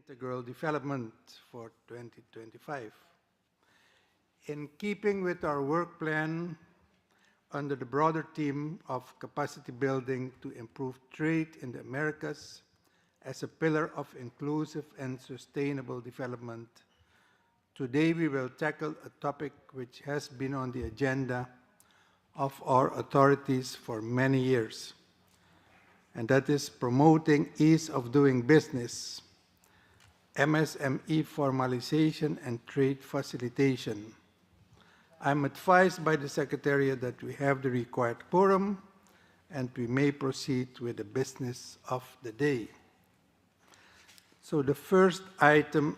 integral development for 2025. In keeping with our work plan under the broader theme of capacity building to improve trade in the Americas as a pillar of inclusive and sustainable development, today we will tackle a topic which has been on the agenda of our authorities for many years, and that is promoting ease of doing business, MSME formalization and trade facilitation. I'm advised by the Secretariat that we have the required quorum and we may proceed with the business of the day. So the first item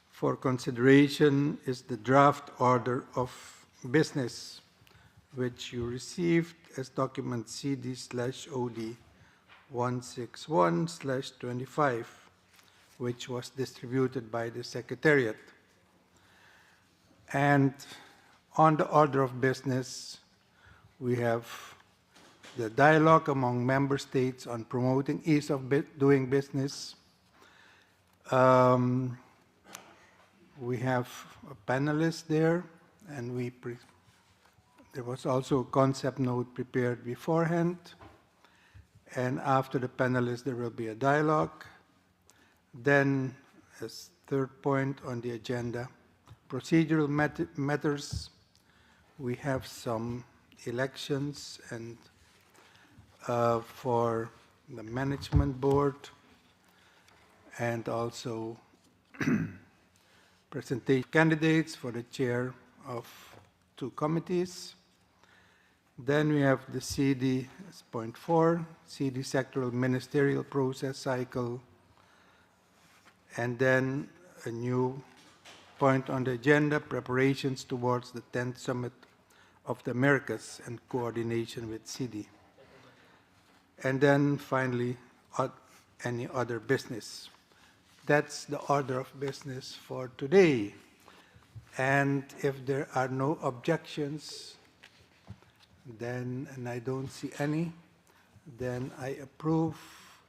for consideration is the draft order of business, which you received as document CD/OD 161/25, which was distributed by the Secretariat. And on the order of business, we have the dialogue among member states on promoting ease of doing business. We have a panelist there, and there was also a concept note prepared beforehand. And after the panelists, there will be a dialogue. Then, as third point on the agenda, procedural matters. We have some elections and for the management board, and also presentation candidates for the chair of 2 committees. Then we have the CD, as point 4, CD sectoral ministerial process cycle, and then a new point on the agenda, preparations towards the 10th Summit of the Americas and coordination with CD. And then finally, any other business. That's the order of business for today. And if there are no objections, then, and I don't see any, then I approve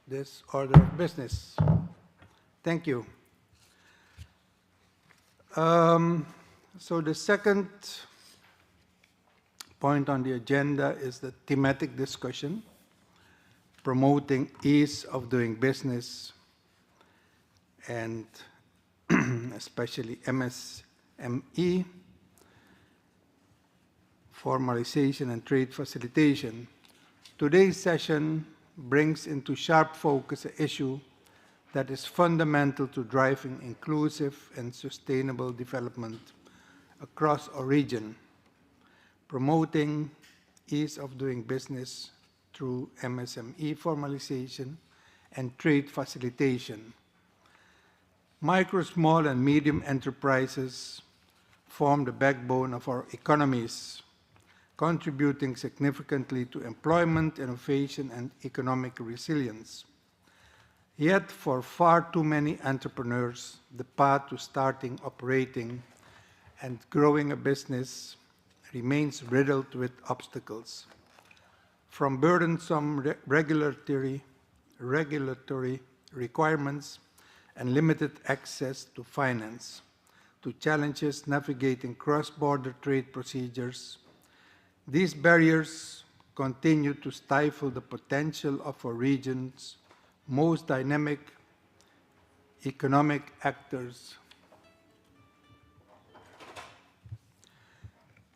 this order of business. Thank you. So the second point on the agenda is the thematic discussion, promoting ease of doing business, and especially MSME, formalization and trade facilitation. Today's session brings into sharp focus an issue that is fundamental to driving inclusive and sustainable development across our region, promoting ease of doing business through MSME formalization and trade facilitation. Micro, small, and medium enterprises form the backbone of our economies, contributing significantly to employment, innovation, and economic resilience. Yet, for far too many entrepreneurs, the path to starting, operating, and growing a business remains riddled with obstacles. From burdensome regulatory requirements and limited access to finance, to challenges navigating cross-border trade procedures, these barriers continue to stifle the potential of our region's most dynamic economic actors.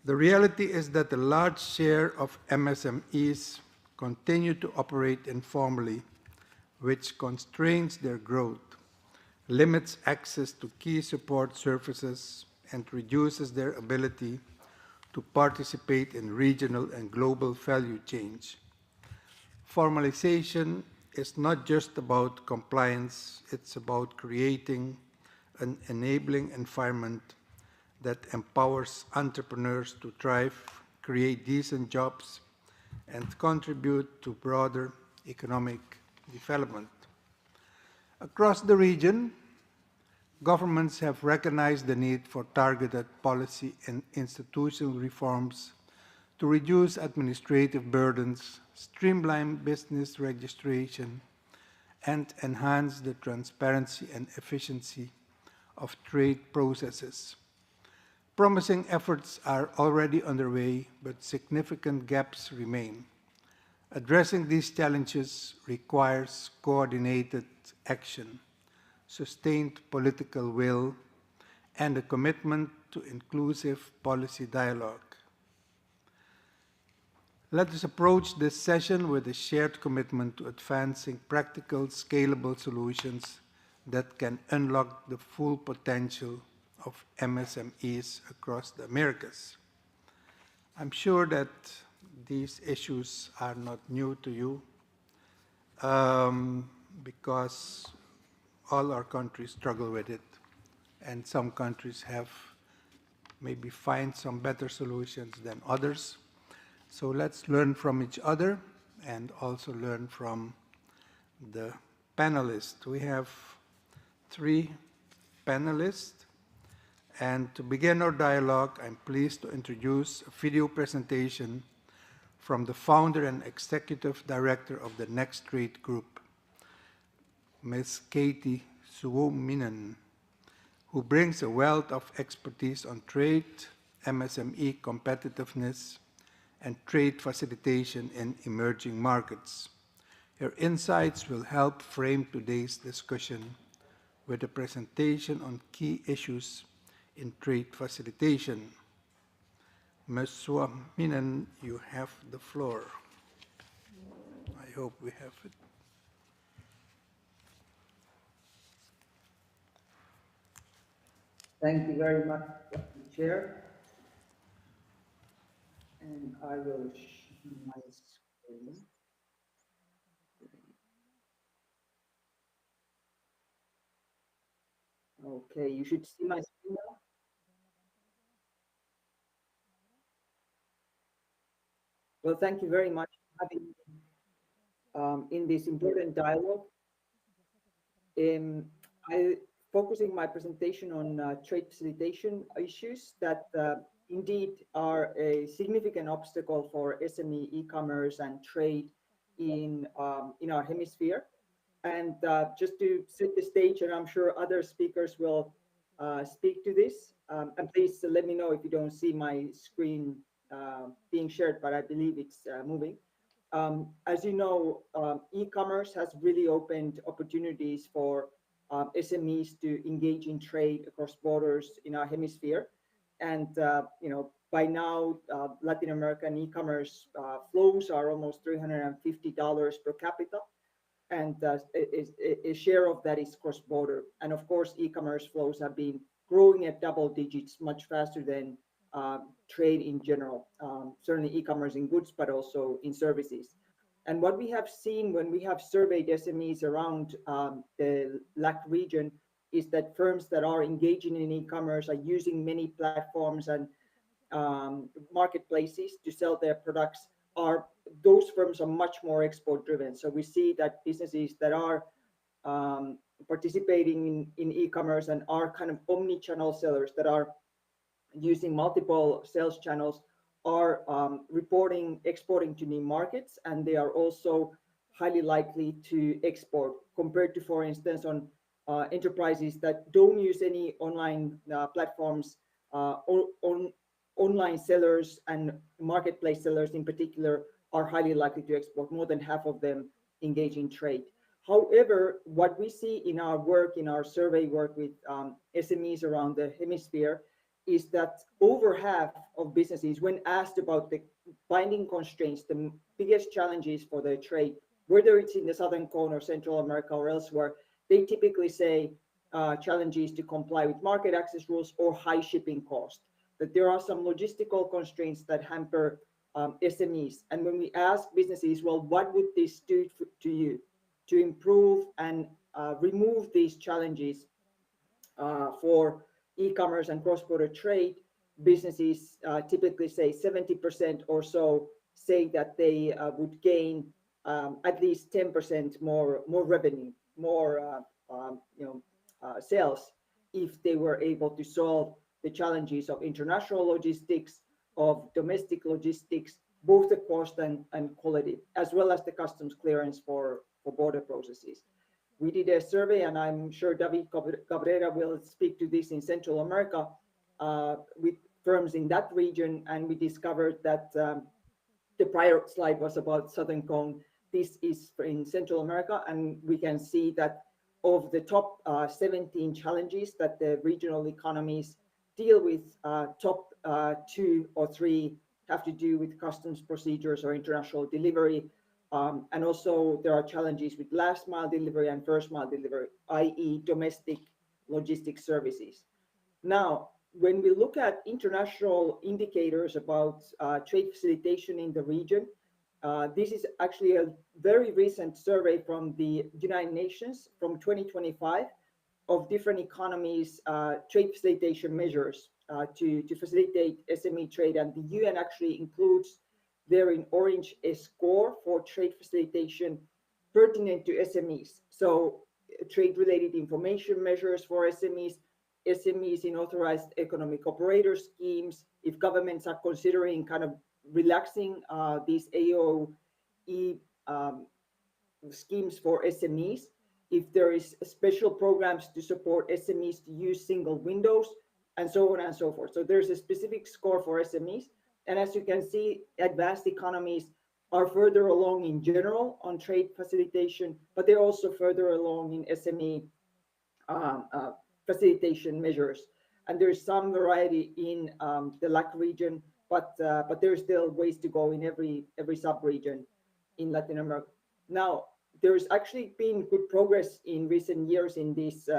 The reality is that a large share of MSMEs continue to operate informally, which constrains their growth, limits access to key support services, and reduces their ability to participate in regional and global value chains. Formalization is not just about compliance, it's about creating an enabling environment that empowers entrepreneurs to thrive, create decent jobs, and contribute to broader economic development. Across the region, governments have recognized the need for targeted policy and institutional reforms to reduce administrative burdens, streamline business registration, and enhance the transparency and efficiency of trade processes. Promising efforts are already underway, but significant gaps remain. Addressing these challenges requires coordinated action, sustained political will, and a commitment to inclusive policy dialogue. Let us approach this session with a shared commitment to advancing practical, scalable solutions that can unlock the full potential of MSMEs across the Americas. I'm sure that these issues are not new to you because all our countries struggle with it, and some countries have maybe find some better solutions than others. So let's learn from each other and also learn from the panelists. We have 3 panelists. And to begin our dialogue, I'm pleased to introduce a video presentation from the founder and executive director of the Next Trade Group, Ms. Katie Suominen, who brings a wealth of expertise on trade, MSME competitiveness, and trade facilitation in emerging markets. Her insights will help frame today's discussion with a presentation on key issues in trade facilitation. Ms. Suominen, you have the floor. I hope we have it. Thank you very much, Dr. Chair. And I will share my screen. Okay, you should see my screen now. Well, thank you very much for having me in this important dialogue. I focusing my presentation on trade facilitation issues that indeed are a significant obstacle for SME e-commerce and trade in our hemisphere. And just to set the stage, and I'm sure other speakers will speak to this, and please let me know if you don't see my screen being shared, but I believe it's moving. As you know, e-commerce has really opened opportunities for SMEs to engage in trade across borders in our hemisphere. And by now, Latin American e-commerce flows are almost $350 per capita, and a share of that is cross-border. And of course, e-commerce flows have been growing at double digits, much faster than trade in general, certainly e-commerce in goods, but also in services. And what we have seen when we have surveyed SMEs around the LAC region is that firms that are engaging in e-commerce are using many platforms and marketplaces to sell their products. Those firms are much more export driven. So we see that businesses that are participating in e-commerce and are kind of omni-channel sellers that are using multiple sales channels are exporting to new markets, and they are also highly likely to export compared to, for instance, on enterprises that don't use any online platforms. Online sellers and marketplace sellers in particular are highly likely to export. More than half of them engage in trade. However, what we see in our work, in our survey work with SMEs around the hemisphere, is that over half of businesses, when asked about the binding constraints, the biggest challenges for their trade, whether it's in the Southern Cone or Central America or elsewhere, they typically say challenges to comply with market access rules or high shipping cost. That there are some logistical constraints that hamper SMEs. And when we ask businesses, well, what would this do to you to improve and remove these challenges for e-commerce and cross-border trade, businesses typically say 70% or so say that they would gain at least 10% more revenue, more sales if they were able to solve the challenges of international logistics, of domestic logistics, both the cost and quality, as well as the customs clearance for border processes. We did a survey, and I'm sure David Cabrera will speak to this in Central America with firms in that region, and we discovered that the prior slide was about Southern Cone. This is in Central America, and we can see that of the top 17 challenges that the regional economies deal with, top 2 or 3 have to do with customs procedures or international delivery. And also there are challenges with last mile delivery and first mile delivery, i.e. domestic logistics services. Now, when we look at international indicators about trade facilitation in the region, this is actually a very recent survey from the United Nations from 2025 of different economies' trade facilitation measures to facilitate SME trade. And the UN actually includes there in orange a score for trade facilitation pertinent to SMEs. So trade-related information measures for SMEs, SMEs in authorized economic operator schemes, if governments are considering kind of relaxing these AOE schemes for SMEs, if there is special programs to support SMEs to use single windows, and so on and so forth. So there's a specific score for SMEs. And as you can see, advanced economies are further along in general on trade facilitation, but they're also further along in SME facilitation measures. And there's some variety in the LAC region, but there's still ways to go in every sub-region in Latin America. Now, there's actually been good progress in recent years in these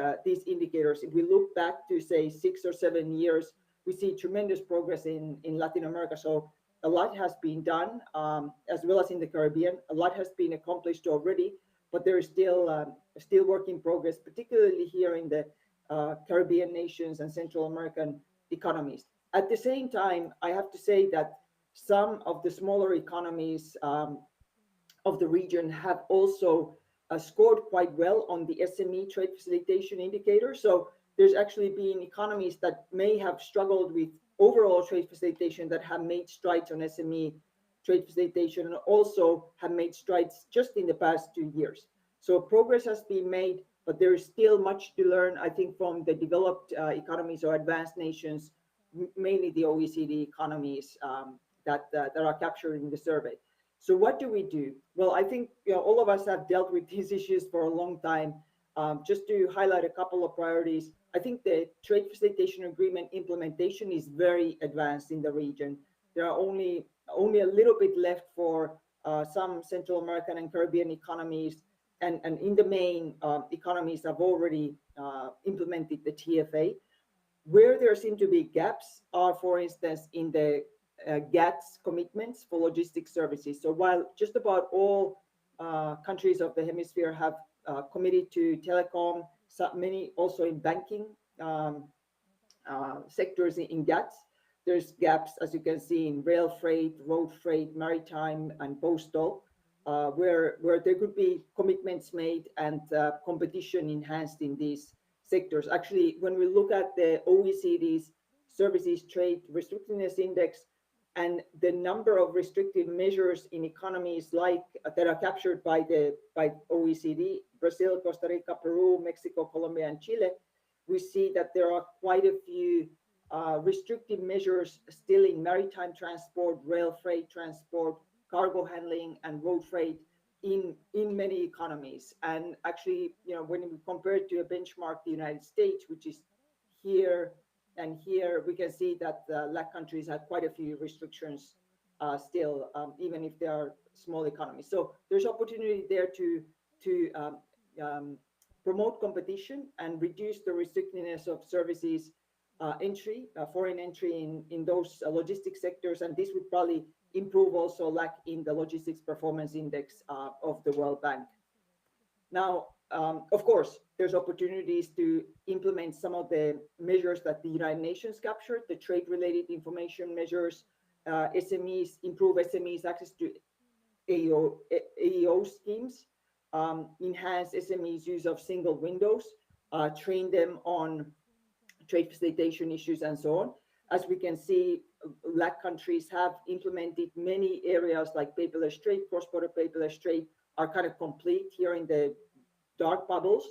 indicators. If we look back to say 6 or 7 years, we see tremendous progress in Latin America. So a lot has been done, as well as in the Caribbean. A lot has been accomplished already, but there is still work in progress, particularly here in the Caribbean nations and Central American economies. At the same time, I have to say that some of the smaller economies of the region have also scored quite well on the SME trade facilitation indicator. So there's actually been economies that may have struggled with overall trade facilitation that have made strides on SME trade facilitation and also have made strides just in the past 2 years. So progress has been made, but there is still much to learn, I think, from the developed economies or advanced nations, mainly the OECD economies that are captured in the survey. So what do we do? Well, I think all of us have dealt with these issues for a long time. Just to highlight a couple of priorities, I think the trade facilitation agreement implementation is very advanced in the region. There are only a little bit left for some Central American and Caribbean economies, and in the main economies have already implemented the TFA. Where there seem to be gaps are, for instance, in the GATS commitments for logistics services. So while just about all countries of the hemisphere have committed to telecom, many also in banking sectors in GATS, there's gaps, as you can see, in rail freight, road freight, maritime, and postal, where there could be commitments made and competition enhanced in these sectors. Actually, when we look at the OECD's Services Trade Restrictiveness Index and the number of restrictive measures in economies like that are captured by OECD, Brazil, Costa Rica, Peru, Mexico, Colombia, and Chile, we see that there are quite a few restrictive measures still in maritime transport, rail freight transport, cargo handling, and road freight in many economies. And actually, when we compare it to a benchmark, the United States, which is here and here, we can see that LAC countries have quite a few restrictions still, even if they are small economies. So there's opportunity there to promote competition and reduce the restrictiveness of services entry, foreign entry in those logistics sectors. And this would probably improve also LAC in the Logistics Performance Index of the World Bank. Now, of course, there's opportunities to implement some of the measures that the United Nations captured, the trade-related information measures, SMEs, improve SMEs access to AEO schemes, enhance SMEs use of single windows, train them on trade facilitation issues, and so on. As we can see, LAC countries have implemented many areas like paperless trade, cross-border paperless trade are kind of complete here in the dark bubbles,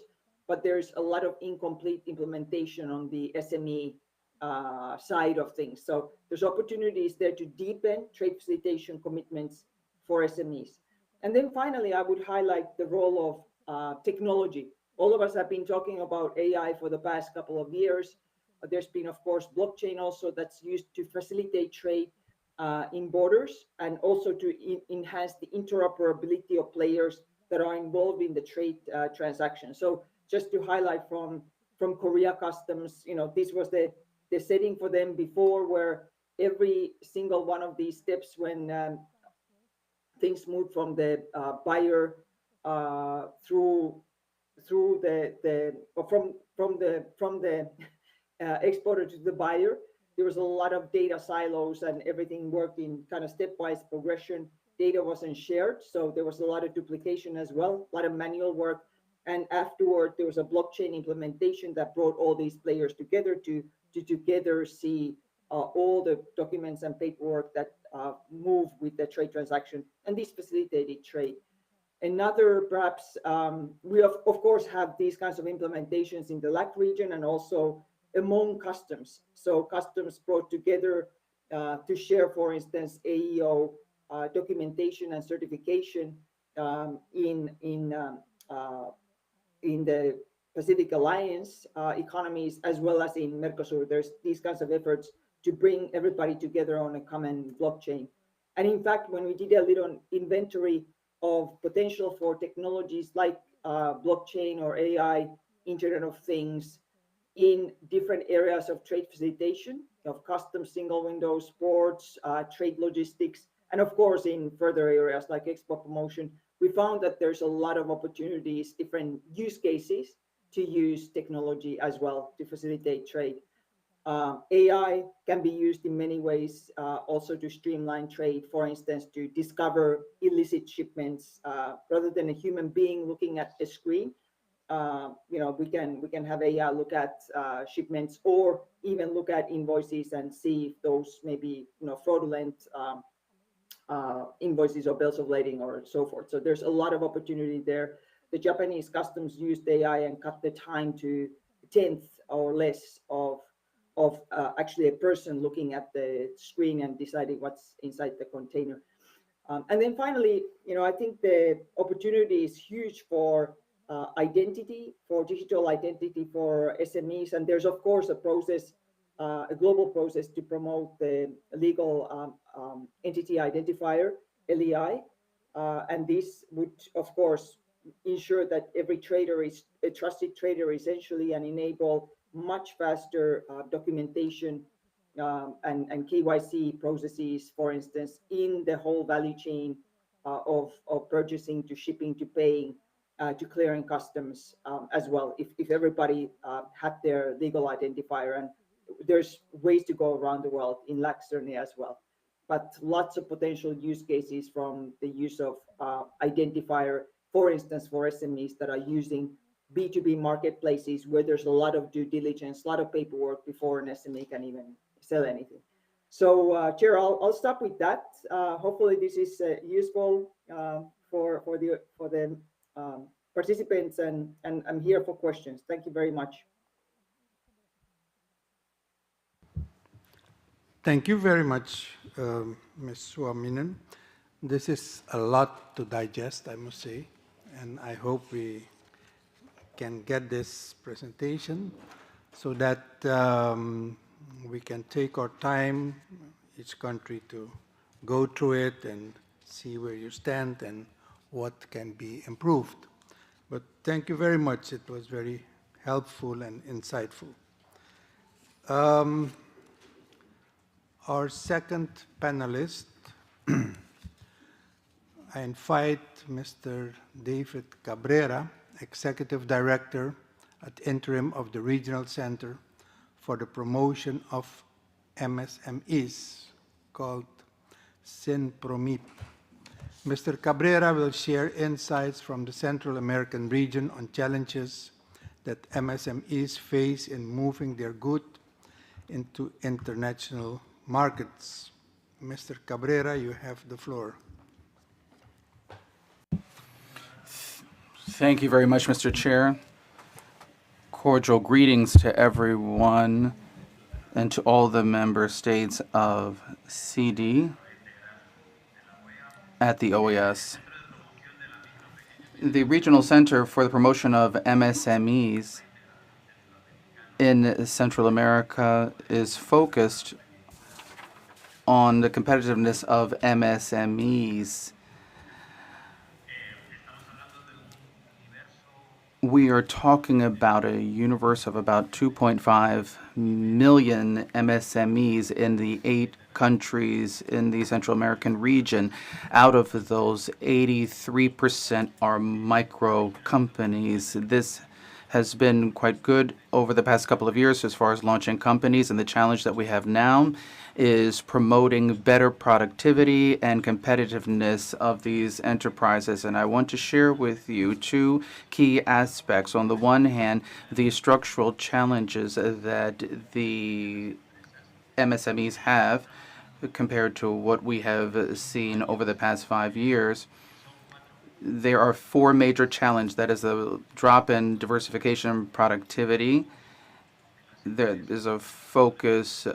but there's a lot of incomplete implementation on the SME side of things. So there's opportunities there to deepen trade facilitation commitments for SMEs. And then finally, I would highlight the role of technology. All of us have been talking about AI for the past couple of years. There's been, of course, blockchain also that's used to facilitate trade in borders and also to enhance the interoperability of players that are involved in the trade transaction. So just to highlight from Korea Customs, this was the setting for them before, where every single one of these steps when things moved from the buyer through the or from the exporter to the buyer, there was a lot of data silos and everything worked in kind of stepwise progression. Data wasn't shared, so there was a lot of duplication as well, a lot of manual work. And afterward, there was a blockchain implementation that brought all these players together to together see all the documents and paperwork that move with the trade transaction, and this facilitated trade. Another, perhaps, we of course have these kinds of implementations in the LAC region and also among customs. So customs brought together to share, for instance, AEO documentation and certification in the Pacific Alliance economies, as well as in Mercosur. There's these kinds of efforts to bring everybody together on a common blockchain. And in fact, when we did a little inventory of potential for technologies like blockchain or AI, Internet of Things, in different areas of trade facilitation, of customs, single windows, ports, trade logistics, and of course in further areas like export promotion, we found that there's a lot of opportunities, different use cases to use technology as well to facilitate trade. AI can be used in many ways, also to streamline trade, for instance, to discover illicit shipments rather than a human being looking at a screen. We can have AI look at shipments or even look at invoices and see if those may be fraudulent invoices or bills of lading or so forth. So there's a lot of opportunity there. The Japanese customs used AI and cut the time to a tenth or less of actually a person looking at the screen and deciding what's inside the container. And then finally, I think the opportunity is huge for identity, for digital identity for SMEs. And there's, of course, a process, a global process to promote the legal entity identifier, LEI. And this would, of course, ensure that every trader is a trusted trader essentially and enable much faster documentation and KYC processes, for instance, in the whole value chain of purchasing to shipping to paying to clearing customs as well. If everybody had their legal identifier, and there's ways to go around the world in LAC certainly as well. But lots of potential use cases from the use of identifier, for instance, for SMEs that are using B2B marketplaces where there's a lot of due diligence, a lot of paperwork before an SME can even sell anything. So, Chair, I'll stop with that. Hopefully, this is useful for the participants, and I'm here for questions. Thank you very much. Thank you very much, Ms. Suominen. This is a lot to digest, I must say, and I hope we can get this presentation so that we can take our time, each country, to go through it and see where you stand and what can be improved. But thank you very much. It was very helpful and insightful. Our second panelist, I invite Mr. David Cabrera, Executive Director at interim of the Regional Center for the Promotion of MSMEs, called SINPROMIP. Mr. Cabrera will share insights from the Central American region on challenges that MSMEs face in moving their goods into international markets. Mr. Cabrera, you have the floor. Thank you very much, Mr. Chair. Cordial greetings to everyone and to all the member states of CD at the OAS. The Regional Center for the Promotion of MSMEs in Central America is focused on the competitiveness of MSMEs. We are talking about a universe of about 2.5 million MSMEs in the 8 countries in the Central American region. Out of those, 83% are micro companies. This has been quite good over the past couple of years as far as launching companies, and the challenge that we have now is promoting better productivity and competitiveness of these enterprises. And I want to share with you 2 key aspects. On the one hand, the structural challenges that the MSMEs have compared to what we have seen over the past 5 years. There are 4 major challenges. That is a drop in diversification and productivity. There is a focus.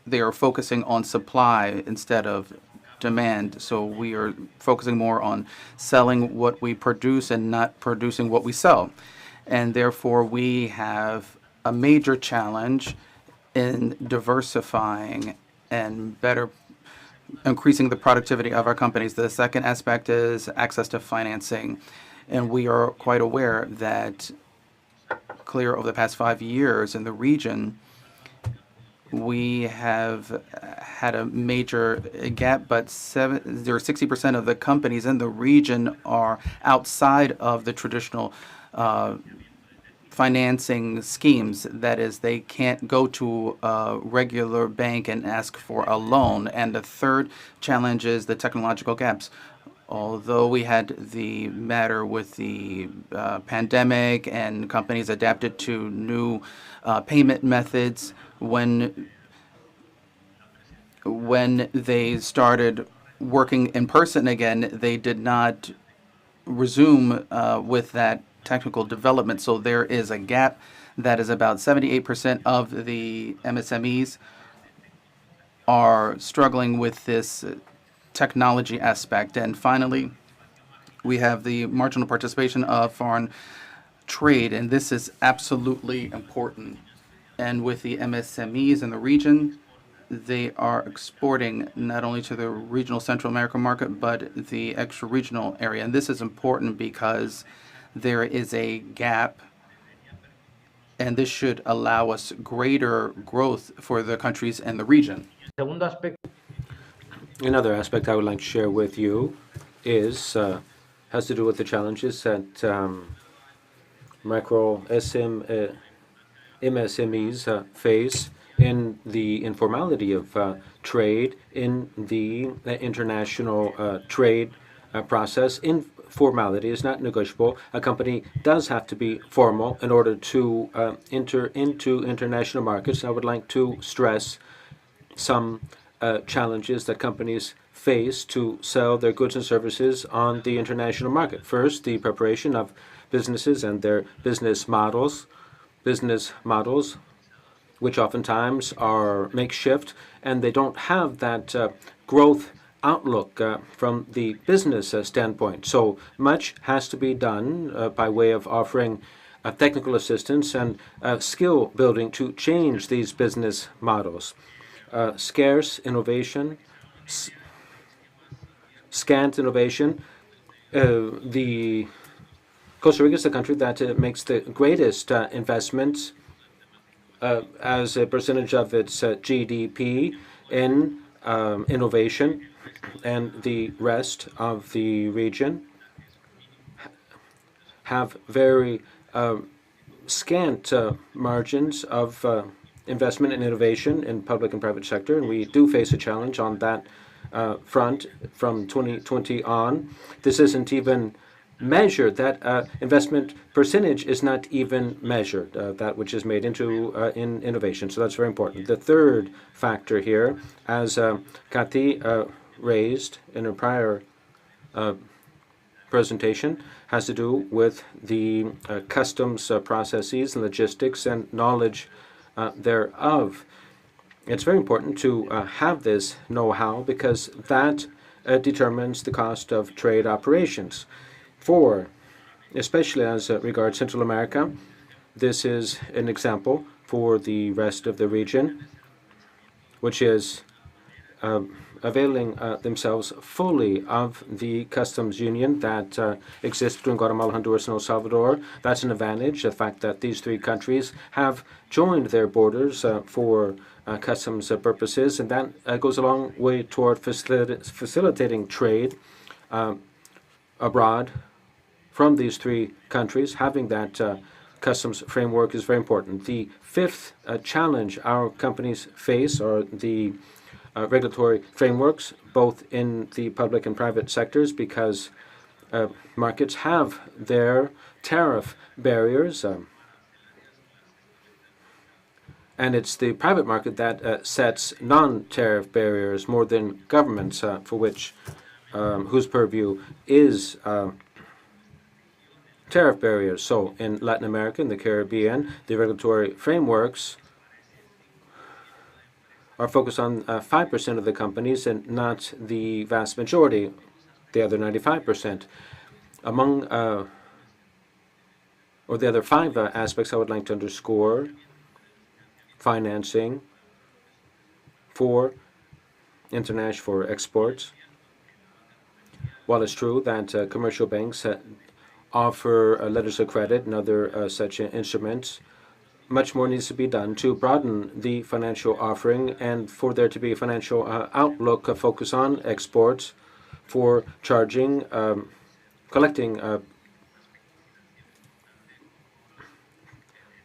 They are focusing on supply instead of demand. So we are focusing more on selling what we produce and not producing what we sell. And therefore, we have a major challenge in diversifying and better increasing the productivity of our companies. The second aspect is access to financing. And we are quite aware that clear over the past 5 years in the region, we have had a major gap, but 60% of the companies in the region are outside of the traditional financing schemes. That is, they can't go to a regular bank and ask for a loan. And the third challenge is the technological gaps. Although we had the matter with the pandemic and companies adapted to new payment methods, when they started working in person again, they did not resume with that technical development. So there is a gap that is about 78% of the MSMEs are struggling with this technology aspect. And finally, we have the marginal participation of foreign trade, and this is absolutely important. And with the MSMEs in the region, they are exporting not only to the regional Central American market, but the extra-regional area. And this is important because there is a gap, and this should allow us greater growth for the countries in the region. Another aspect I would like to share with you is has to do with the challenges that micro MSMEs face in the informality of trade, in the international trade process. Informality is not negotiable. A company does have to be formal in order to enter into international markets. I would like to stress some challenges that companies face to sell their goods and services on the international market. First, the preparation of businesses and their business models, which oftentimes are makeshift, and they don't have that growth outlook from the business standpoint. So much has to be done by way of offering technical assistance and skill building to change these business models. Scarce innovation, scant innovation. The Costa Rica is the country that makes the greatest investments as a percentage of its GDP in innovation, and the rest of the region have very scant margins of investment and innovation in public and private sector, and we do face a challenge on that front from 2020 on. This isn't even measured. That investment percentage is not even measured, that which is made into in innovation. So that's very important. The third factor here, as Cathy raised in her prior presentation has to do with the customs processes and logistics and knowledge thereof. It's very important to have this know-how because that determines the cost of trade operations. Especially as regards Central America, this is an example for the rest of the region, which is availing themselves fully of the customs union that exists between Guatemala, Honduras, and El Salvador. That's an advantage, the fact that these three countries have joined their borders for customs purposes, and that goes a long way toward facilitating trade abroad from these three countries. Having that customs framework is very important. The fifth challenge our companies face are the regulatory frameworks, both in the public and private sectors, because markets have their tariff barriers. And it's the private market that sets non-tariff barriers more than governments, for which whose purview is tariff barriers. So in Latin America and the Caribbean, the regulatory frameworks are focused on 5% of the companies and not the vast majority, the other 95%. Among, or the other five aspects I would like to underscore: financing for for exports. While it's true that commercial banks offer letters of credit and other such instruments, much more needs to be done to broaden the financial offering and for there to be a financial outlook, a focus on exports, for charging, collecting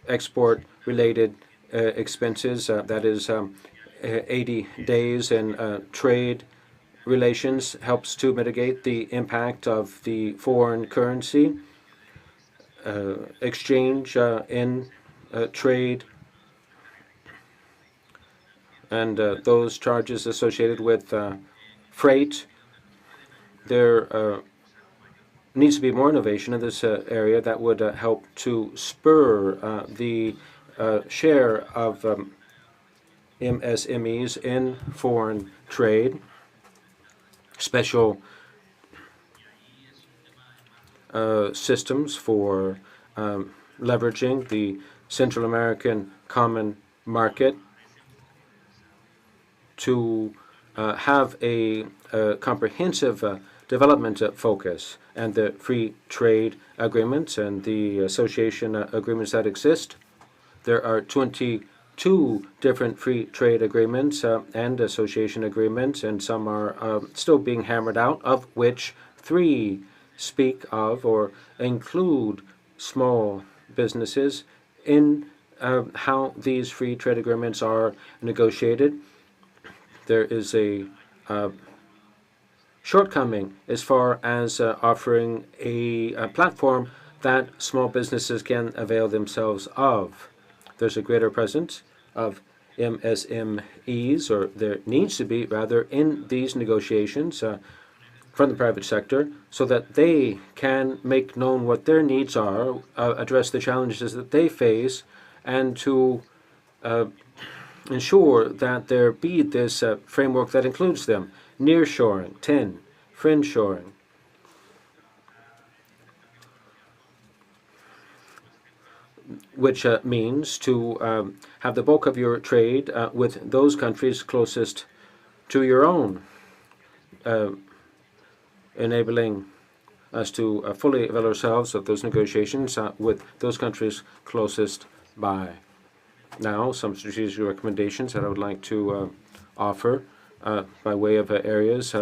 export-related expenses, that is 80 days in trade relations, helps to mitigate the impact of the foreign currency exchange in trade, and those charges associated with freight. There needs to be more innovation in this area that would help to spur the share of MSMEs in foreign trade. Special systems for leveraging the Central American Common Market to have a comprehensive development focus, and the free trade agreements and the association agreements that exist. There are 22 different free trade agreements and association agreements, and some are still being hammered out, of which 3 speak of or include small businesses in how these free trade agreements are negotiated. There is a shortcoming as far as offering a platform that small businesses can avail themselves of. There's a greater presence of MSMEs, or there needs to be rather, in these negotiations from the private sector, so that they can make known what their needs are, address the challenges that they face, and to ensure that there be this framework that includes them. Nearshoring, 10, friendshoring. Which means to have the bulk of your trade with those countries closest to your own, enabling us to fully avail ourselves of those negotiations with those countries closest by. Now, some strategic recommendations that I would like to offer by way of areas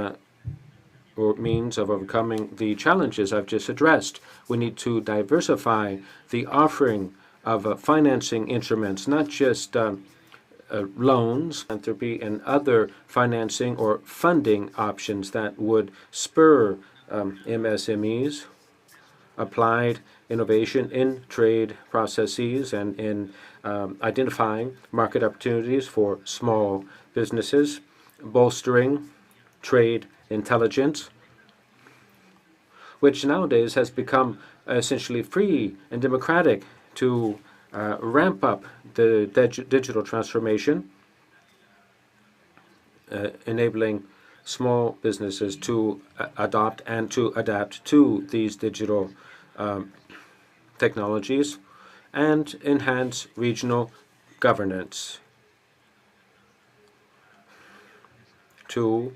or means of overcoming the challenges I've just addressed. We need to diversify the offering of financing instruments, not just loans, philanthropy, and other financing or funding options that would spur MSMEs, applied innovation in trade processes and in identifying market opportunities for small businesses, bolstering trade intelligence, which nowadays has become essentially free and democratic to ramp up the digital transformation, enabling small businesses to adopt and to adapt to these digital technologies and enhance regional governance to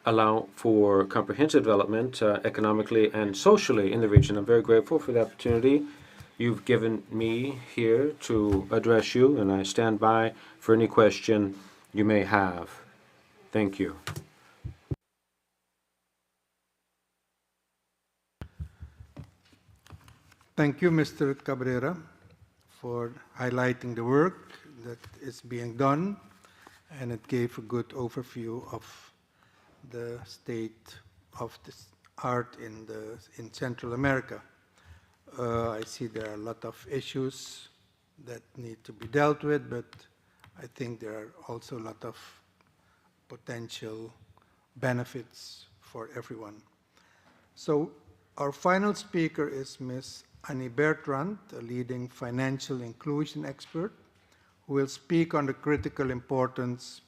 allow for comprehensive development economically and socially in the region. I'm very grateful for the opportunity you've given me here to address you, and I stand by for any question you may have. Thank you. Thank you, Mr. Cabrera, for highlighting the work that is being done, and it gave a good overview of the state of this art in Central America. I see there are a lot of issues that need to be dealt with, but I think there are also a lot of potential benefits for everyone. So our final speaker is Ms. Annie Bertrand, a leading financial inclusion expert, who will speak on the critical importance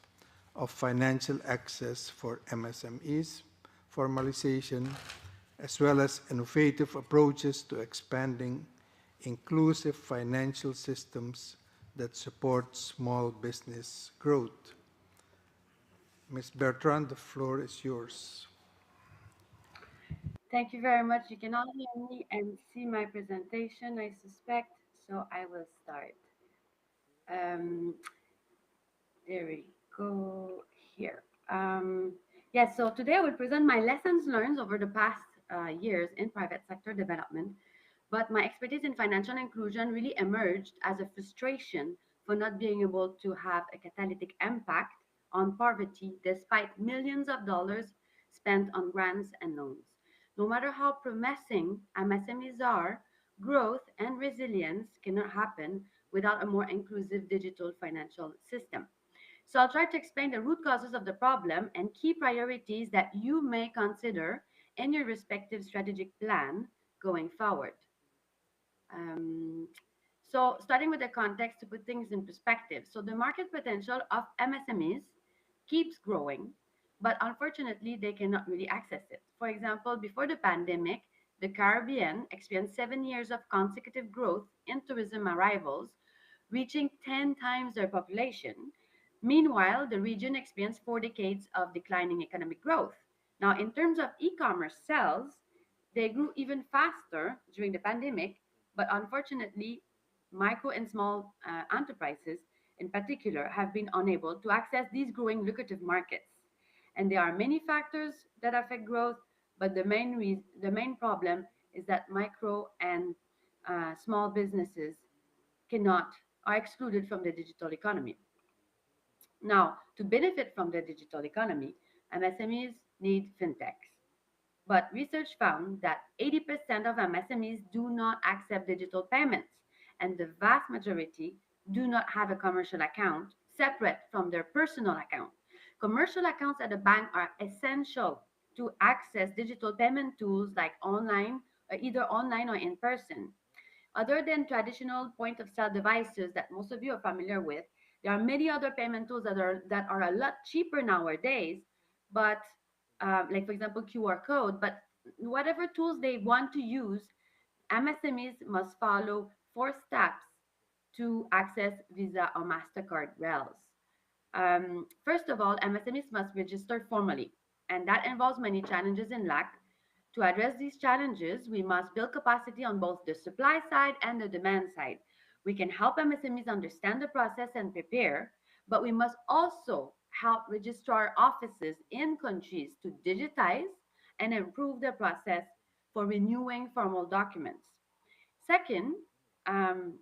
of financial access for MSMEs, formalization, as well as innovative approaches to expanding inclusive financial systems that support small business growth. Ms. Bertrand, the floor is yours. Thank you very much. You can all hear me and see my presentation, I suspect, so I will start. Um, there we go here. Yes, so today I will present my lessons learned over the past years in private sector development, but my expertise in financial inclusion really emerged as a frustration for not being able to have a catalytic impact on poverty despite millions of dollars spent on grants and loans. No matter how promising MSMEs are, growth and resilience cannot happen without a more inclusive digital financial system. So I'll try to explain the root causes of the problem and key priorities that you may consider in your respective strategic plan going forward. Um, so starting with the context to put things in perspective. So the market potential of MSMEs keeps growing, but unfortunately they cannot really access it. For example, before the pandemic, the Caribbean experienced 7 years of consecutive growth in tourism arrivals, reaching 10 times their population. Meanwhile, the region experienced 4 decades of declining economic growth. Now, in terms of e-commerce sales, they grew even faster during the pandemic, but unfortunately, micro and small enterprises in particular have been unable to access these growing lucrative markets. And there are many factors that affect growth, but the main problem is that micro and small businesses cannot are excluded from the digital economy. Now, to benefit from the digital economy, MSMEs need fintechs. But research found that 80% of MSMEs do not accept digital payments, and the vast majority do not have a commercial account separate from their personal account. Commercial accounts at a bank are essential to access digital payment tools like online, or either online or in person. Other than traditional point of sale devices that most of you are familiar with, there are many other payment tools that are a lot cheaper nowadays, but like for example QR code. But whatever tools they want to use, MSMEs must follow 4 steps to access Visa or Mastercard rails. First of all, MSMEs must register formally, and that involves many challenges and lack. To address these challenges, we must build capacity on both the supply side and the demand side. We can help MSMEs understand the process and prepare, but we must also help registrar offices in countries to digitize and improve the process for renewing formal documents. Second, um,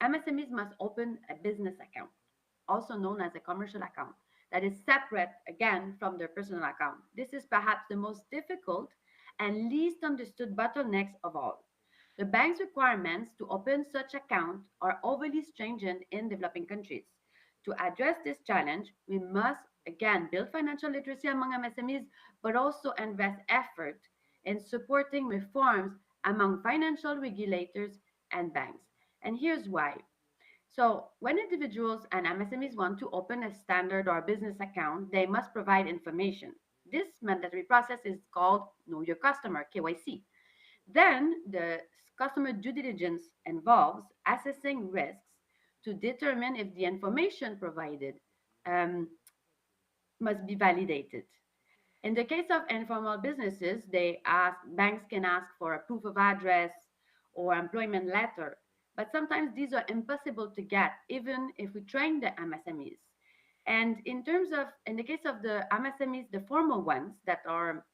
MSMEs must open a business account, also known as a commercial account, that is separate again from their personal account. This is perhaps the most difficult and least understood bottlenecks of all. The bank's requirements to open such account are overly stringent in developing countries. To address this challenge, we must again build financial literacy among MSMEs, but also invest effort in supporting reforms among financial regulators and banks. And here's why. So, when individuals and MSMEs want to open a standard or business account, they must provide information. This mandatory process is called Know Your Customer, KYC. Then, the customer due diligence involves assessing risks to determine if the information provided um, must be validated. In the case of informal businesses, banks can ask for a proof of address or employment letter, but sometimes these are impossible to get even if we train the MSMEs. And in the case of the MSMEs, the formal ones that are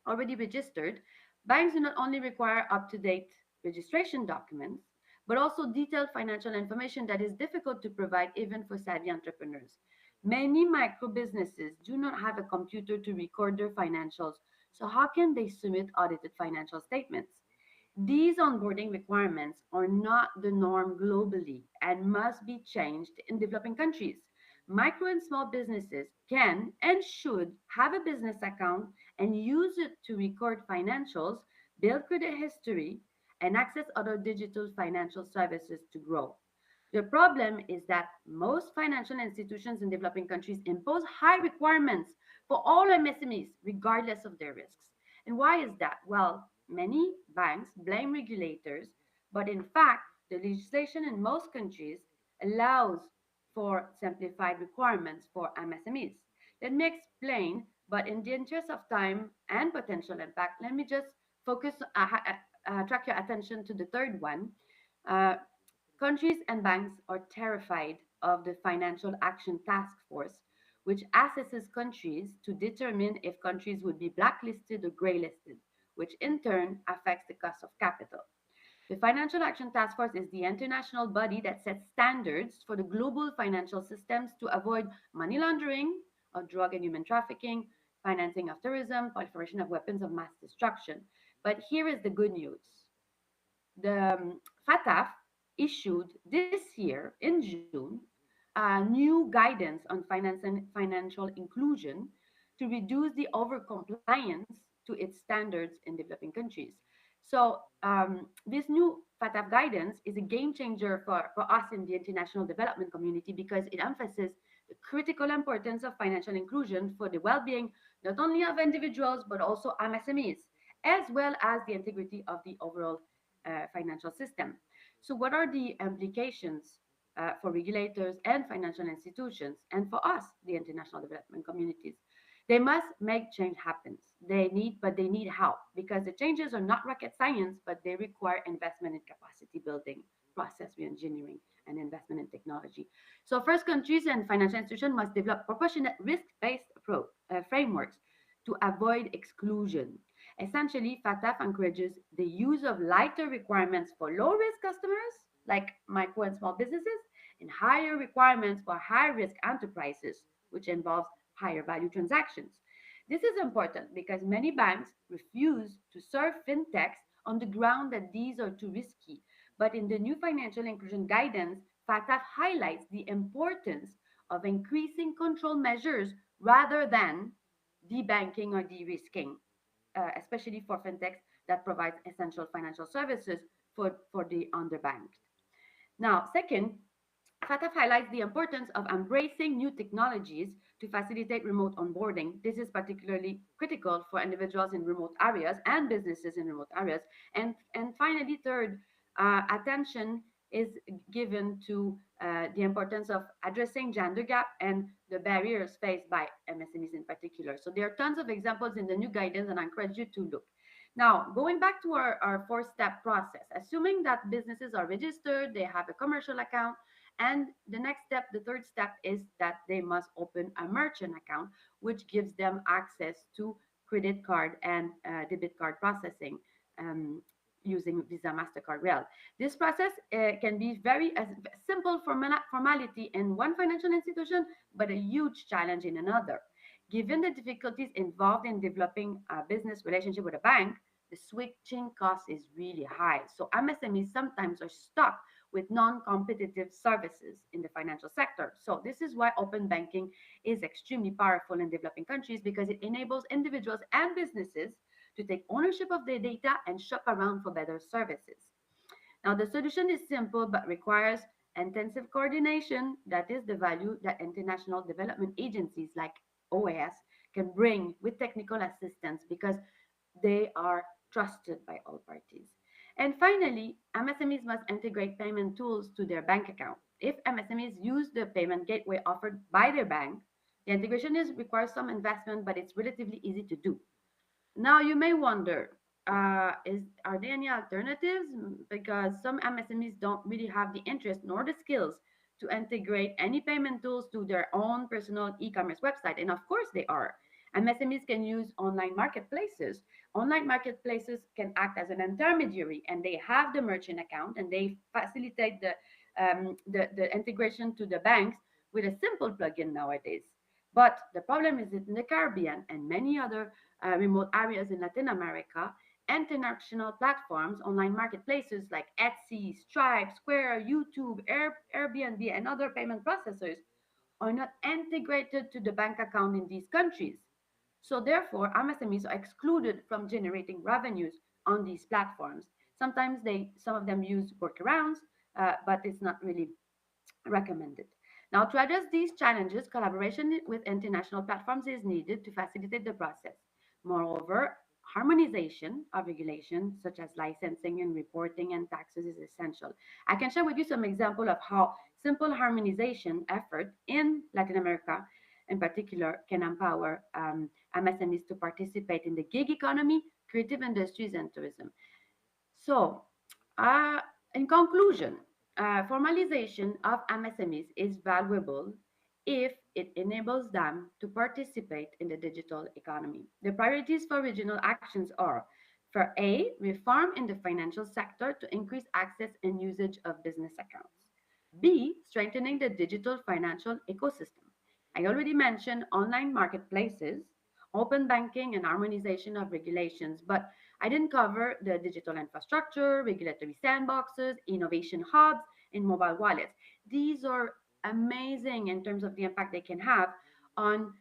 already registered, banks do not only require up-to-date registration documents, but also detailed financial information that is difficult to provide even for savvy entrepreneurs. Many micro businesses do not have a computer to record their financials, so how can they submit audited financial statements? These onboarding requirements are not the norm globally and must be changed in developing countries. Micro and small businesses can and should have a business account and use it to record financials, build credit history, and access other digital financial services to grow. The problem is that most financial institutions in developing countries impose high requirements for all MSMEs, regardless of their risks. And why is that? Well, many banks blame regulators, but in fact, the legislation in most countries allows for simplified requirements for MSMEs. Let me explain, but in the interest of time and potential impact, let me just track your attention to the third one. Uh, Countries and banks are terrified of the Financial Action Task Force, which assesses countries to determine if countries would be blacklisted or graylisted, which in turn affects the cost of capital. The Financial Action Task Force is the international body that sets standards for the global financial systems to avoid money laundering of drug and human trafficking, financing of terrorism, proliferation of weapons of mass destruction. But here is the good news. The FATF issued this year in June new guidance on finance and financial inclusion to reduce the overcompliance to its standards in developing countries. So this new FATF guidance is a game changer for us in the international development community because it emphasizes the critical importance of financial inclusion for the well-being not only of individuals but also MSMEs, as well as the integrity of the overall financial system. So, what are the implications for regulators and financial institutions, and for us, the international development communities? They must make change happen. But they need help because the changes are not rocket science, but they require investment in capacity building, process reengineering, and investment in technology. So, first, countries and financial institutions must develop proportionate risk-based approach frameworks to avoid exclusion. Essentially, FATF encourages the use of lighter requirements for low risk customers, like micro and small businesses, and higher requirements for high risk enterprises, which involves higher value transactions. This is important because many banks refuse to serve fintechs on the ground that these are too risky. But in the new financial inclusion guidance, FATF highlights the importance of increasing control measures rather than debanking or de-risking, especially for fintechs that provide essential financial services for the underbanked. Now, second, FATF highlights the importance of embracing new technologies to facilitate remote onboarding. This is particularly critical for individuals in remote areas and businesses in remote areas. And finally, third, attention is given to the importance of addressing gender gap and the barriers faced by MSMEs in particular. So there are tons of examples in the new guidance, and I encourage you to look. Now, going back to our four-step process, assuming that businesses are registered, they have a commercial account, and the next step, the third step, is that they must open a merchant account, which gives them access to credit card and debit card processing using Visa, MasterCard, Rail. This process can be very simple formality in one financial institution, but a huge challenge in another. Given the difficulties involved in developing a business relationship with a bank, the switching cost is really high. So MSMEs sometimes are stuck with non-competitive services in the financial sector. So this is why open banking is extremely powerful in developing countries because it enables individuals and businesses to take ownership of their data and shop around for better services. Now, the solution is simple but requires intensive coordination. That is the value that international development agencies like OAS can bring with technical assistance because they are trusted by all parties. And finally, MSMEs must integrate payment tools to their bank account. If MSMEs use the payment gateway offered by their bank, the integration requires some investment, but it's relatively easy to do. Now you may wonder, are there any alternatives? Because some MSMEs don't really have the interest nor the skills to integrate any payment tools to their own personal e-commerce website. And of course they are. MSMEs can use online marketplaces. Online marketplaces can act as an intermediary, and they have the merchant account, and they facilitate the integration to the banks with a simple plugin nowadays. But the problem is that in the Caribbean and many other remote areas in Latin America, international platforms, online marketplaces like Etsy, Stripe, Square, YouTube, Airbnb, and other payment processors are not integrated to the bank account in these countries. So therefore, MSMEs are excluded from generating revenues on these platforms. Sometimes some of them use workarounds, but it's not really recommended. Now, to address these challenges, collaboration with international platforms is needed to facilitate the process. Moreover, harmonization of regulations such as licensing and reporting and taxes is essential. I can share with you some example of how simple harmonization effort in Latin America in particular can empower MSMEs to participate in the gig economy, creative industries, and tourism. So, uh, in conclusion, formalization of MSMEs is valuable if it enables them to participate in the digital economy. The priorities for regional actions are: for A, reform in the financial sector to increase access and usage of business accounts. B, strengthening the digital financial ecosystem. I already mentioned online marketplaces, open banking, and harmonization of regulations, but I didn't cover the digital infrastructure, regulatory sandboxes, innovation hubs, and mobile wallets. These are amazing in terms of the impact they can have on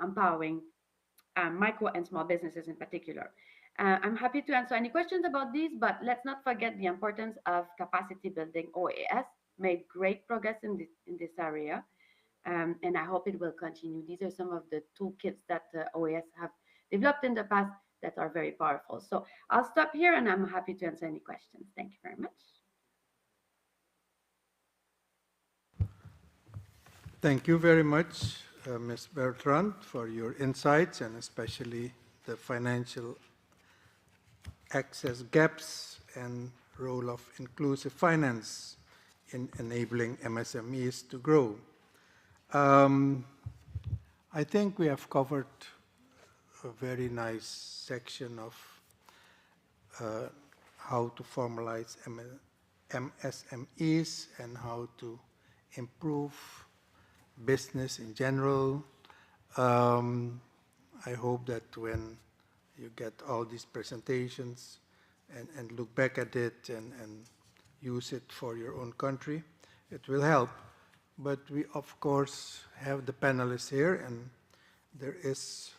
empowering micro and small businesses in particular. I'm happy to answer any questions about these, but let's not forget the importance of capacity building. OAS made great progress in this area, and I hope it will continue. These are some of the toolkits that OAS have developed in the past that are very powerful. So I'll stop here, and I'm happy to answer any questions. Thank you very much. Thank you very much, Ms. Bertrand, for your insights and especially the financial access gaps and role of inclusive finance in enabling MSMEs to grow. I think we have covered a very nice section of how to formalize MSMEs and how to improve business in general. I hope that when you get all these presentations and look back at it and use it for your own country, it will help. But we, of course, have the panelists here, and there is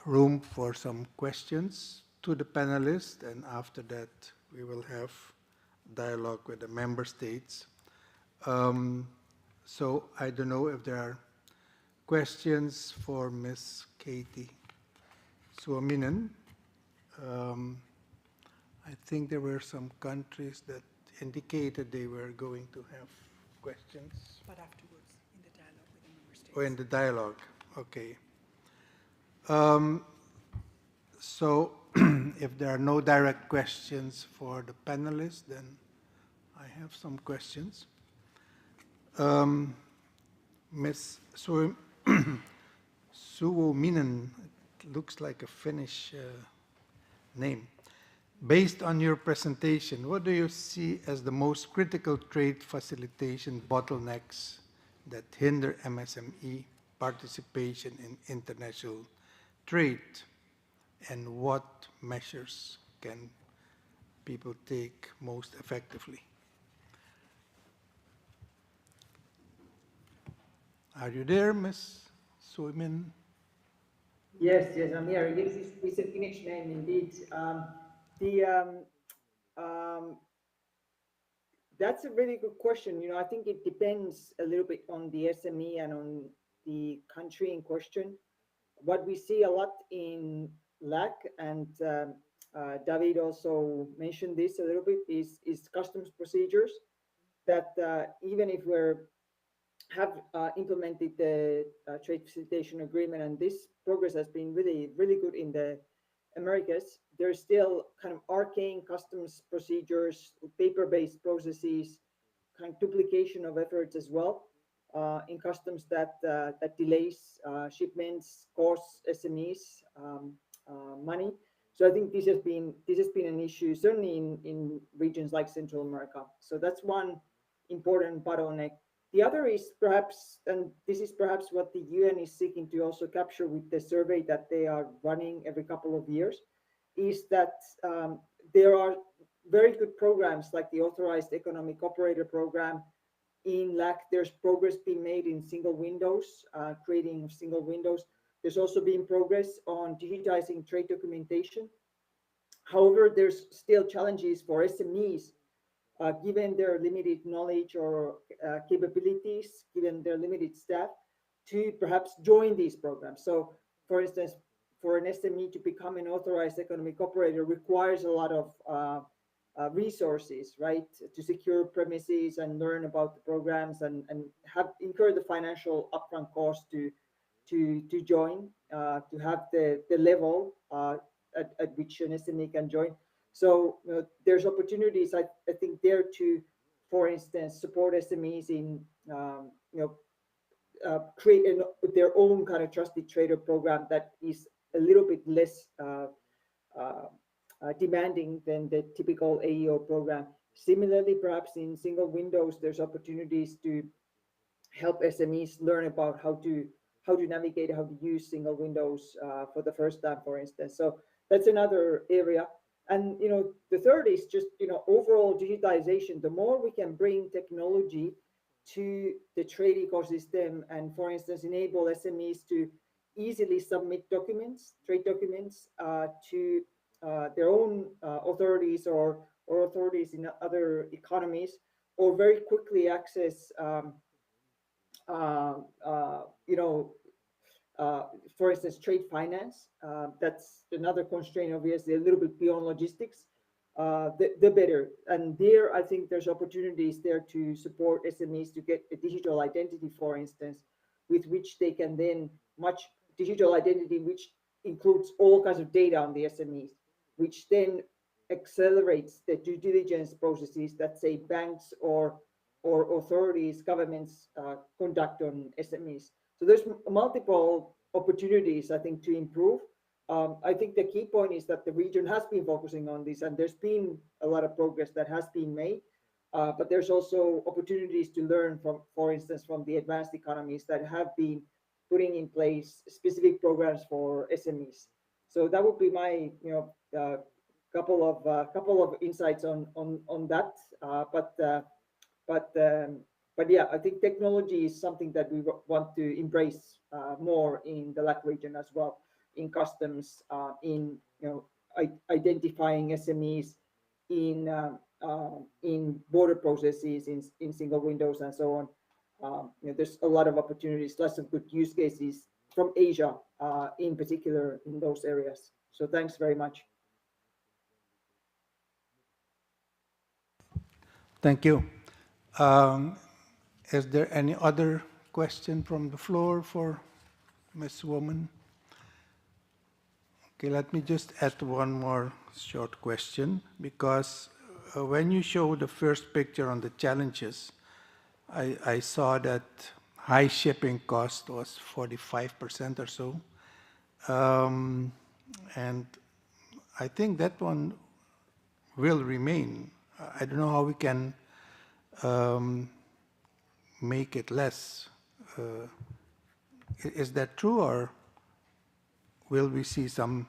room for some questions to the panelists, and after that, we will have dialogue with the member states. So I don't know if there are questions for Ms. Katie Suominen. I think there were some countries that indicated they were going to have questions. But afterwards, in the dialogue with the member states. Oh, in the dialogue, okay. So if there are no direct questions for the panelists, then I have some questions. Ms. Suominen, it looks like a Finnish name. Based on your presentation, what do you see as the most critical trade facilitation bottlenecks that hinder MSME participation in international trade? And what measures can people take most effectively? Are you there, Ms. Suominen? Yes, yes, I'm here. Yes, it's a Finnish name indeed. The um, That's a really good question. I think it depends a little bit on the SME and on the country in question. What we see a lot in LAC, and David also mentioned this a little bit, is customs procedures that even if we're have implemented the trade facilitation agreement, and this progress has been really, really good in the Americas. There's still kind of arcane customs procedures, paper-based processes, kind of duplication of efforts as well in customs that delays shipments, costs SMEs money. So I think this has been an issue certainly in regions like Central America. So that's one important bottleneck. The other is perhaps, and this is perhaps what the UN is seeking to also capture with the survey that they are running every couple of years, is that there are very good programs like the Authorized Economic Operator Program. In LAC, there's progress being made in single windows, creating single windows. There's also been progress on digitizing trade documentation. However, there's still challenges for SMEs given their limited knowledge or capabilities, given their limited staff, to perhaps join these programs. So, for instance, for an SME to become an authorized economic operator requires a lot of resources, right, to secure premises and learn about the programs and have incur the financial upfront cost to join, to have the level at which an SME can join. So there's opportunities, I think, there to, for instance, support SMEs in create their own kind of trusted trader program that is a little bit less uh, demanding than the typical AEO program. Similarly, perhaps in single windows, there's opportunities to help SMEs learn about how to navigate, how to use single windows for the first time, for instance. So that's another area. And the third is just overall digitization. The more we can bring technology to the trade ecosystem, and for instance enable SMEs to easily submit documents, trade documents, to their own authorities or authorities in other economies, or very quickly access uh, uh, you know, uh, for instance, trade finance. That's another constraint, obviously, a little bit beyond logistics. The better. And there, I think there's opportunities there to support SMEs to get a digital identity, for instance, with which they can then much digital identity, which includes all kinds of data on the SMEs, which then accelerates the due diligence processes that, say, banks or authorities, governments conduct on SMEs. So there's multiple opportunities, I think, to improve. I think the key point is that the region has been focusing on this, and there's been a lot of progress that has been made. But there's also opportunities to learn from, for instance, from the advanced economies that have been putting in place specific programs for SMEs. So that would be my, couple of insights on that. But but yeah, I think technology is something that we want to embrace more in the LAC region as well, in customs, in identifying SMEs, in border processes, in single windows, and so on. There's a lot of opportunities, lots of good use cases from Asia, in particular, in those areas. So thanks very much. Thank you. Um, is there any other question from the floor for Ms. Woman? Okay, let me just add one more short question, because when you show the first picture on the challenges, I saw that high shipping cost was 45% or so. And I think that one will remain. I don't know how we can make it less. Is that true, or will we see some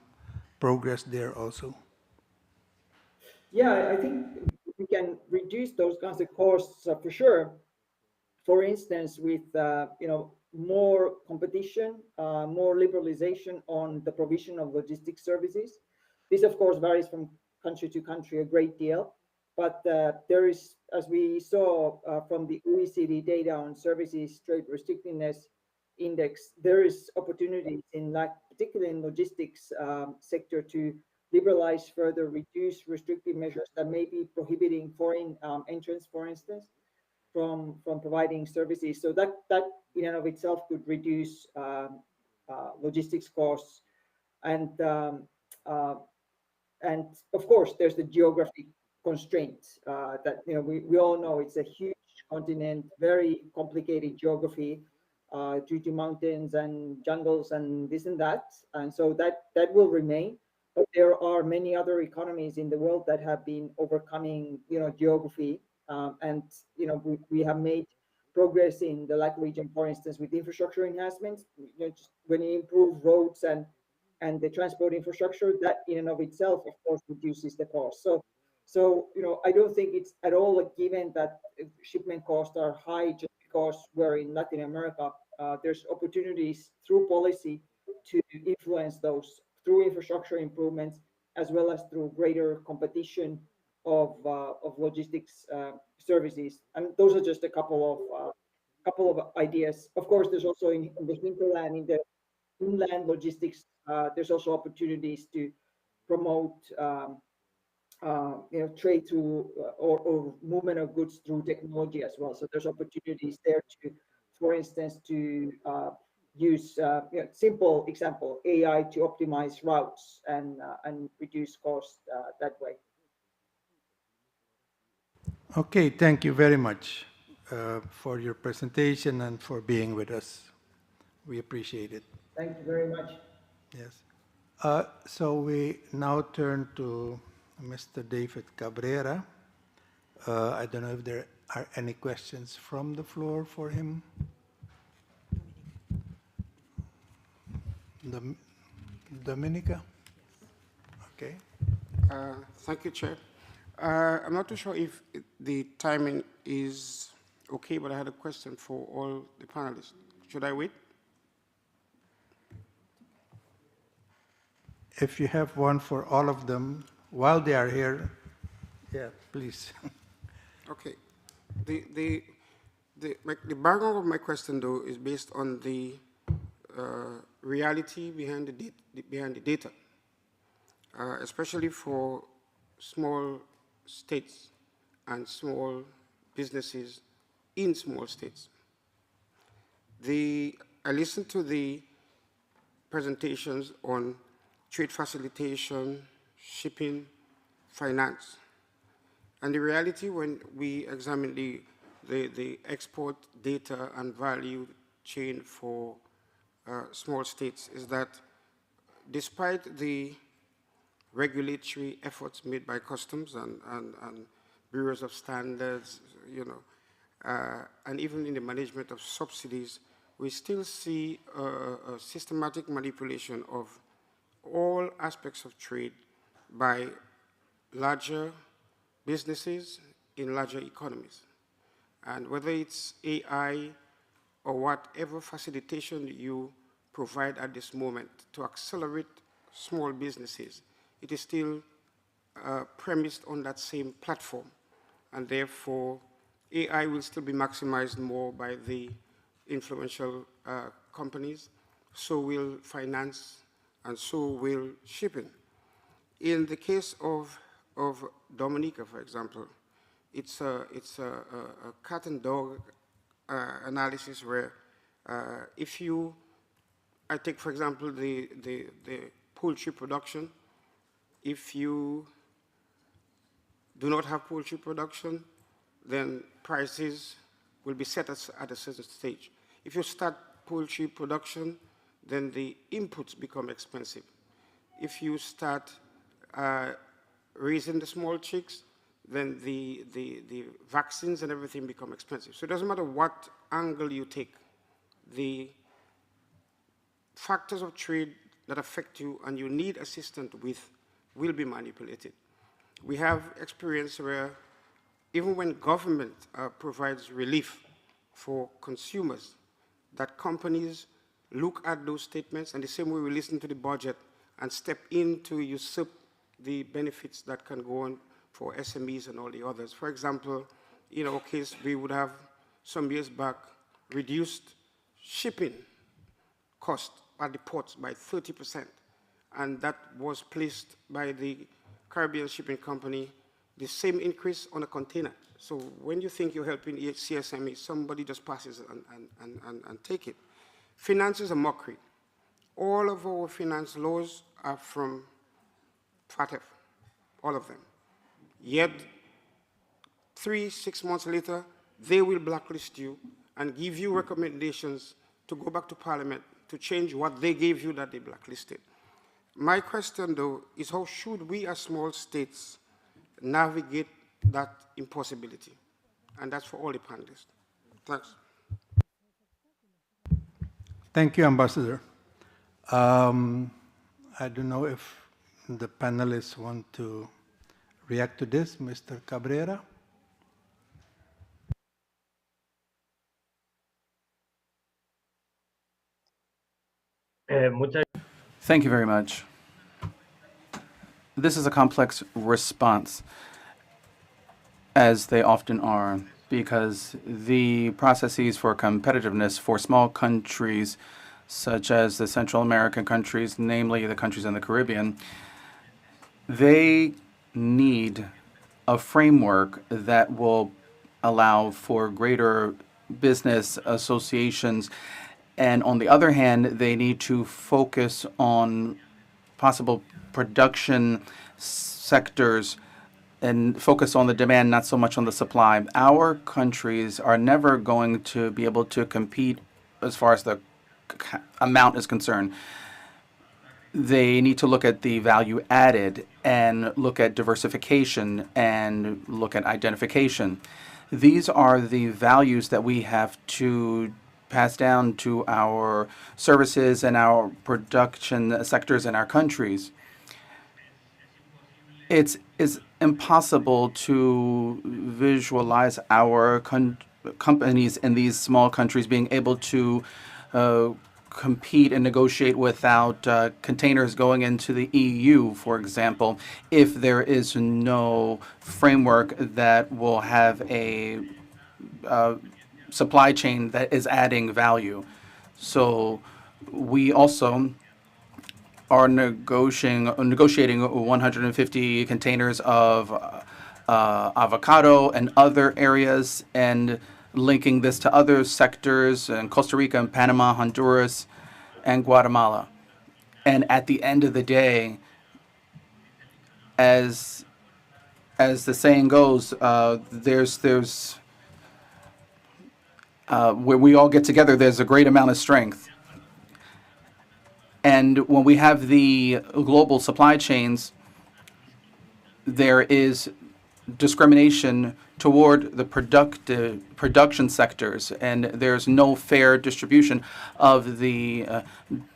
progress there also? Yeah, I think we can reduce those kinds of costs for sure. For instance, with more competition, more liberalization on the provision of logistics services. This, of course, varies from country to country a great deal, but there is, as we saw from the OECD data on services trade restrictiveness index, there is opportunities in, like, particularly in logistics sector, to liberalize further, reduce restrictive measures that may be prohibiting foreign entrants, for instance, from providing services. So that in and of itself could reduce logistics costs. And uh, and of course, there's the geographic constraints that, we all know it's a huge continent, very complicated geography due to mountains and jungles and this and that. And so that will remain. But there are many other economies in the world that have been overcoming, geography. And, we have made progress in the LAC region, for instance, with infrastructure enhancements. Just when you improve roads and the transport infrastructure, that in and of itself, of course, reduces the cost. So I don't think it's at all a given that shipment costs are high just because we're in Latin America. There's opportunities through policy to influence those through infrastructure improvements, as well as through greater competition of logistics services. And those are just a couple of ideas. Of course, there's also in the hinterland, in the inland logistics, there's also opportunities to promote trade through or movement of goods through technology as well. So there's opportunities there to, for instance, to use simple example AI to optimize routes and reduce cost that way. Okay, thank you very much for your presentation and for being with us. We appreciate it. Thank you very much. Yes. So we now turn to Mr. David Cabrera. I don't know if there are any questions from the floor for him. Dominica? Okay. Thank you, Chair. I'm not too sure if the timing is okay, but I had a question for all the panelists. Should I wait? If you have one for all of them while they are here, yeah, please. Okay. The background of my question, though, is based on the reality behind the data, especially for small states and small businesses in small states. I listened to the presentations on trade facilitation, shipping, finance. And the reality when we examine the export data and value chain for small states is that despite the regulatory efforts made by customs and bureaus of standards, and even in the management of subsidies, we still see a systematic manipulation of all aspects of trade by larger businesses in larger economies. And whether it's AI or whatever facilitation you provide at this moment to accelerate small businesses, it is still premised on that same platform. And therefore, AI will still be maximized more by the influential companies. So will finance, and so will shipping. In the case of Dominica, for example, it's a cat and dog analysis where I take, for example, the poultry production. If you do not have poultry production, then prices will be set at a certain stage. If you start poultry production, then the inputs become expensive. If you start raising the small chicks, then the vaccines and everything become expensive. So it doesn't matter what angle you take, the factors of trade that affect you and you need assistance with will be manipulated. We have experience where even when government provides relief for consumers, that companies look at those statements and the same way we listen to the budget and step in to usurp the benefits that can go on for SMEs and all the others. For example, in our case, we would have some years back reduced shipping cost at the ports by 30%, and that was placed by the Caribbean Shipping Company, the same increase on a container. So when you think you're helping CSME, somebody just passes it and take it. Finance is a mockery. All of our finance laws are from FATF, all of them. Yet, 6 months later, they will blacklist you and give you recommendations to go back to Parliament to change what they gave you that they blacklisted. My question, though, is how should we as small states navigate that impossibility? And that's for all the panelists. Thanks. Thank you, Ambassador. I don't know if the panelists want to react to this. Mr. Cabrera? Thank you very much. This is a complex response, as they often are, because the processes for competitiveness for small countries, such as the Central American countries, namely the countries in the Caribbean, they need a framework that will allow for greater business associations. And on the other hand, they need to focus on possible production sectors and focus on the demand, not so much on the supply. Our countries are never going to be able to compete as far as the amount is concerned. They need to look at the value added and look at diversification and look at identification. These are the values that we have to pass down to our services and our production sectors in our countries. It's impossible to visualize our companies in these small countries being able to compete and negotiate without containers going into the EU, for example, if there is no framework that will have a supply chain that is adding value. So we also are negotiating 150 containers of avocado and other areas, and linking this to other sectors in Costa Rica and Panama, Honduras, and Guatemala. And at the end of the day, as the saying goes, when we all get together, there's a great amount of strength. And when we have the global supply chains, there is discrimination toward the production sectors, and there's no fair distribution of the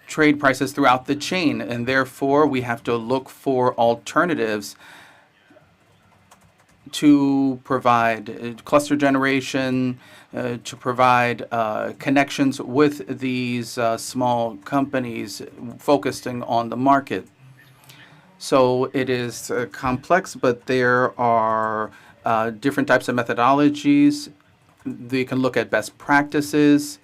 trade prices throughout the chain. And therefore, we have to look for alternatives to provide cluster generation, to provide connections with these small companies focusing on the market. So it is complex, but there are different types of methodologies. They can look at best practices,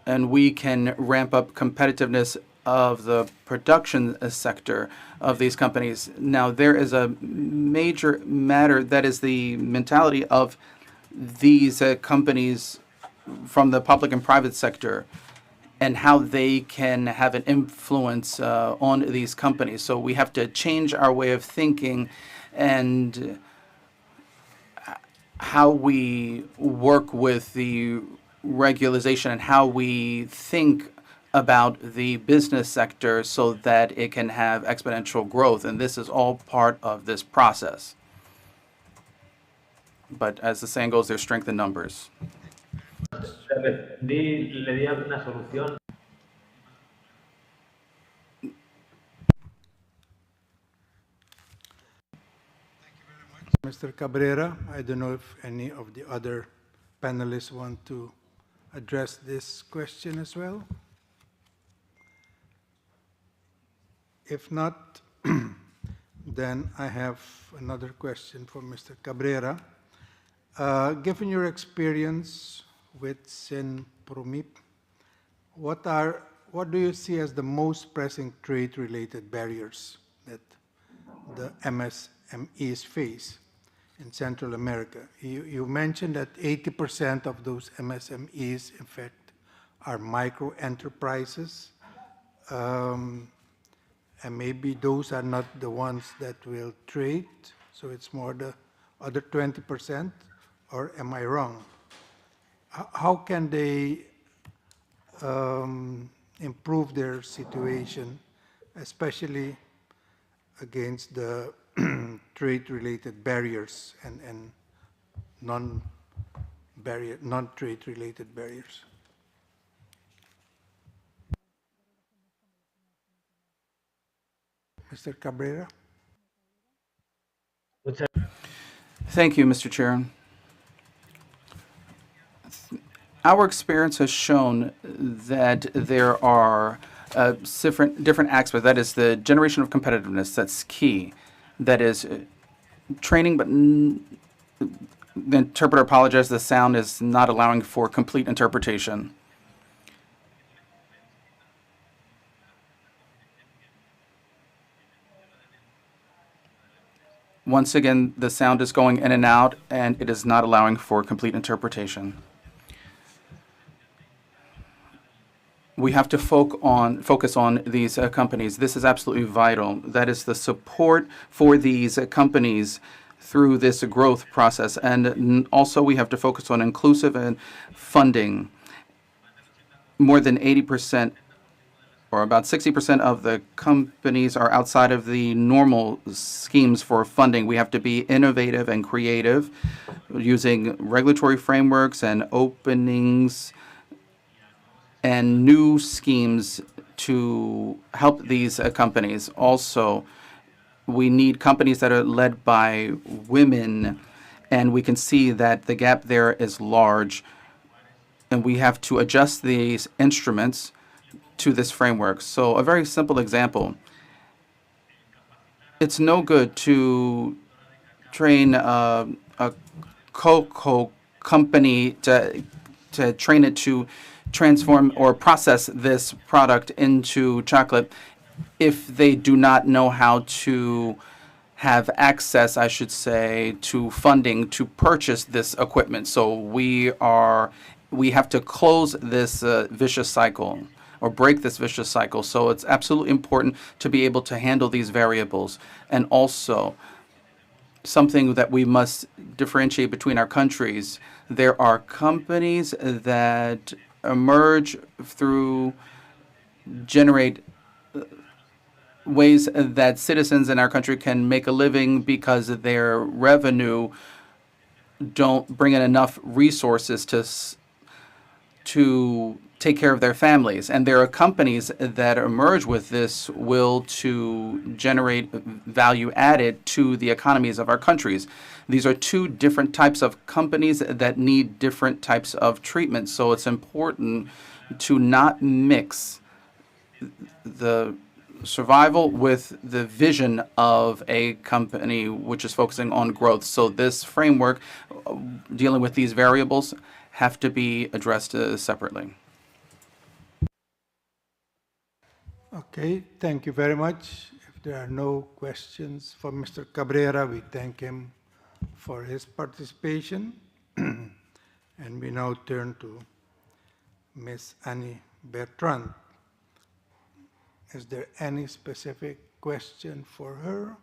and we can ramp up competitiveness of the production sector of these companies. Now, there is a major matter that is the mentality of these companies from the public and private sector and how they can have an influence on these companies. So we have to change our way of thinking and how we work with the regularization and how we think about the business sector so that it can have exponential growth. And this is all part of this process. But as the saying goes, there's strength in numbers. Mr. Cabrera, I don't know if any of the other panelists want to address this question as well? If not, then I have another question for Mr. Cabrera. Given your experience with Sinpromip, what do you see as the most pressing trade-related barriers that the MSMEs face in Central America? You mentioned that 80% of those MSMEs, in fact, are micro enterprises. And maybe those are not the ones that will trade, so it's more the other 20%, or am I wrong? How can they improve their situation, especially against the trade-related barriers and non-trade-related barriers? Mr. Cabrera? Thank you, Mr. Chair. Our experience has shown that there are different aspects. That is the generation of competitiveness. That's key. That is training, but the interpreter apologizes. The sound is not allowing for complete interpretation. Once again, the sound is going in and out, and it is not allowing for complete interpretation. We have to focus on these companies. This is absolutely vital. That is the support for these companies through this growth process. And also we have to focus on inclusive and funding. More than 80% or about 60% of the companies are outside of the normal schemes for funding. We have to be innovative and creative using regulatory frameworks and openings and new schemes to help these companies. Also, we need companies that are led by women, and we can see that the gap there is large, and we have to adjust these instruments to this framework. So a very simple example, it's no good to train a cocoa company to train it to transform or process this product into chocolate if they do not know how to have access, I should say, to funding to purchase this equipment. So we have to close this vicious cycle or break this vicious cycle. So it's absolutely important to be able to handle these variables. And also, something that we must differentiate between our countries. There are companies that emerge through generate ways that citizens in our country can make a living because their revenue don't bring in enough resources to take care of their families. And there are companies that emerge with this will to generate value added to the economies of our countries. These are two different types of companies that need different types of treatment. So it's important to not mix the survival with the vision of a company which is focusing on growth. So this framework dealing with these variables have to be addressed separately. Okay, thank you very much. If there are no questions for Mr. Cabrera, we thank him for his participation. And we now turn to Ms. Annie Bertrand. Is there any specific question for her?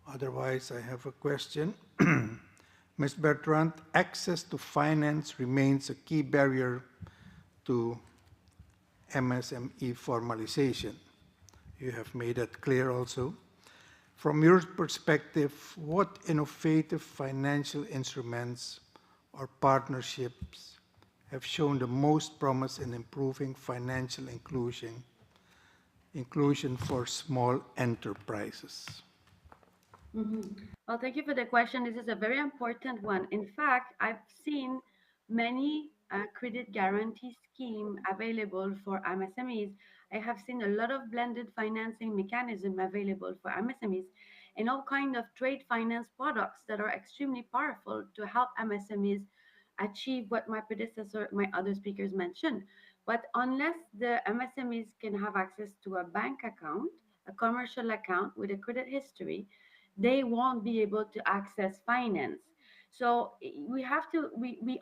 Otherwise, I have a question. Ms. Bertrand, access to finance remains a key barrier to MSME formalization. You have made that clear also. From your perspective, what innovative financial instruments or partnerships have shown the most promise in improving financial inclusion for small enterprises? Well, thank you for the question. This is a very important one. In fact, I've seen many credit guarantee scheme available for MSMEs. I have seen a lot of blended financing mechanism available for MSMEs and all kind of trade finance products that are extremely powerful to help MSMEs achieve what my predecessor, my other speakers mentioned. But unless the MSMEs can have access to a bank account, a commercial account with a credit history, they won't be able to access finance. So we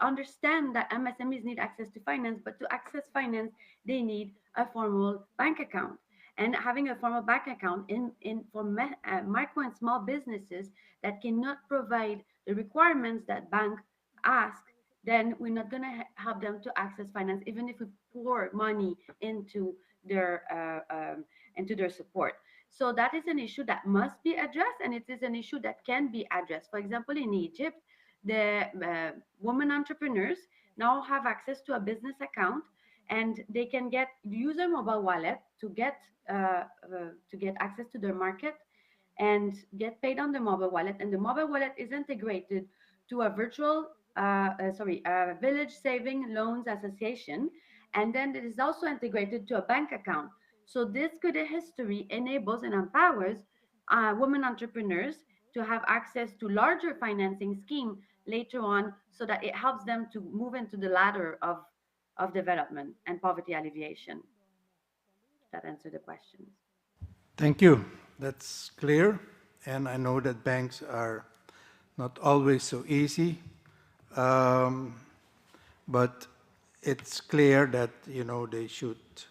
understand that MSMEs need access to finance, but to access finance, they need a formal bank account. And having a formal bank account for micro and small businesses that cannot provide the requirements that bank ask, then we're not going to help them to access finance, even if we pour money their into their support. So that is an issue that must be addressed, and it is an issue that can be addressed. For example, in Egypt, the women entrepreneurs now have access to a business account, and they can use a mobile wallet to get access to their market and get paid on the mobile wallet. And the mobile wallet is integrated to a village saving loans association, and then it is also integrated to a bank account. So this credit history enables and empowers women entrepreneurs to have access to larger financing scheme later on, so that it helps them to move into the ladder of development and poverty alleviation. That answered the questions. Thank you. That's clear. And I know that banks are not always so easy, but it's clear that, they should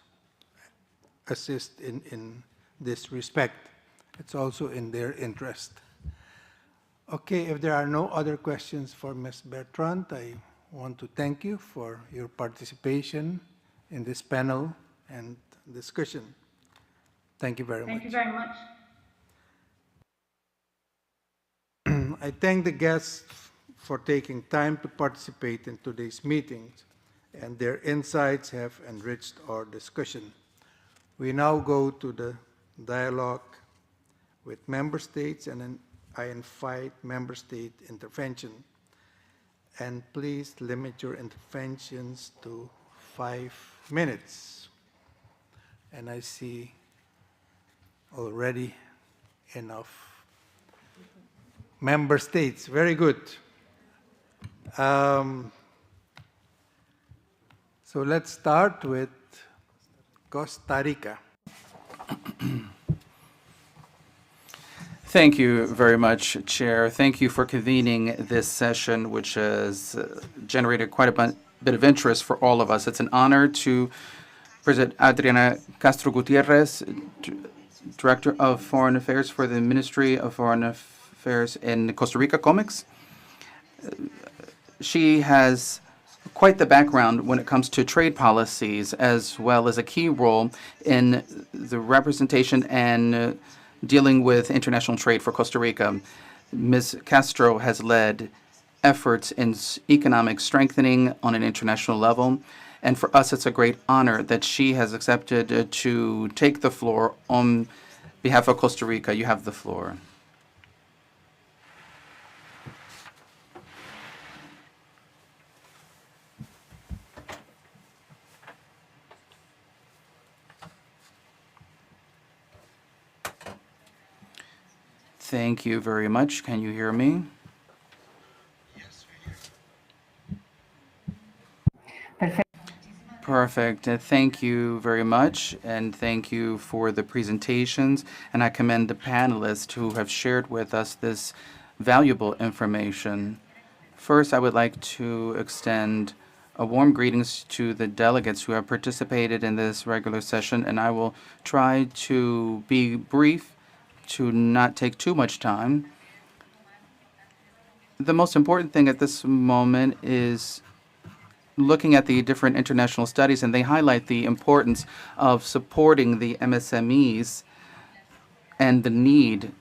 assist in this respect. It's also in their interest. Okay, if there are no other questions for Ms. Bertrand, I want to thank you for your participation in this panel and discussion. Thank you very much. Thank you very much. I thank the guests for taking time to participate in today's meetings, and their insights have enriched our discussion. We now go to the dialogue with member states, and then I invite member state intervention. And please limit your interventions to 5 minutes. And I see already enough member states. Very good. So let's start with Costa Rica. Thank you very much, Chair. Thank you for convening this session, which has generated quite a bit of interest for all of us. It's an honor to present Adriana Castro Gutierrez, Director of Foreign Affairs for the Ministry of Foreign Affairs in Costa Rica, COMEX. She has quite the background when it comes to trade policies, as well as a key role in the representation and dealing with international trade for Costa Rica. Ms. Castro has led efforts in economic strengthening on an international level, and for us it's a great honor that she has accepted to take the floor on behalf of Costa Rica. You have the floor. Thank you very much. Can you hear me? Yes, we hear. Perfect. Thank you very much, and thank you for the presentations. And I commend the panelists who have shared with us this valuable information. First, I would like to extend a warm greetings to the delegates who have participated in this regular session, and I will try to be brief to not take too much time. The most important thing at this moment is looking at the different international studies, and they highlight the importance of supporting the MSMEs and the need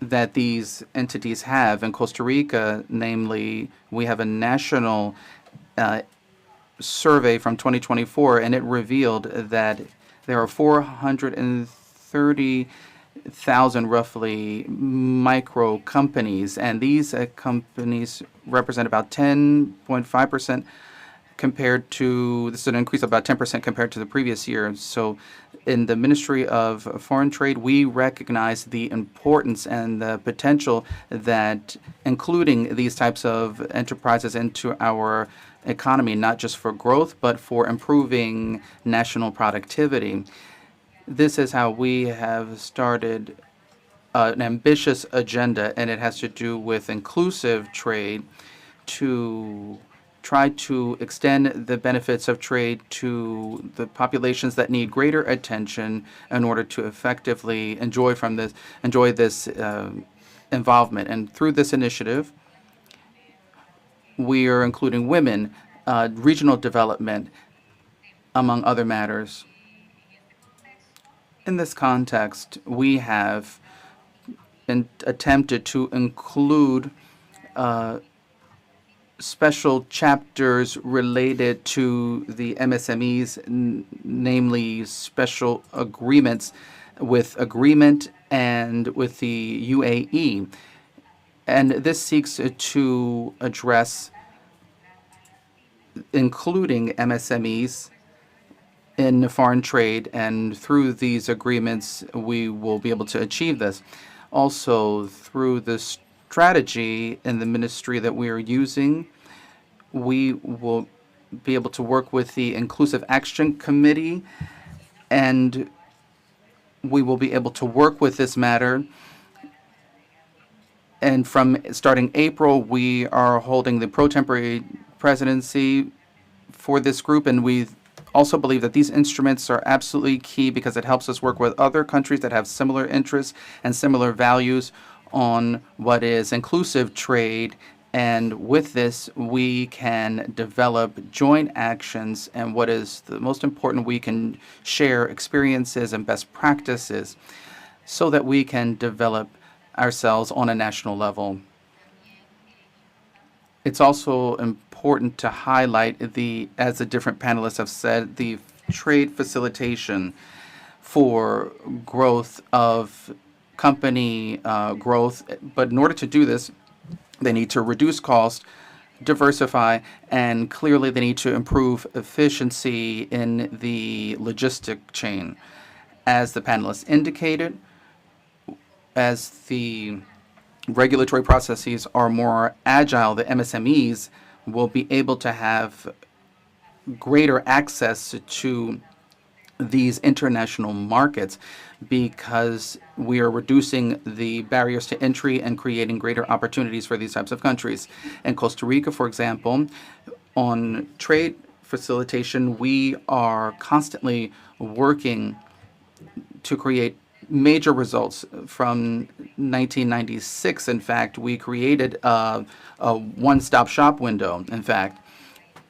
that these entities have. In Costa Rica, namely, we have a national survey from 2024, and it revealed that there are 430 100,000 roughly micro companies, and these companies represent about 10.5% compared to, this is an increase of about 10% compared to the previous year. So in the Ministry of Foreign Trade, we recognize the importance and the potential that including these types of enterprises into our economy, not just for growth, but for improving national productivity. This is how we have started an ambitious agenda, and it has to do with inclusive trade to try to extend the benefits of trade to the populations that need greater attention in order to effectively enjoy this involvement. And through this initiative, we are including women, regional development, among other matters. In this context, we have attempted to include special chapters related to the MSMEs, namely special agreements with Agreement and with the UAE. And this seeks to address including MSMEs in foreign trade, and through these agreements, we will be able to achieve this. Also, through the strategy in the ministry that we are using, we will be able to work with the Inclusive Action Committee, and we will be able to work with this matter. And from starting April, we are holding the pro-temporary presidency for this group, and we also believe that these instruments are absolutely key because it helps us work with other countries that have similar interests and similar values on what is inclusive trade. And with this, we can develop joint actions, and what is the most important, we can share experiences and best practices so that we can develop ourselves on a national level. It's also important to highlight as the different panelists have said, the trade facilitation for growth of company growth. But in order to do this, they need to reduce cost, diversify, and clearly they need to improve efficiency in the logistic chain. As the panelists indicated, as the regulatory processes are more agile, the MSMEs will be able to have greater access to these international markets because we are reducing the barriers to entry and creating greater opportunities for these types of countries. In Costa Rica, for example, on trade facilitation, we are constantly working to create major results. From 1996, in fact, we created a one-stop shop window, in fact,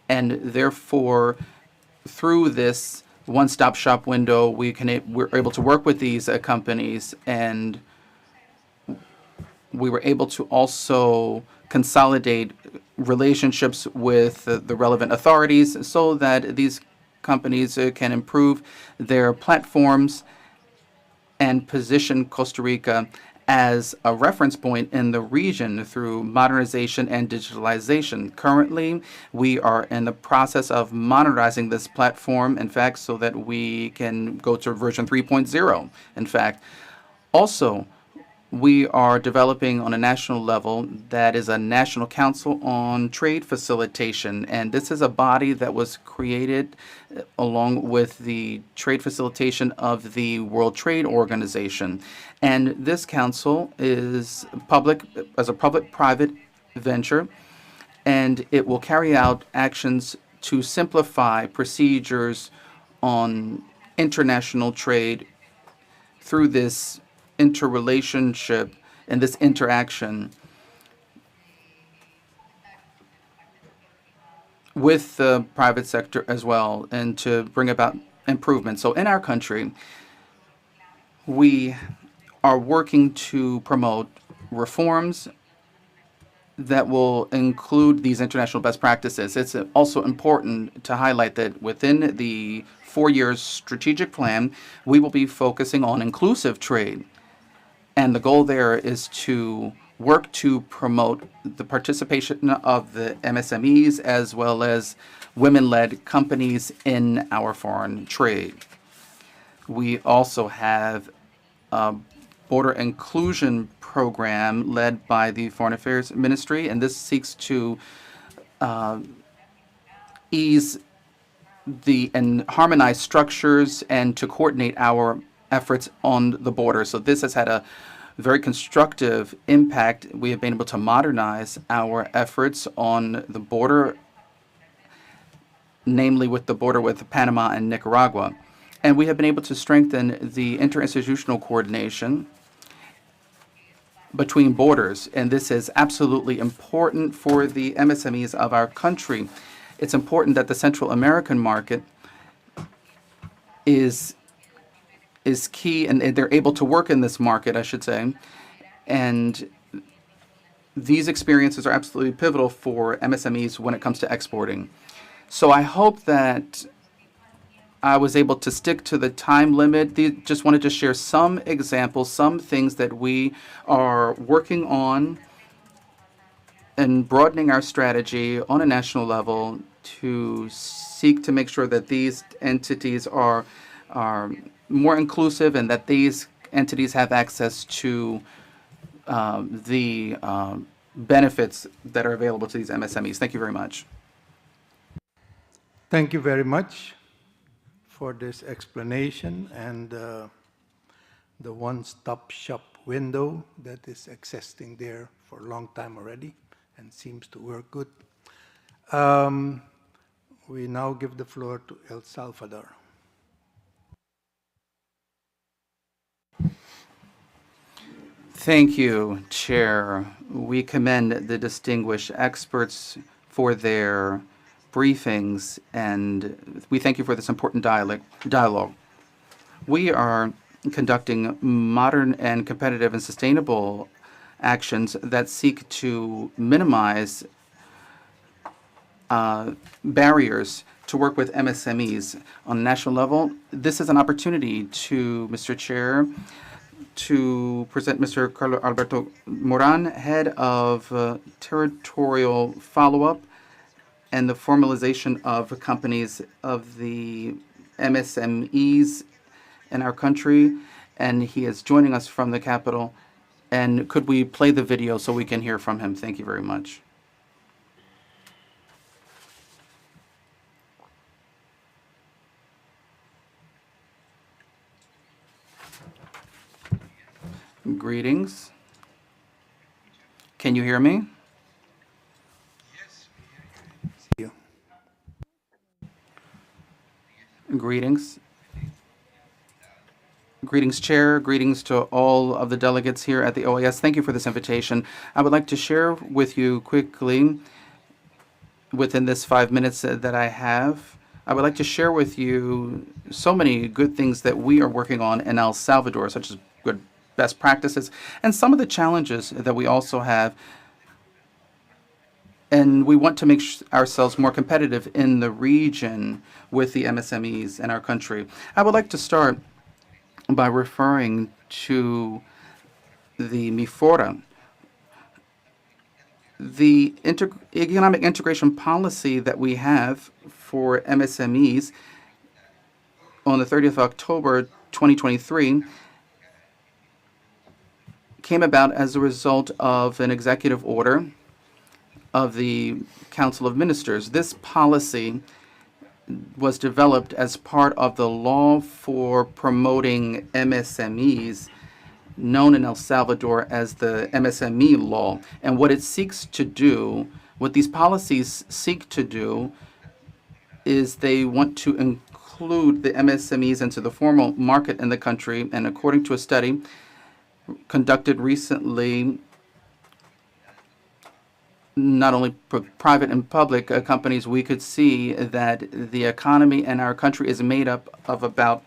and therefore, through this one-stop shop window, we're able to work with these companies, and we were able to also consolidate relationships with the relevant authorities so that these companies can improve their platforms and position Costa Rica as a reference point in the region through modernization and digitalization. Currently, we are in the process of modernizing this platform, in fact, so that we can go to version 3.0, in fact. Also, we are developing on a national level that is a National Council on Trade Facilitation, and this is a body that was created along with the trade facilitation of the World Trade Organization. And this council is as a public-private venture, and it will carry out actions to simplify procedures on international trade through this interrelationship and this interaction with the private sector as well, and to bring about improvement. So in our country, we are working to promote reforms that will include these international best practices. It's also important to highlight that within the 4-year strategic plan, we will be focusing on inclusive trade. And the goal there is to work to promote the participation of the MSMEs as well as women-led companies in our foreign trade. We also have a border inclusion program led by the Foreign Affairs Ministry, and this seeks to ease and harmonize structures and to coordinate our efforts on the border. So this has had a very constructive impact. We have been able to modernize our efforts on the border, namely with the border with Panama and Nicaragua. And we have been able to strengthen the interinstitutional coordination between borders, and this is absolutely important for the MSMEs of our country. It's important that the Central American market is key, and they're able to work in this market, I should say. And these experiences are absolutely pivotal for MSMEs when it comes to exporting. So I hope that I was able to stick to the time limit. Just wanted to share some examples, some things that we are working on and broadening our strategy on a national level to seek to make sure that these entities are more inclusive and that these entities have access to the benefits that are available to these MSMEs. Thank you very much. Thank you very much for this explanation and the one-stop shop window that is existing there for a long time already and seems to work good. We now give the floor to El Salvador. Thank you, Chair. We commend the distinguished experts for their briefings, and we thank you for this important dialogue. We are conducting modern and competitive and sustainable actions that seek to minimize barriers to work with MSMEs on a national level. This is an opportunity to, Mr. Chair, to present Mr. Carlos Alberto Moran, Head of Territorial Follow-up and the Formalization of Companies of the MSMEs in our country. And he is joining us from the Capitol. And could we play the video so we can hear from him? Thank you very much. Greetings. Can you hear me? Yes, we hear you. Greetings. Greetings, Chair. Greetings to all of the delegates here at the OAS. Thank you for this invitation. I would like to share with you quickly, within this 5 minutes that I have, I would like to share with you so many good things that we are working on in El Salvador, such as good best practices, and some of the challenges that we also have. And we want to make ourselves more competitive in the region with the MSMEs in our country. I would like to start by referring to the MIFORA, the economic integration policy that we have for MSMEs on the 30th of October 2023 came about as a result of an executive order of the Council of Ministers. This policy was developed as part of the law for promoting MSMEs, known in El Salvador as the MSME law. And what it seeks to do, what these policies seek to do, is they want to include the MSMEs into the formal market in the country. And according to a study conducted recently, not only private and public companies, we could see that the economy in our country is made up of about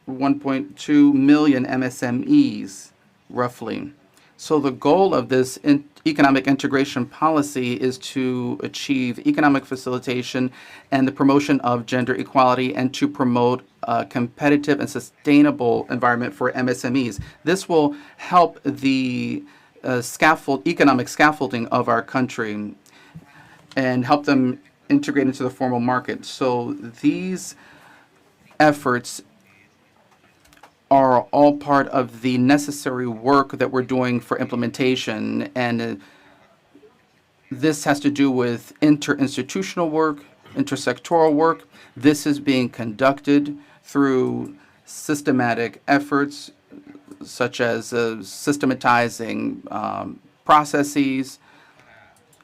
1.2 million MSMEs, roughly. So the goal of this economic integration policy is to achieve economic facilitation and the promotion of gender equality and to promote a competitive and sustainable environment for MSMEs. This will help the economic scaffolding of our country and help them integrate into the formal market. So these efforts are all part of the necessary work that we're doing for implementation. And this has to do with interinstitutional work, intersectoral work. This is being conducted through systematic efforts such as systematizing processes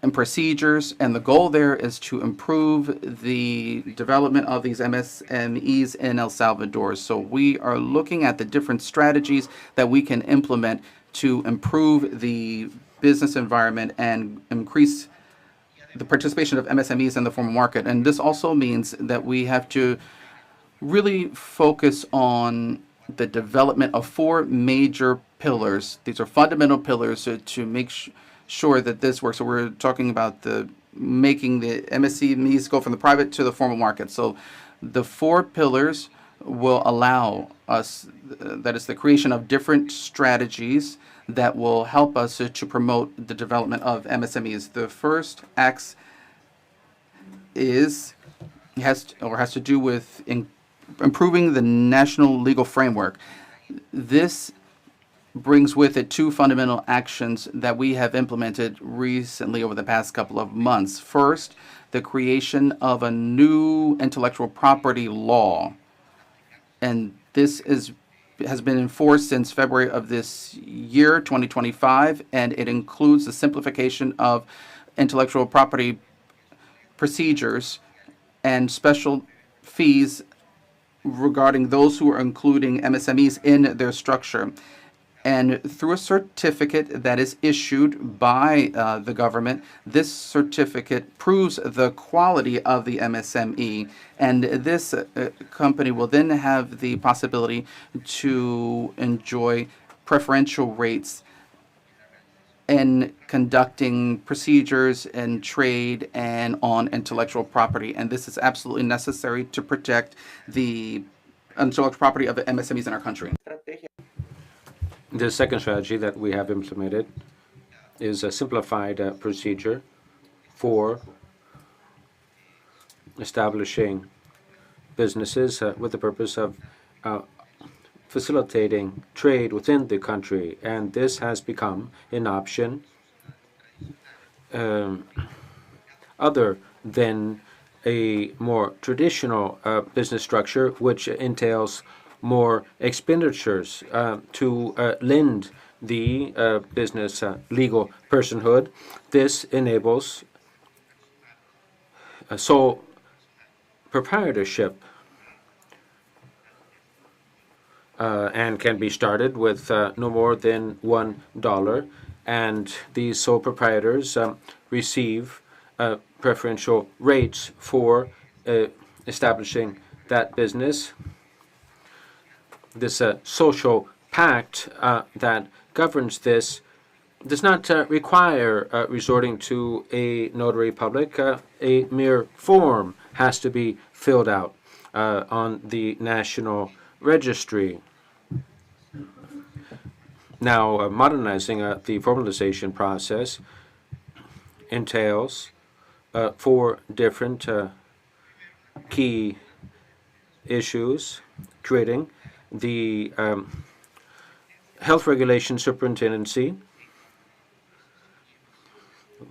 and procedures, and the goal there is to improve the development of these MSMEs in El Salvador. So we are looking at the different strategies that we can implement to improve the business environment and increase the participation of MSMEs in the formal market. And this also means that we have to really focus on the development of four major pillars. These are fundamental pillars to make sure that this works. So we're talking about making the MSMEs go from the private to the formal market. So the four pillars will allow us, that is the creation of different strategies that will help us to promote the development of MSMEs. The first axe has to do with improving the national legal framework. This brings with it two fundamental actions that we have implemented recently over the past couple of months. First, the creation of a new intellectual property law. And this has been enforced since February of this year, 2025, and it includes the simplification of intellectual property procedures and special fees regarding those who are including MSMEs in their structure. And through a certificate that is issued by the government, this certificate proves the quality of the MSME. And this company will then have the possibility to enjoy preferential rates in conducting procedures in trade and on intellectual property. And this is absolutely necessary to protect the intellectual property of the MSMEs in our country. The second strategy that we have implemented is a simplified procedure for establishing businesses with the purpose of facilitating trade within the country. And this has become an option other than a more traditional business structure, which entails more expenditures to lend the business legal personhood. This enables sole proprietorship and can be started with no more than $1. And these sole proprietors receive preferential rates for establishing that business. This social pact that governs this does not require resorting to a notary public. A mere form has to be filled out on the national registry. Now, modernizing the formalization process entails four different key issues: creating the health regulation superintendency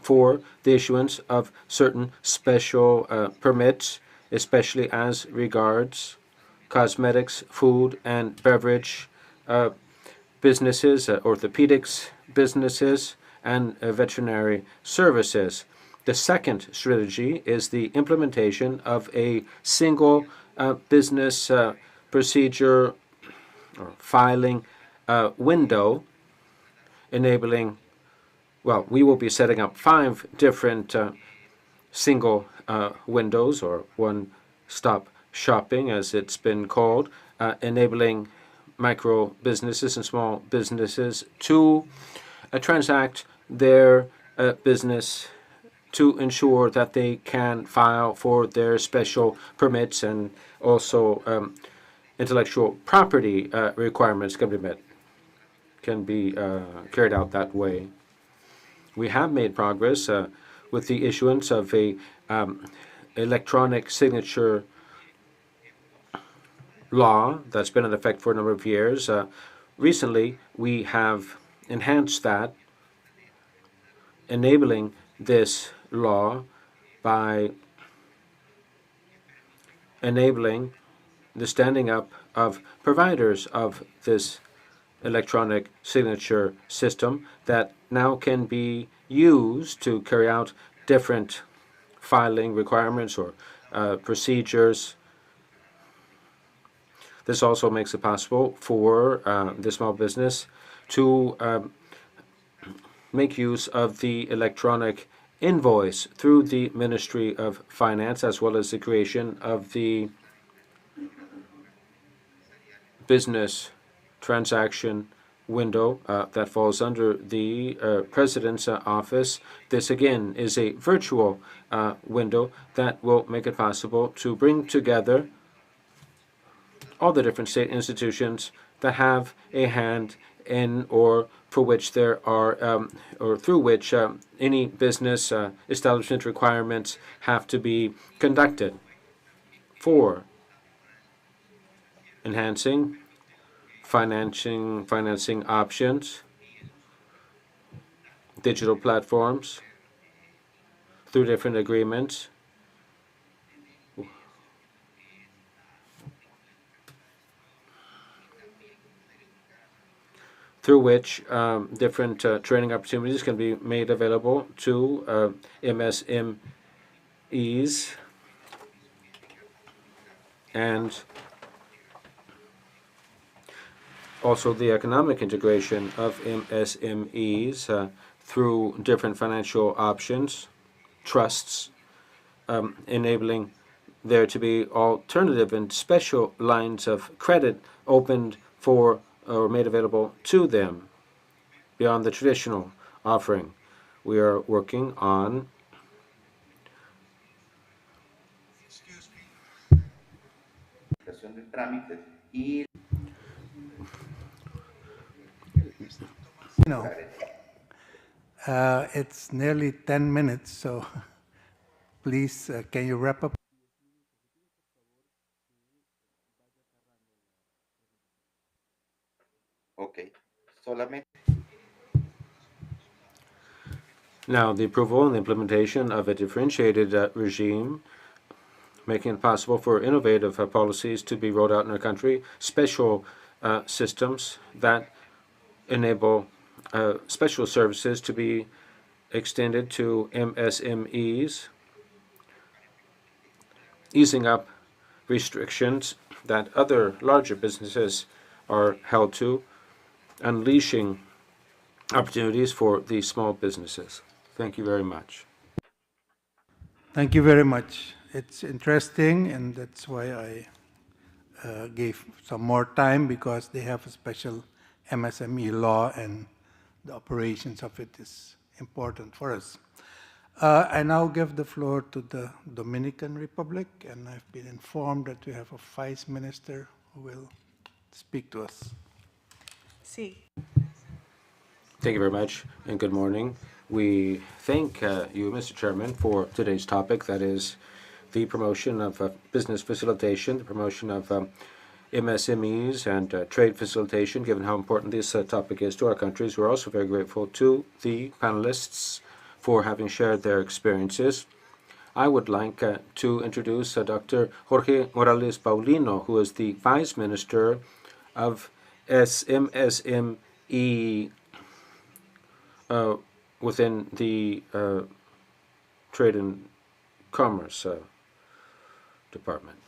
for the issuance of certain special permits, especially as regards cosmetics, food and beverage businesses, orthopedics businesses, and veterinary services. The second strategy is the implementation of a single business procedure or filing window, enabling, well, we will be setting up 5 different single windows, or one-stop shopping, as it's been called, enabling micro businesses and small businesses to transact their business to ensure that they can file for their special permits, and also intellectual property requirements can be carried out that way. We have made progress with the issuance of a electronic signature law that's been in effect for a number of years. Recently, we have enhanced that, enabling this law by enabling the standing up of providers of this electronic signature system that now can be used to carry out different filing requirements or procedures. This also makes it possible for the small business to make use of the electronic invoice through the Ministry of Finance, as well as the creation of the business transaction window that falls under the President's office. This, again, is a virtual window that will make it possible to bring together all the different state institutions that have a hand in, or for which there are, or through which any business establishment requirements have to be conducted for enhancing financing options, digital platforms through different agreements, through which different training opportunities can be made available to MSMEs, and also the economic integration of MSMEs through different financial options, trusts, enabling there to be alternative and special lines of credit opened for or made available to them beyond the traditional offering. We are working on No. It's nearly 10 minutes, so please, can you wrap up? Okay. Solamente. now the approval and the implementation of a differentiated regime, making it possible for innovative policies to be rolled out in our country, special systems that enable special services to be extended to MSMEs, easing up restrictions that other larger businesses are held to, unleashing opportunities for these small businesses. Thank you very much. Thank you very much. It's interesting, and that's why I gave some more time, because they have a special MSME law, and the operations of it is important for us. I now give the floor to the Dominican Republic, and I've been informed that we have a Vice Minister who will speak to us. Sí. Thank you very much, and good morning. We thank you, Mr. Chairman, for today's topic, that is the promotion of business facilitation, the promotion of MSMEs and trade facilitation, given how important this topic is to our countries. We're also very grateful to the panelists for having shared their experiences. I would like to introduce Dr. Jorge Morales Paulino, who is the Vice Minister of MSME within the Trade and Commerce Department.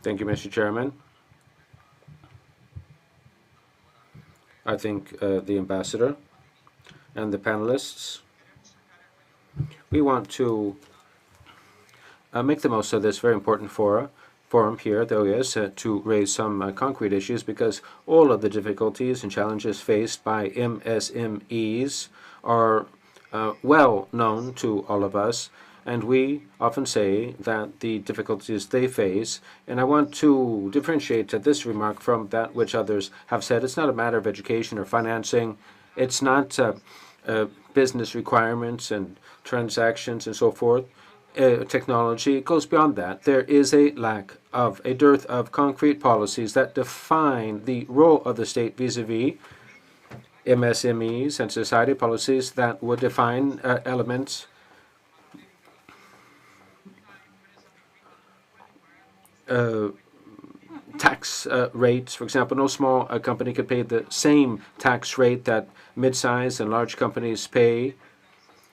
Thank you, Mr. Chairman. I thank the ambassador and the panelists. We want to make the most of this very important forum here at the OAS to raise some concrete issues, because all of the difficulties and challenges faced by MSMEs are well known to all of us, and we often say that the difficulties they face, and I want to differentiate this remark from that which others have said. It's not a matter of education or financing. It's not business requirements and transactions and so forth. Technology, it goes beyond that. There is a dearth of concrete policies that define the role of the state vis-a-vis MSMEs, and society policies that would define elements tax rates. For example, no small company could pay the same tax rate that mid-sized and large companies pay.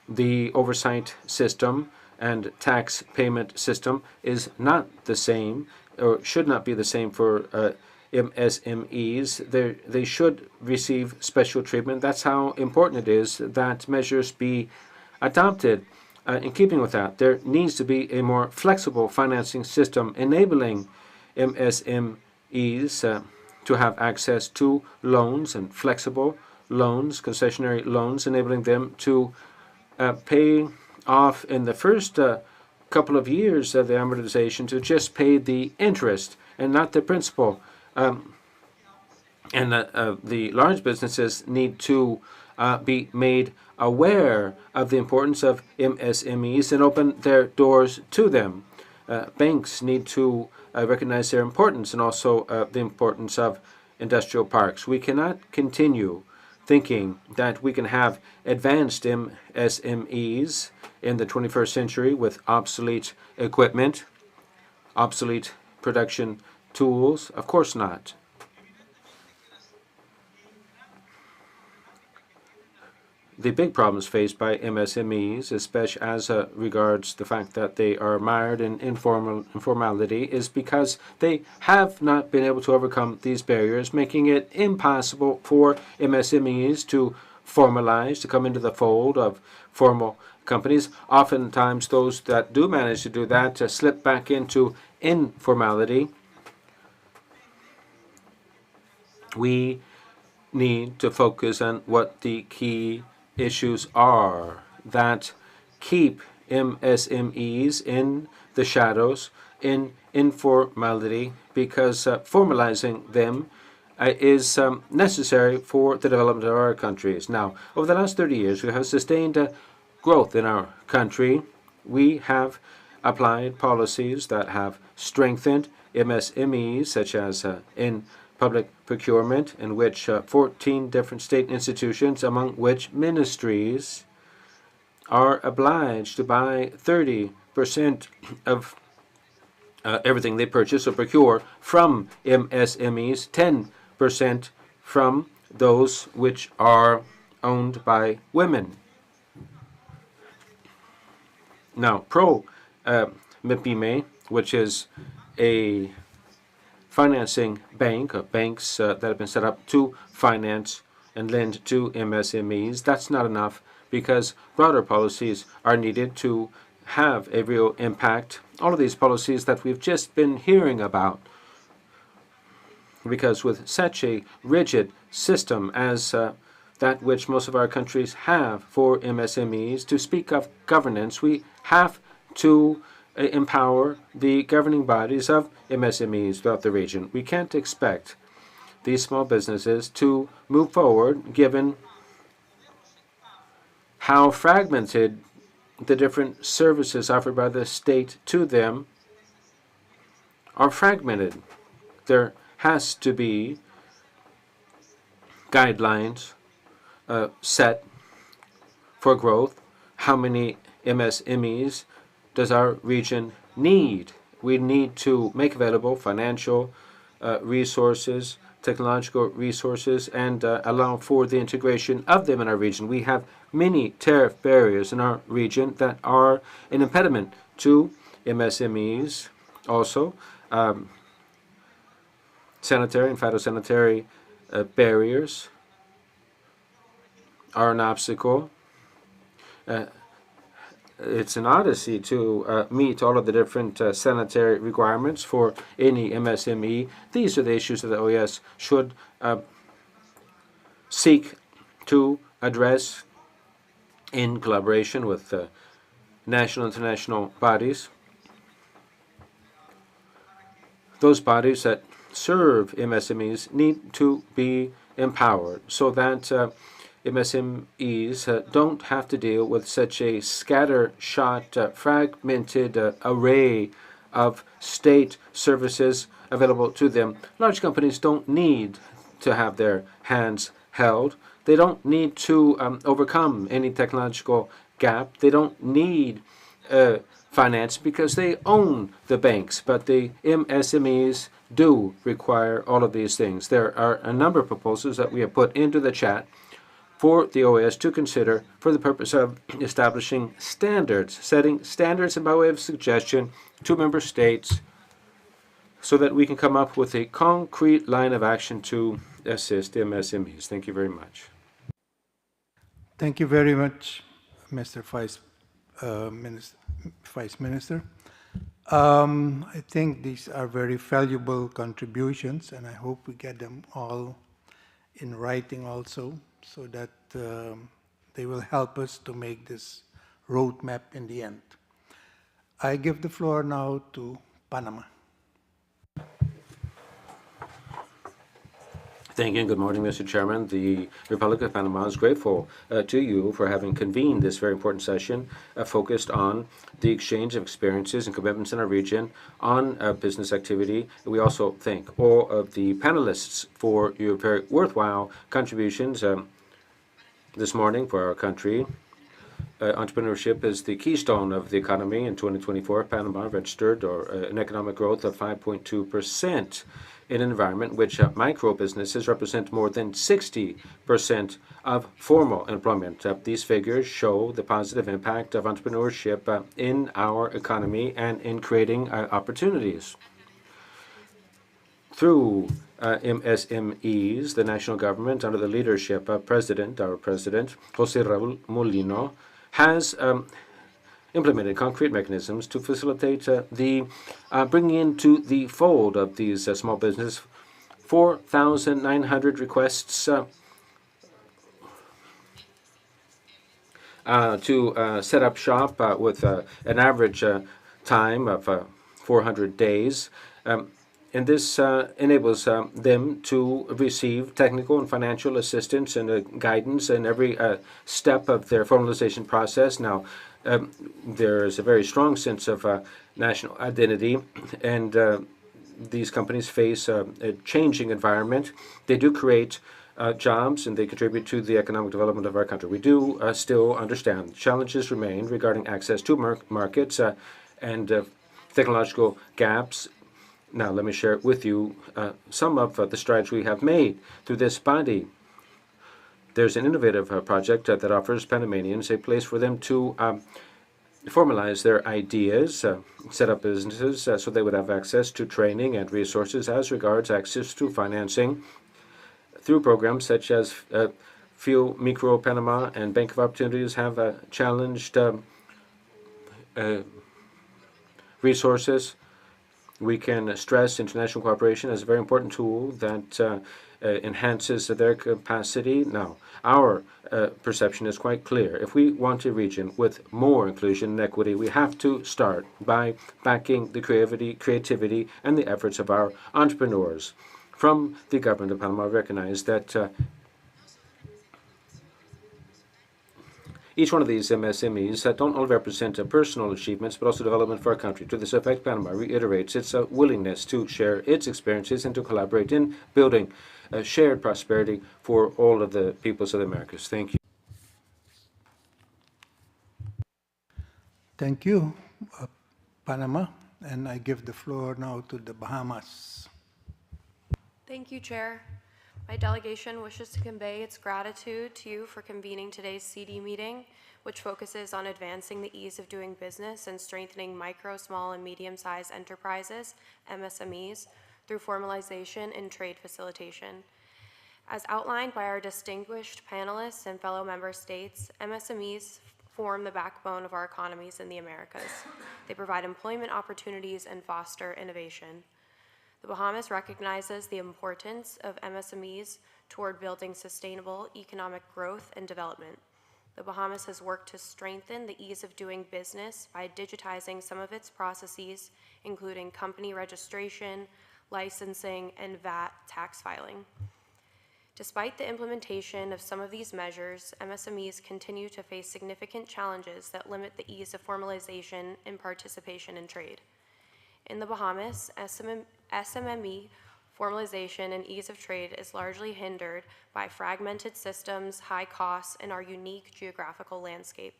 The oversight system and tax payment system is not the same, or should not be the same, for MSMEs. They should receive special treatment. That's how important it is that measures be adopted. In keeping with that, there needs to be a more flexible financing system enabling MSMEs to have access to loans and flexible loans, concessionary loans, enabling them to pay off in the first couple of years of the amortization, to just pay the interest and not the principal. And the large businesses need to be made aware of the importance of MSMEs and open their doors to them. Banks need to recognize their importance, and also the importance of industrial parks. We cannot continue thinking that we can have advanced MSMEs in the 21st century with obsolete equipment, obsolete production tools. Of course not. The big problems faced by MSMEs, especially as regards the fact that they are mired in informality, is because they have not been able to overcome these barriers, making it impossible for MSMEs to formalize, to come into the fold of formal companies. Oftentimes, those that do manage to do that slip back into informality. We need to focus on what the key issues are that keep MSMEs in the shadows, in informality, because formalizing them is necessary for the development of our countries. Now, over the last 30 years, we have sustained growth in our country. We have applied policies that have strengthened MSMEs, such as in public procurement, in which 14 different state institutions, among which ministries, are obliged to buy 30% of everything they purchase or procure from MSMEs, 10% from those which are owned by women. Now, MIPYME, which is a financing bank, banks that have been set up to finance and lend to MSMEs. That's not enough, because broader policies are needed to have a real impact. All of these policies that we've just been hearing about, because with such a rigid system as that which most of our countries have for MSMEs, to speak of governance, we have to empower the governing bodies of MSMEs throughout the region. We can't expect these small businesses to move forward given how fragmented the different services offered by the state to them are fragmented. There has to be guidelines set for growth. How many MSMEs does our region need? We need to make available financial resources, technological resources, and allow for the integration of them in our region. We have many tariff barriers in our region that are an impediment to MSMEs. Also, sanitary and phytosanitary barriers are an obstacle. it's an odyssey to meet all of the different sanitary requirements for any MSME. These are the issues that the OAS should seek to address in collaboration with national and international bodies, those bodies that serve MSMEs need to be empowered so that MSMEs don't have to deal with such a scattershot, fragmented array of state services available to them. Large companies don't need to have their hands held. They don't need to overcome any technological gap. They don't need finance because they own the banks, but the MSMEs do require all of these things. There are a number of proposals that we have put into the chat for the OAS to consider for the purpose of establishing standards, setting standards and by way of suggestion to member states so that we can come up with a concrete line of action to assist MSMEs. Thank you very much. Thank you very much, Mr. Vice Minister. I think these are very valuable contributions, and I hope we get them all in writing also, so that they will help us to make this roadmap in the end. I give the floor now to Panama. Thank you and good morning, Mr. Chairman. The Republic of Panama is grateful to you for having convened this very important session focused on the exchange of experiences and commitments in our region on business activity. We also thank all of the panelists for your very worthwhile contributions this morning for our country. Entrepreneurship is the keystone of the economy. In 2024, Panama registered an economic growth of 5.2%. In an environment in which micro businesses represent more than 60% of formal employment. These figures show the positive impact of entrepreneurship in our economy and in creating opportunities. Through MSMEs, the national government, under the leadership of our President, José Raúl Mulino, has implemented concrete mechanisms to facilitate the bringing into the fold of these small businesses. 4,900 requests to set up shop with an average time of 400 days. And this enables them to receive technical and financial assistance and guidance in every step of their formalization process. Now, there is a very strong sense of national identity, and these companies face a changing environment. They do create jobs, and they contribute to the economic development of our country. We do still understand challenges remain regarding access to markets and technological gaps. Now, let me share with you some of the strides we have made through this body. There's an innovative project that offers Panamanians a place for them to formalize their ideas, set up businesses so they would have access to training and resources as regards access to financing through programs such as Fuel Micro Panama and Bank of Opportunities have challenged resources. We can stress international cooperation as a very important tool that enhances their capacity. Now, our perception is quite clear. If we want a region with more inclusion and equity, we have to start by backing the creativity and the efforts of our entrepreneurs. From the government of Panama, recognize that each one of these MSMEs don't only represent personal achievements, but also development for our country. To this effect, Panama reiterates its willingness to share its experiences and to collaborate in building shared prosperity for all of the peoples of the Americas. Thank you. Thank you, Panama. And I give the floor now to the Bahamas. Thank you, Chair. My delegation wishes to convey its gratitude to you for convening today's CD meeting, which focuses on advancing the ease of doing business and strengthening micro, small, and medium-sized enterprises, MSMEs, through formalization and trade facilitation. As outlined by our distinguished panelists and fellow member states, MSMEs form the backbone of our economies in the Americas. They provide employment opportunities and foster innovation. The Bahamas recognizes the importance of MSMEs toward building sustainable economic growth and development. The Bahamas has worked to strengthen the ease of doing business by digitizing some of its processes, including company registration, licensing, and VAT tax filing. Despite the implementation of some of these measures, MSMEs continue to face significant challenges that limit the ease of formalization and participation in trade. In the Bahamas, SMME formalization and ease of trade is largely hindered by fragmented systems, high costs, and our unique geographical landscape.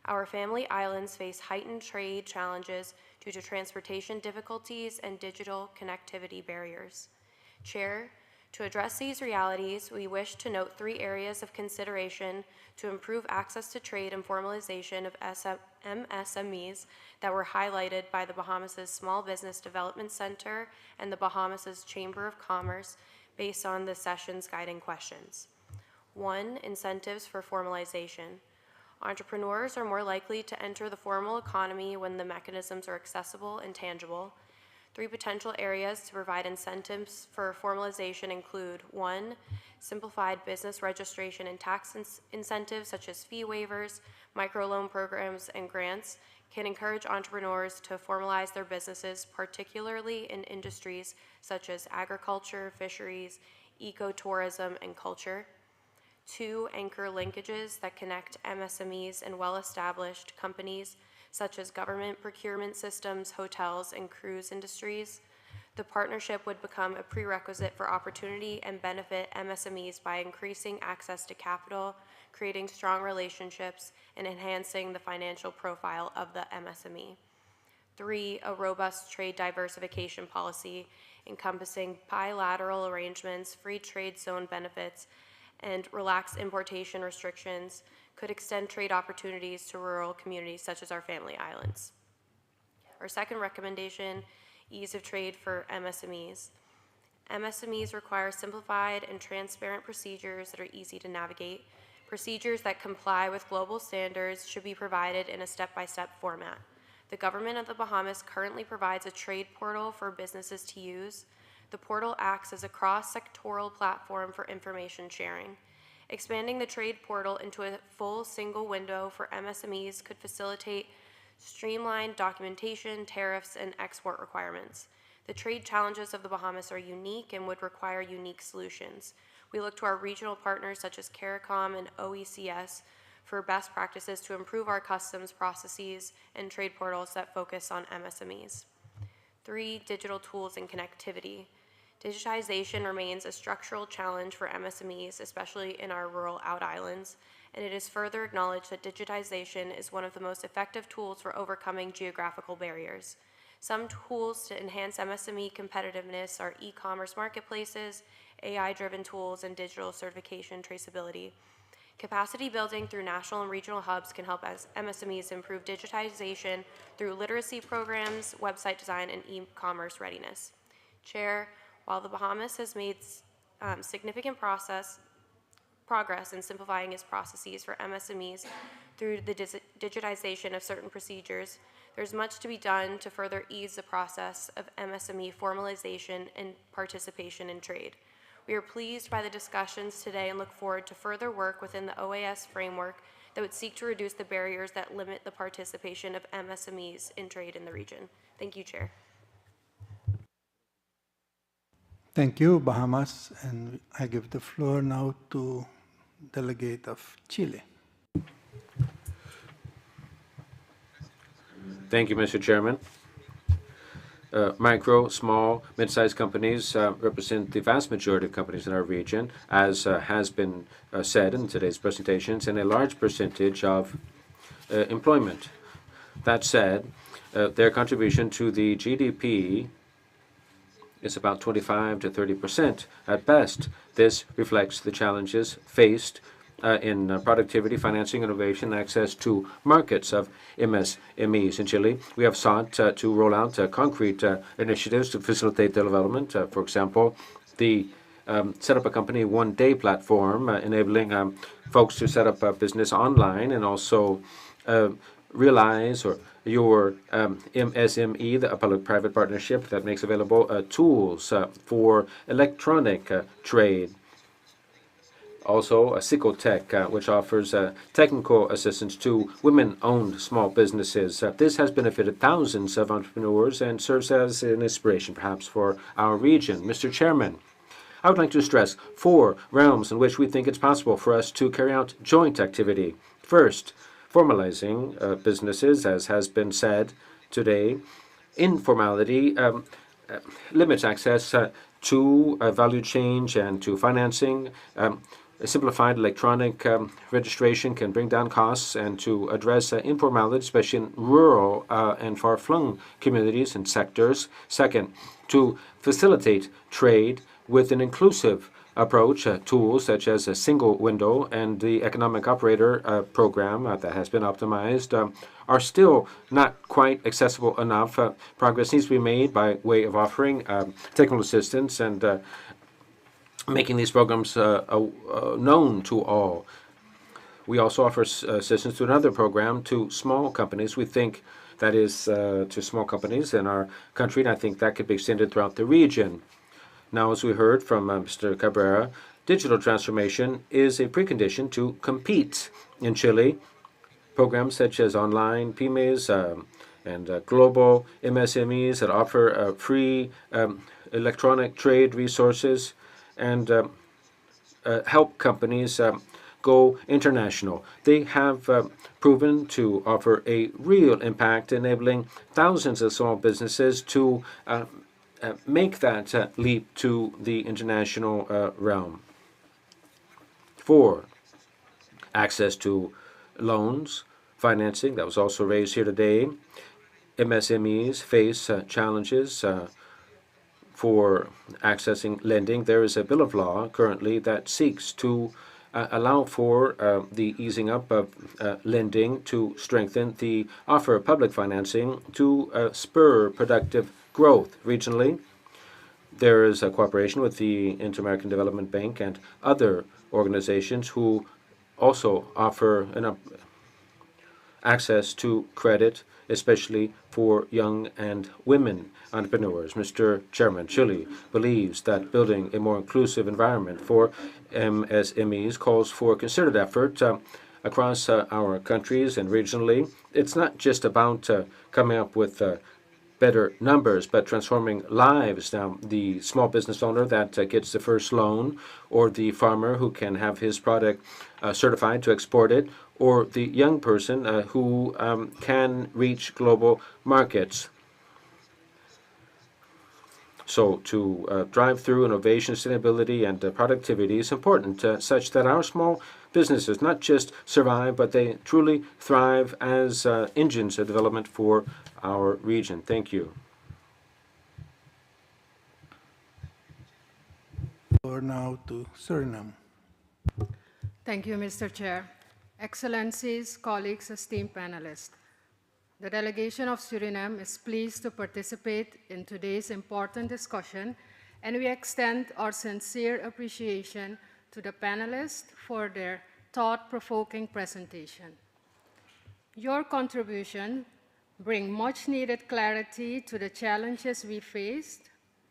Our family islands face heightened trade challenges due to transportation difficulties and digital connectivity barriers. Chair, to address these realities, we wish to note 3 areas of consideration to improve access to trade and formalization of MSMEs that were highlighted by the Bahamas' Small Business Development Center and the Bahamas' Chamber of Commerce based on the session's guiding questions. 1, incentives for formalization. Entrepreneurs are more likely to enter the formal economy when the mechanisms are accessible and tangible. 3 potential areas to provide incentives for formalization include 1, simplified business registration and tax incentives such as fee waivers, microloan programs, and grants can encourage entrepreneurs to formalize their businesses, particularly in industries such as agriculture, fisheries, ecotourism, and culture. 2, anchor linkages that connect MSMEs and well-established companies such as government procurement systems, hotels, and cruise industries. The partnership would become a prerequisite for opportunity and benefit MSMEs by increasing access to capital, creating strong relationships, and enhancing the financial profile of the MSME. 3, a robust trade diversification policy encompassing bilateral arrangements, free trade zone benefits, and relaxed importation restrictions could extend trade opportunities to rural communities such as our family islands. Our second recommendation, ease of trade for MSMEs. MSMEs require simplified and transparent procedures that are easy to navigate. Procedures that comply with global standards should be provided in a step-by-step format. The government of the Bahamas currently provides a trade portal for businesses to use. The portal acts as a cross-sectoral platform for information sharing. Expanding the trade portal into a full single window for MSMEs could facilitate streamlined documentation, tariffs, and export requirements. The trade challenges of the Bahamas are unique and would require unique solutions. We look to our regional partners such as CARICOM and OECS for best practices to improve our customs processes and trade portals that focus on MSMEs. 3, digital tools and connectivity. Digitization remains a structural challenge for MSMEs, especially in our rural out-islands, and it is further acknowledged that digitization is one of the most effective tools for overcoming geographical barriers. Some tools to enhance MSME competitiveness are e-commerce marketplaces, AI-driven tools, and digital certification traceability. Capacity building through national and regional hubs can help MSMEs improve digitization through literacy programs, website design, and e-commerce readiness. Chair, while the Bahamas has made significant progress in simplifying its processes for MSMEs through the digitization of certain procedures, there's much to be done to further ease the process of MSME formalization and participation in trade. We are pleased by the discussions today and look forward to further work within the OAS framework that would seek to reduce the barriers that limit the participation of MSMEs in trade in the region. Thank you, Chair. Thank you, Bahamas. And I give the floor now to Delegate of Chile. Thank you, Mr. Chairman. Micro, small, mid-sized companies represent the vast majority of companies in our region, as has been said in today's presentations, and a large percentage of employment. That said, their contribution to the GDP is about 25 to 30% at best. This reflects the challenges faced in productivity, financing, innovation, access to markets of MSMEs. In Chile, we have sought to roll out concrete initiatives to facilitate their development. For example, the set up a company one-day platform, enabling folks to set up a business online, and also realize, or your MSME, the public-private partnership that makes available tools for electronic trade. Also, Psychotech, which offers technical assistance to women-owned small businesses. This has benefited thousands of entrepreneurs and serves as an inspiration, perhaps, for our region. Mr. Chairman, I would like to stress 4 realms in which we think it's possible for us to carry out joint activity. First, formalizing businesses, as has been said today. Informality limits access to value change and to financing. A simplified electronic registration can bring down costs, and to address informality, especially in rural and far-flung communities and sectors. Second, to facilitate trade with an inclusive approach, tools such as a single window and the economic operator program that has been optimized are still not quite accessible enough. Progress needs to be made by way of offering technical assistance and making these programs known to all. We also offer assistance to another program to small companies. We think that is to small companies in our country, and I think that could be extended throughout the region. Now, as we heard from Mr. Cabrera, digital transformation is a precondition to compete in Chile. Programs such as online PYMEs and global MSMEs that offer free electronic trade resources and help companies go international. They have proven to offer a real impact, enabling thousands of small businesses to make that leap to the international realm. 4, access to loans, financing, that was also raised here today. MSMEs face challenges for accessing lending. There is a bill of law currently that seeks to allow for the easing up of lending to strengthen the offer of public financing to spur productive growth regionally. There is a cooperation with the Inter-American Development Bank and other organizations who also offer access to credit, especially for young and women entrepreneurs. Mr. Chairman, Chile believes that building a more inclusive environment for MSMEs calls for concerted effort across our countries and regionally. It's not just about coming up with better numbers, but transforming lives. Now, the small business owner that gets the first loan, or the farmer who can have his product certified to export it, or the young person who can reach global markets. So to drive through innovation, sustainability, and productivity is important, such that our small businesses not just survive, but they truly thrive as engines of development for our region. Thank you. Floor now to Suriname. Thank you, Mr. Chair. Excellencies, colleagues, esteemed panelists. The delegation of Suriname is pleased to participate in today's important discussion, and we extend our sincere appreciation to the panelists for their thought-provoking presentation. Your contribution brings much-needed clarity to the challenges we faced,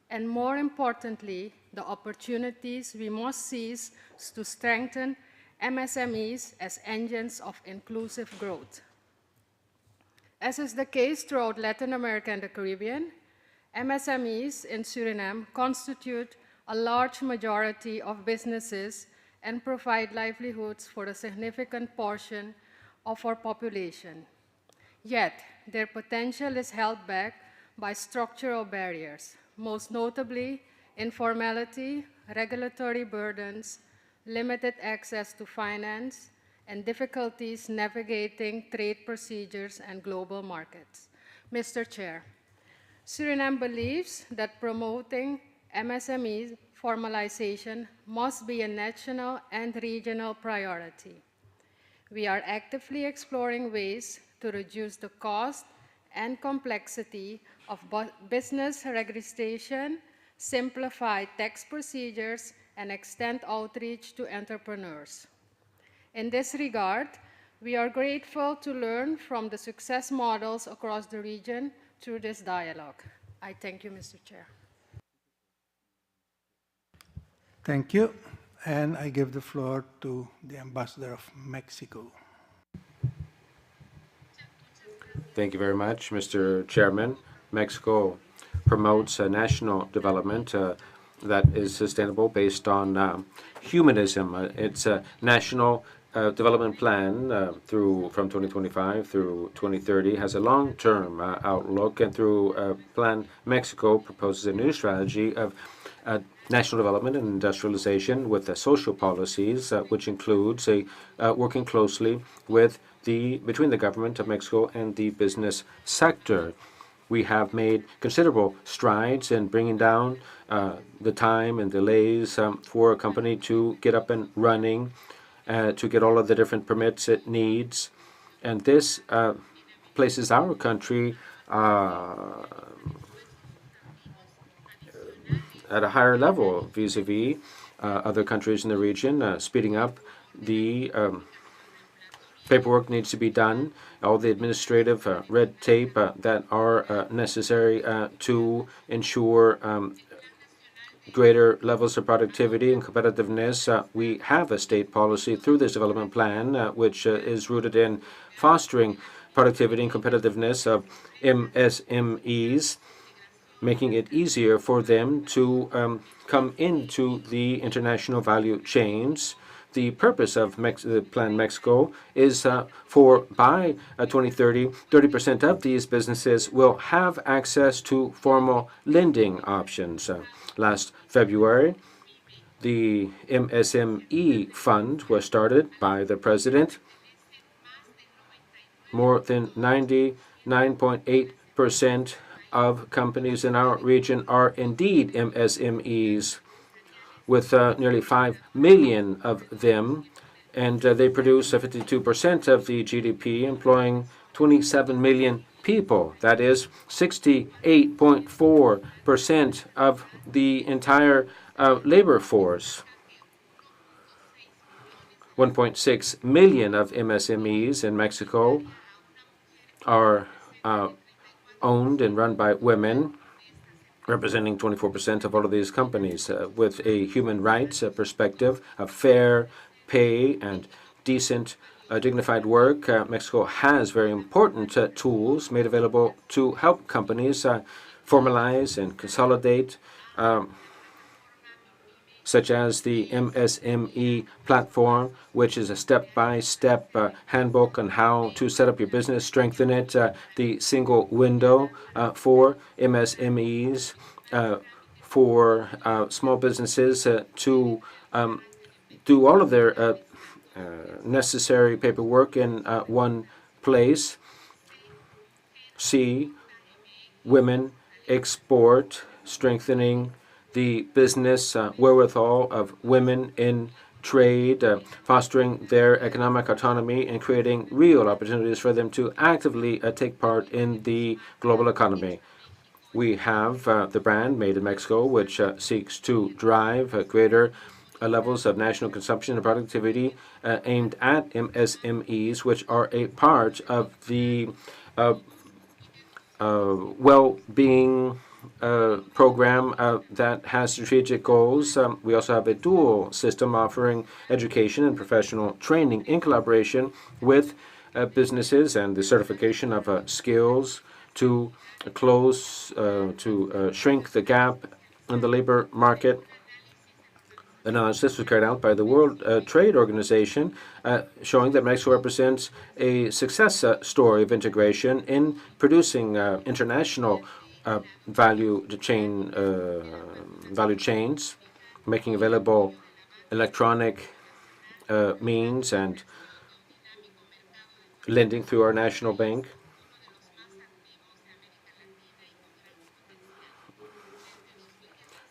and more importantly, the opportunities we must seize to strengthen MSMEs as engines of inclusive growth. As is the case throughout Latin America and the Caribbean, MSMEs in Suriname constitute a large majority of businesses and provide livelihoods for a significant portion of our population. Yet, their potential is held back by structural barriers, most notably informality, regulatory burdens, limited access to finance, and difficulties navigating trade procedures and global markets. Mr. Chair, Suriname believes that promoting MSME formalization must be a national and regional priority. We are actively exploring ways to reduce the cost and complexity of business registration, simplify tax procedures, and extend outreach to entrepreneurs. In this regard, We are grateful to learn from the success models across the region through this dialogue. I thank you, Mr. Chair. Thank you. And I give the floor to the Ambassador of Mexico. Thank you very much, Mr. Chairman. Mexico promotes national development that is sustainable based on humanism. It's a national development plan from 2025 through 2030 has a long-term outlook, and through Plan Mexico proposes a new strategy of national development and industrialization with social policies, which includes working closely with between the government of Mexico and the business sector. We have made considerable strides in bringing down the time and delays for a company to get up and running, to get all of the different permits it needs. And this places our country at a higher level vis-a-vis other countries in the region, speeding up the paperwork needs to be done, all the administrative red tape that are necessary to ensure greater levels of productivity and competitiveness. We have a state policy through this development plan, which is rooted in fostering productivity and competitiveness of MSMEs, making it easier for them to come into the international value chains. The purpose of the Plan Mexico is by 2030, 30% of these businesses will have access to formal lending options. Last February, the MSME Fund was started by the President. More than 99.8% of companies in our region are indeed MSMEs, with nearly 5 million of them, and they produce 52% of the GDP, employing 27 million people. That is 68.4% of the entire labor force. 1.6 million of MSMEs in Mexico are owned and run by women, representing 24% of all of these companies. With a human rights perspective, a fair pay and decent, dignified work, Mexico has very important tools made available to help companies formalize and consolidate, such as the MSME platform, which is a step-by-step handbook on how to set up your business, strengthen it, the single window for MSMEs, for small businesses to do all of their necessary paperwork in one place. C, women export, strengthening the business wherewithal of women in trade, fostering their economic autonomy and creating real opportunities for them to actively take part in the global economy. We have the brand Made in Mexico, which seeks to drive greater levels of national consumption and productivity aimed at MSMEs, which are a part of the well-being program that has strategic goals. We also have a dual system offering education and professional training in collaboration with businesses and the certification of skills to shrink the gap in the labor market. Analysis was carried out by the World Trade Organization, showing that Mexico represents a success story of integration in producing international value chains, making available electronic means and lending through our national bank.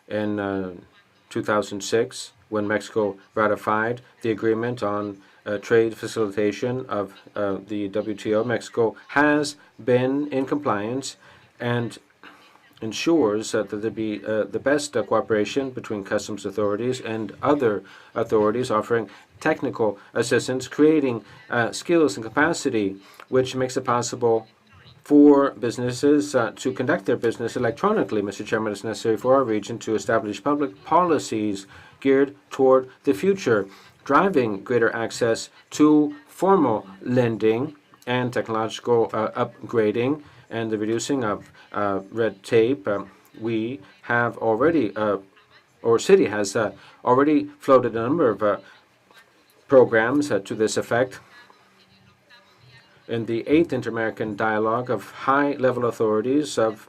In 2006, when Mexico ratified the agreement on trade facilitation of the WTO, Mexico has been in compliance and ensures that there be the best cooperation between customs authorities and other authorities offering technical assistance, creating skills and capacity, which makes it possible for businesses to conduct their business electronically. Mr. Chairman, it's necessary for our region to establish public policies geared toward the future, driving greater access to formal lending and technological upgrading and the reducing of red tape. We have already, or city has already floated a number of programs to this effect. In the 8th Inter-American Dialogue of high-level authorities of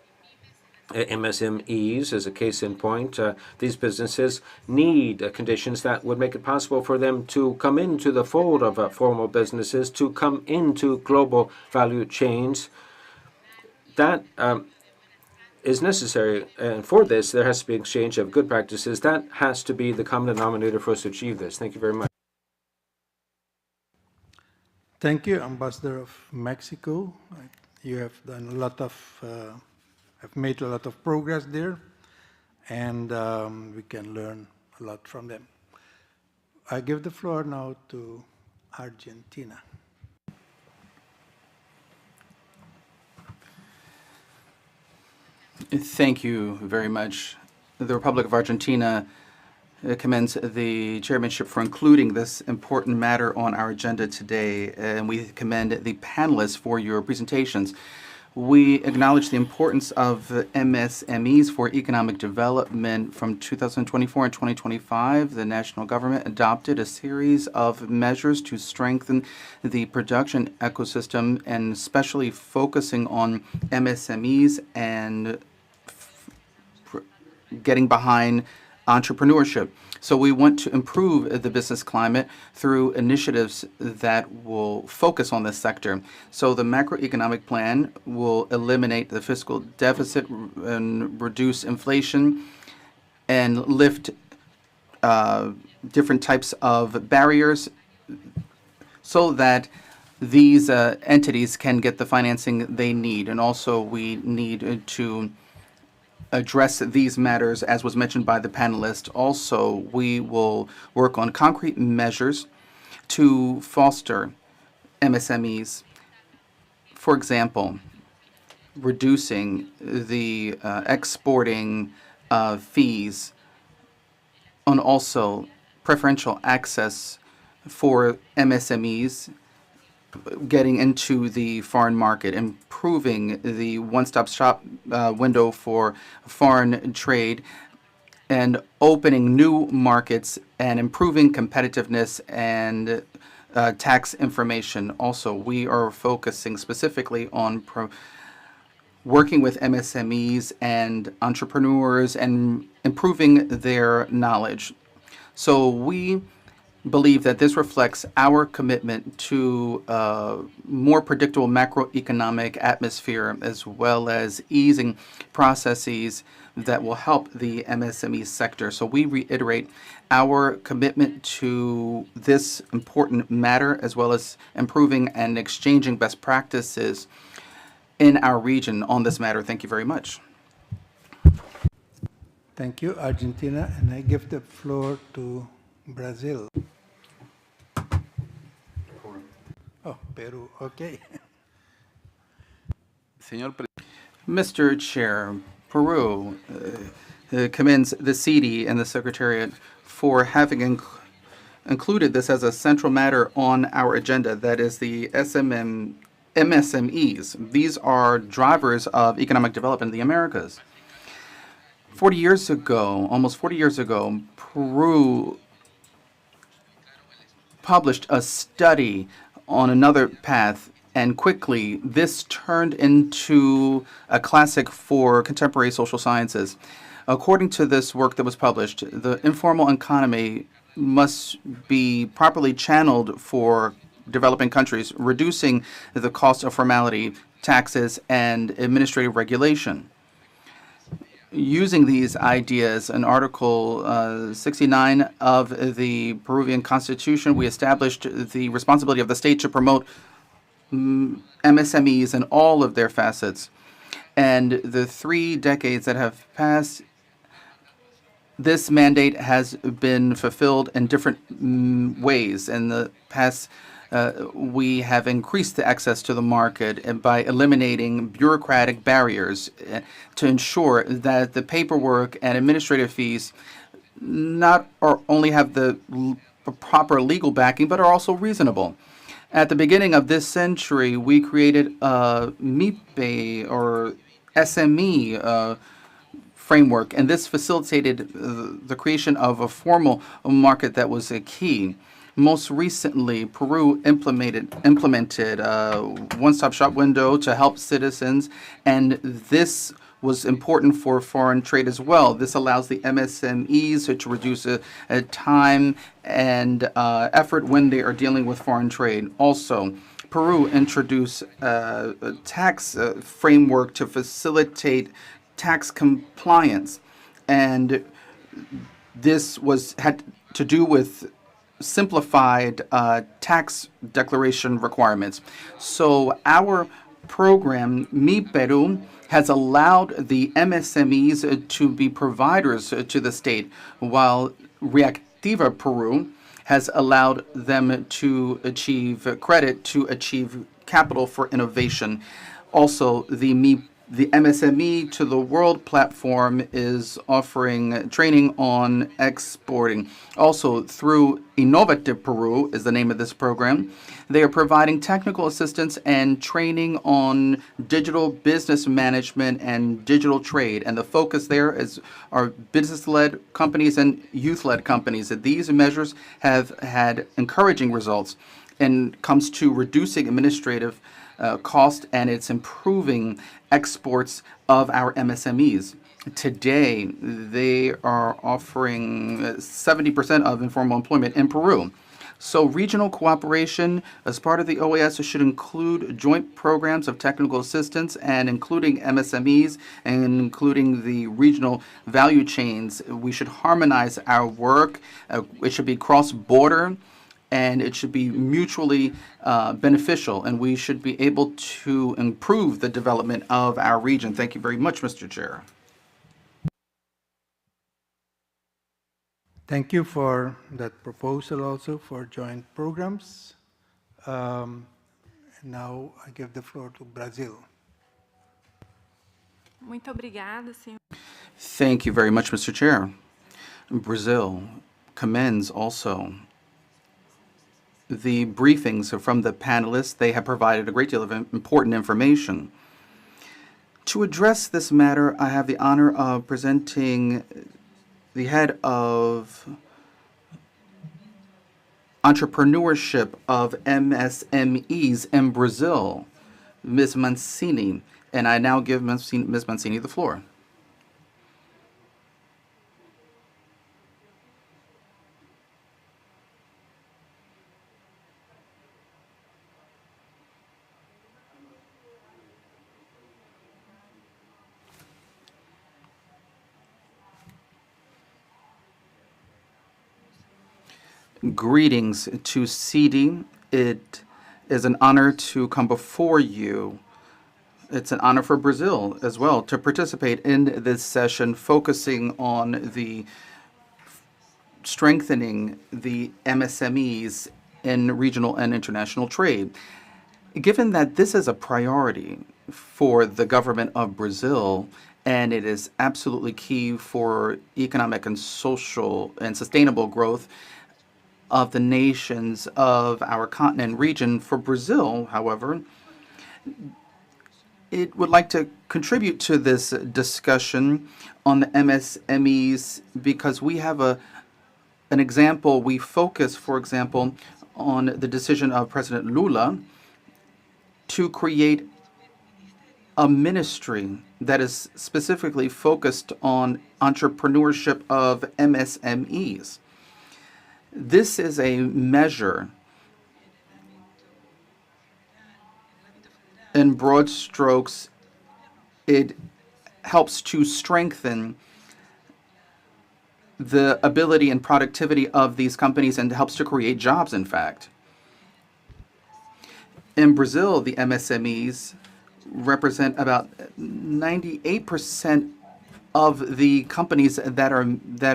MSMEs, as a case in point, these businesses need conditions that would make it possible for them to come into the fold of formal businesses, to come into global value chains. That is necessary, and for this, there has to be exchange of good practices. That has to be the common denominator for us to achieve this. Thank you very much. Thank you, Ambassador of Mexico. You have done a lot of, have made a lot of progress there, and we can learn a lot from them. I give the floor now to Argentina. Thank you very much. The Republic of Argentina commends the chairmanship for including this important matter on our agenda today, and we commend the panelists for your presentations. We acknowledge the importance of MSMEs for economic development. From 2024 and 2025, the national government adopted a series of measures to strengthen the production ecosystem, and especially focusing on MSMEs and getting behind entrepreneurship. So we want to improve the business climate through initiatives that will focus on this sector. So the macroeconomic plan will eliminate the fiscal deficit and reduce inflation and lift different types of barriers so that these entities can get the financing they need. And also we need to address these matters, as was mentioned by the panelists. Also, we will work on concrete measures to foster MSMEs. For example, reducing the exporting fees, and also preferential access for MSMEs getting into the foreign market, improving the one-stop shop window for foreign trade, and opening new markets and improving competitiveness and tax information. Also, we are focusing specifically on working with MSMEs and entrepreneurs and improving their knowledge. So we believe that this reflects our commitment to a more predictable macroeconomic atmosphere, as well as easing processes that will help the MSME sector. So we reiterate our commitment to this important matter, as well as improving and exchanging best practices in our region on this matter. Thank you very much. Thank you, Argentina. And I give the floor to Brazil. Oh, Peru, okay. Mr. Chair, Peru commends the CD and the Secretariat for having included this as a central matter on our agenda, that is the MSMEs. These are drivers of economic development in the Americas. 40 years ago, almost 40 years ago, Peru published a study on another path, and quickly this turned into a classic for contemporary social sciences. According to this work that was published, the informal economy must be properly channeled for developing countries, reducing the cost of formality, taxes, and administrative regulation. Using these ideas, in Article 69 of the Peruvian Constitution, we established the responsibility of the state to promote MSMEs in all of their facets. And the 3 decades that have passed, this mandate has been fulfilled in different ways. In the past, we have increased the access to the market and by eliminating bureaucratic barriers to ensure that the paperwork and administrative fees not or only have the proper legal backing, but are also reasonable. At the beginning of this century, we created a MIPE or SME framework, and this facilitated the creation of a formal market that was a key. Most recently, Peru implemented a one-stop shop window to help citizens, and this was important for foreign trade as well. This allows the MSMEs to reduce time and effort when they are dealing with foreign trade. Also, Peru introduced a tax framework to facilitate tax compliance, and this had to do with simplified tax declaration requirements. So our program, Mi Peru, has allowed the MSMEs to be providers to the state, while Reactiva Peru has allowed them to achieve credit to achieve capital for innovation. Also, the MSME to the World platform is offering training on exporting. Also, through Innovative Peru is the name of this program. They are providing technical assistance and training on digital business management and digital trade. And the focus there are business-led companies and youth-led companies. These measures have had encouraging results and comes to reducing administrative cost, and it's improving exports of our MSMEs. Today, they are offering 70% of informal employment in Peru. So regional cooperation as part of the OAS should include joint programs of technical assistance and including MSMEs and including the regional value chains. We should harmonize our work. It should be cross-border, and it should be mutually beneficial, and we should be able to improve the development of our region. Thank you very much, Mr. Chair. Thank you for that proposal also for joint programs. Now I give the floor to Brazil. Muito obrigada, senhor. Thank you very much, Mr. Chair. Brazil commends also the briefings from the panelists. They have provided a great deal of important information. To address this matter, I have the honor of presenting the head of entrepreneurship of MSMEs in Brazil, Ms. Mancini. And I now give Ms. Mancini the floor. Greetings to CD. It is an honor to come before you. It's an honor for Brazil as well to participate in this session focusing on the strengthening the MSMEs in regional and international trade. Given that this is a priority for the government of Brazil, and it is absolutely key for economic and social and sustainable growth of the nations of our continent region. For Brazil, however, it would like to contribute to this discussion on the MSMEs because we have an example. We focus, for example, on the decision of President Lula to create a ministry that is specifically focused on entrepreneurship of MSMEs. This is a measure in broad strokes. It helps to strengthen the ability and productivity of these companies and helps to create jobs, in fact. In Brazil, the MSMEs represent about 98% of the companies that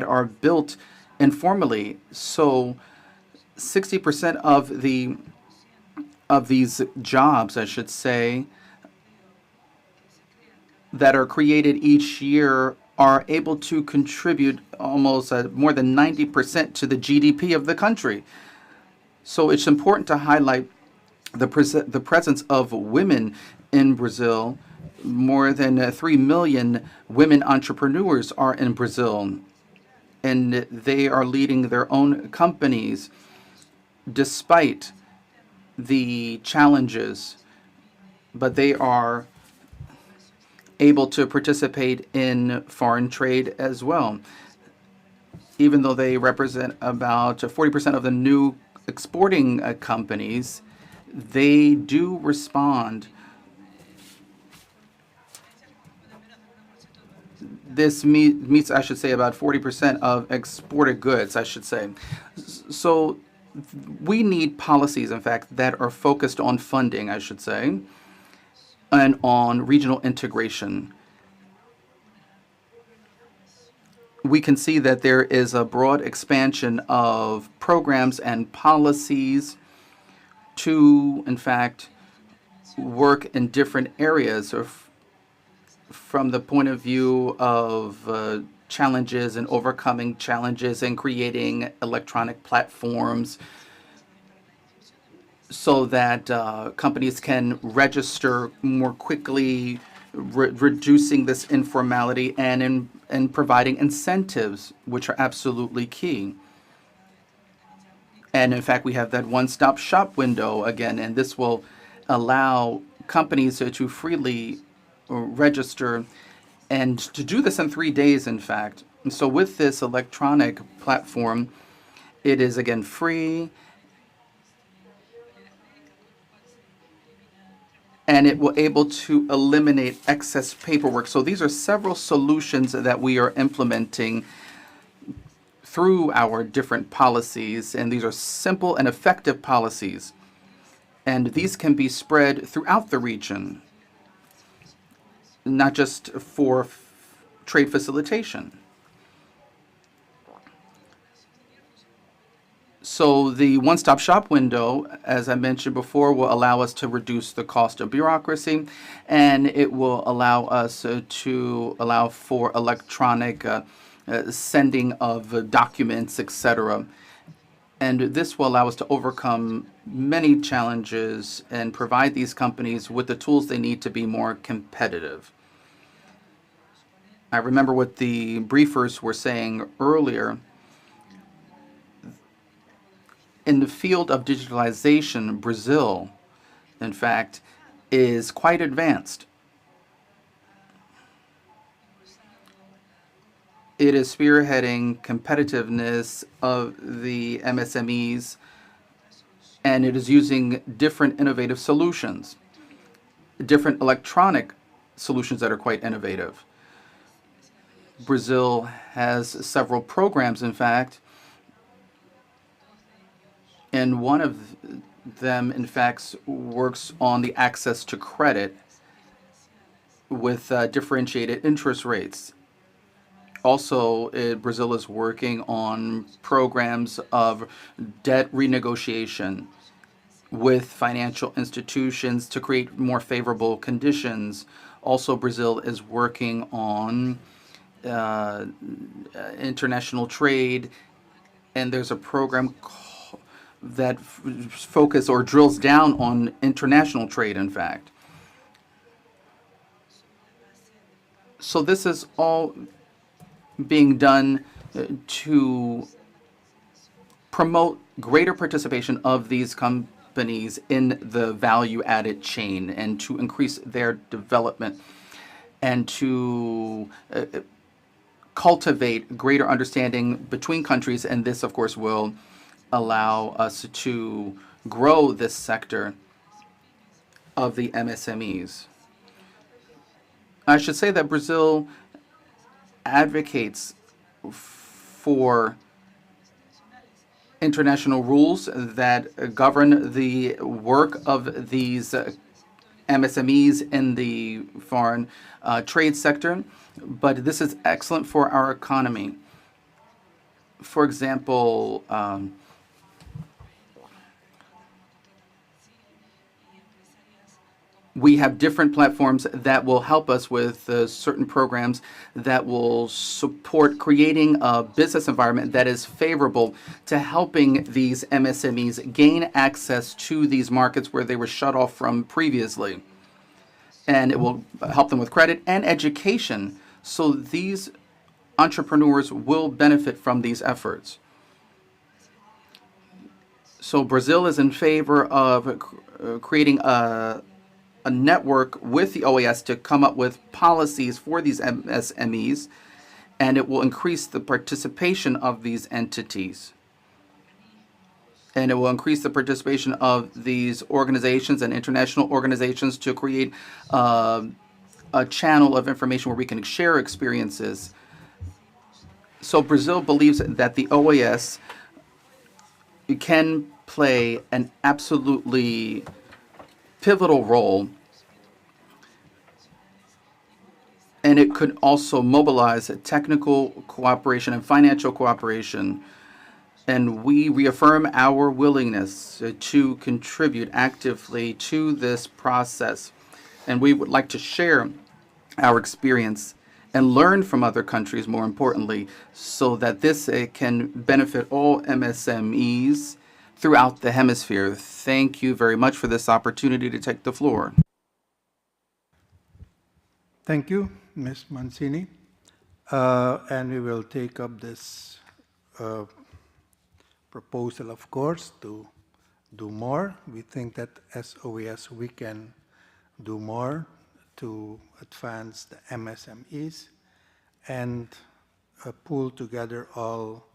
are built informally. So 60% of these jobs, I should say, that are created each year are able to contribute almost more than 90% to the GDP of the country. So it's important to highlight the presence of women in Brazil. More than 3 million women entrepreneurs are in Brazil, and they are leading their own companies despite the challenges, but they are able to participate in foreign trade as well. Even though they represent about 40% of the new exporting companies, they do respond. This meets, I should say, about 40% of exported goods, I should say. So we need policies, in fact, that are focused on funding, I should say, and on regional integration. We can see that there is a broad expansion of programs and policies to, in fact, work in different areas from the point of view of challenges and overcoming challenges and creating electronic platforms so that companies can register more quickly, reducing this informality and providing incentives, which are absolutely key. And in fact, we have that one-stop shop window again, and this will allow companies to freely register and to do this in 3 days, in fact. And so with this electronic platform, it is again free, and it will able to eliminate excess paperwork. So these are several solutions that we are implementing through our different policies, and these are simple and effective policies. And these can be spread throughout the region, not just for trade facilitation. So the one-stop shop window, as I mentioned before, will allow us to reduce the cost of bureaucracy, and it will allow us to allow for electronic sending of documents, etc. And this will allow us to overcome many challenges and provide these companies with the tools they need to be more competitive. I remember what the briefers were saying earlier. In the field of digitalization, Brazil, in fact, is quite advanced. It is spearheading competitiveness of the MSMEs, and it is using different innovative solutions, different electronic solutions that are quite innovative. Brazil has several programs, in fact, and one of them, in fact, works on the access to credit with differentiated interest rates. Also, Brazil is working on programs of debt renegotiation with financial institutions to create more favorable conditions. Also, Brazil is working on international trade, and there's a program that focuses or drills down on international trade, in fact. So this is all being done to promote greater participation of these companies in the value-added chain and to increase their development and to cultivate greater understanding between countries. And this, of course, will allow us to grow this sector of the MSMEs. I should say that Brazil advocates for international rules that govern the work of these MSMEs in the foreign trade sector, but this is excellent for our economy. For example, we have different platforms that will help us with certain programs that will support creating a business environment that is favorable to helping these MSMEs gain access to these markets where they were shut off from previously. And it will help them with credit and education. So these entrepreneurs will benefit from these efforts. So Brazil is in favor of creating a network with the OAS to come up with policies for these MSMEs, and it will increase the participation of these entities. And it will increase the participation of these organizations and international organizations to create a channel of information where we can share experiences. So Brazil believes that the OAS can play an absolutely pivotal role, and it could also mobilize technical cooperation and financial cooperation. And we reaffirm our willingness to contribute actively to this process. And we would like to share our experience and learn from other countries, more importantly, so that this can benefit all MSMEs throughout the hemisphere. Thank you very much for this opportunity to take the floor. Thank you, Ms. Mancini. And we will take up this proposal, of course, to do more. We think that as OAS, we can do more to advance the MSMEs and pull together all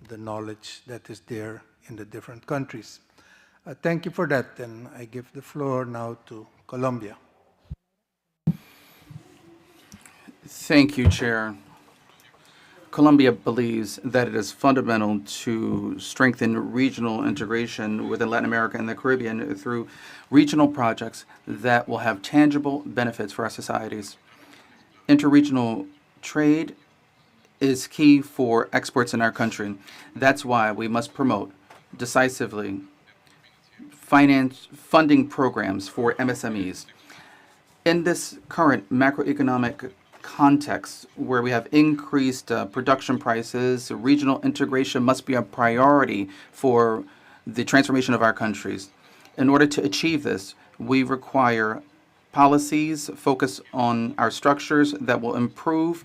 the knowledge that is there in the different countries. Thank you for that, and I give the floor now to Colombia. Thank you, Chair. Colombia believes that it is fundamental to strengthen regional integration within Latin America and the Caribbean through regional projects that will have tangible benefits for our societies. Interregional trade is key for exports in our country. That's why we must promote decisively funding programs for MSMEs. In this current macroeconomic context where we have increased production prices, regional integration must be a priority for the transformation of our countries. In order to achieve this, we require policies focused on our structures that will improve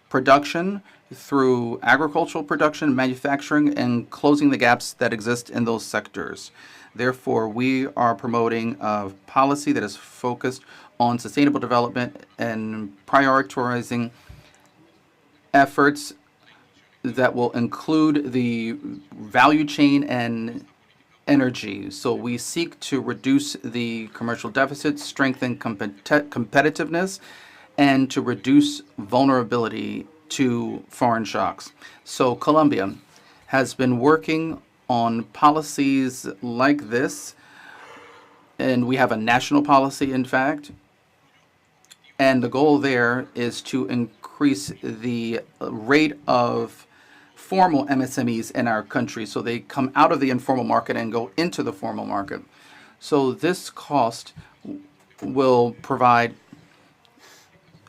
production through agricultural production, manufacturing, and closing the gaps that exist in those sectors. Therefore, we are promoting a policy that is focused on sustainable development and prioritizing efforts that will include the value chain and energy. So we seek to reduce the commercial deficit, strengthen competitiveness, and to reduce vulnerability to foreign shocks. So Colombia has been working on policies like this, and we have a national policy, in fact. And the goal there is to increase the rate of formal MSMEs in our country so they come out of the informal market and go into the formal market. So this cost will provide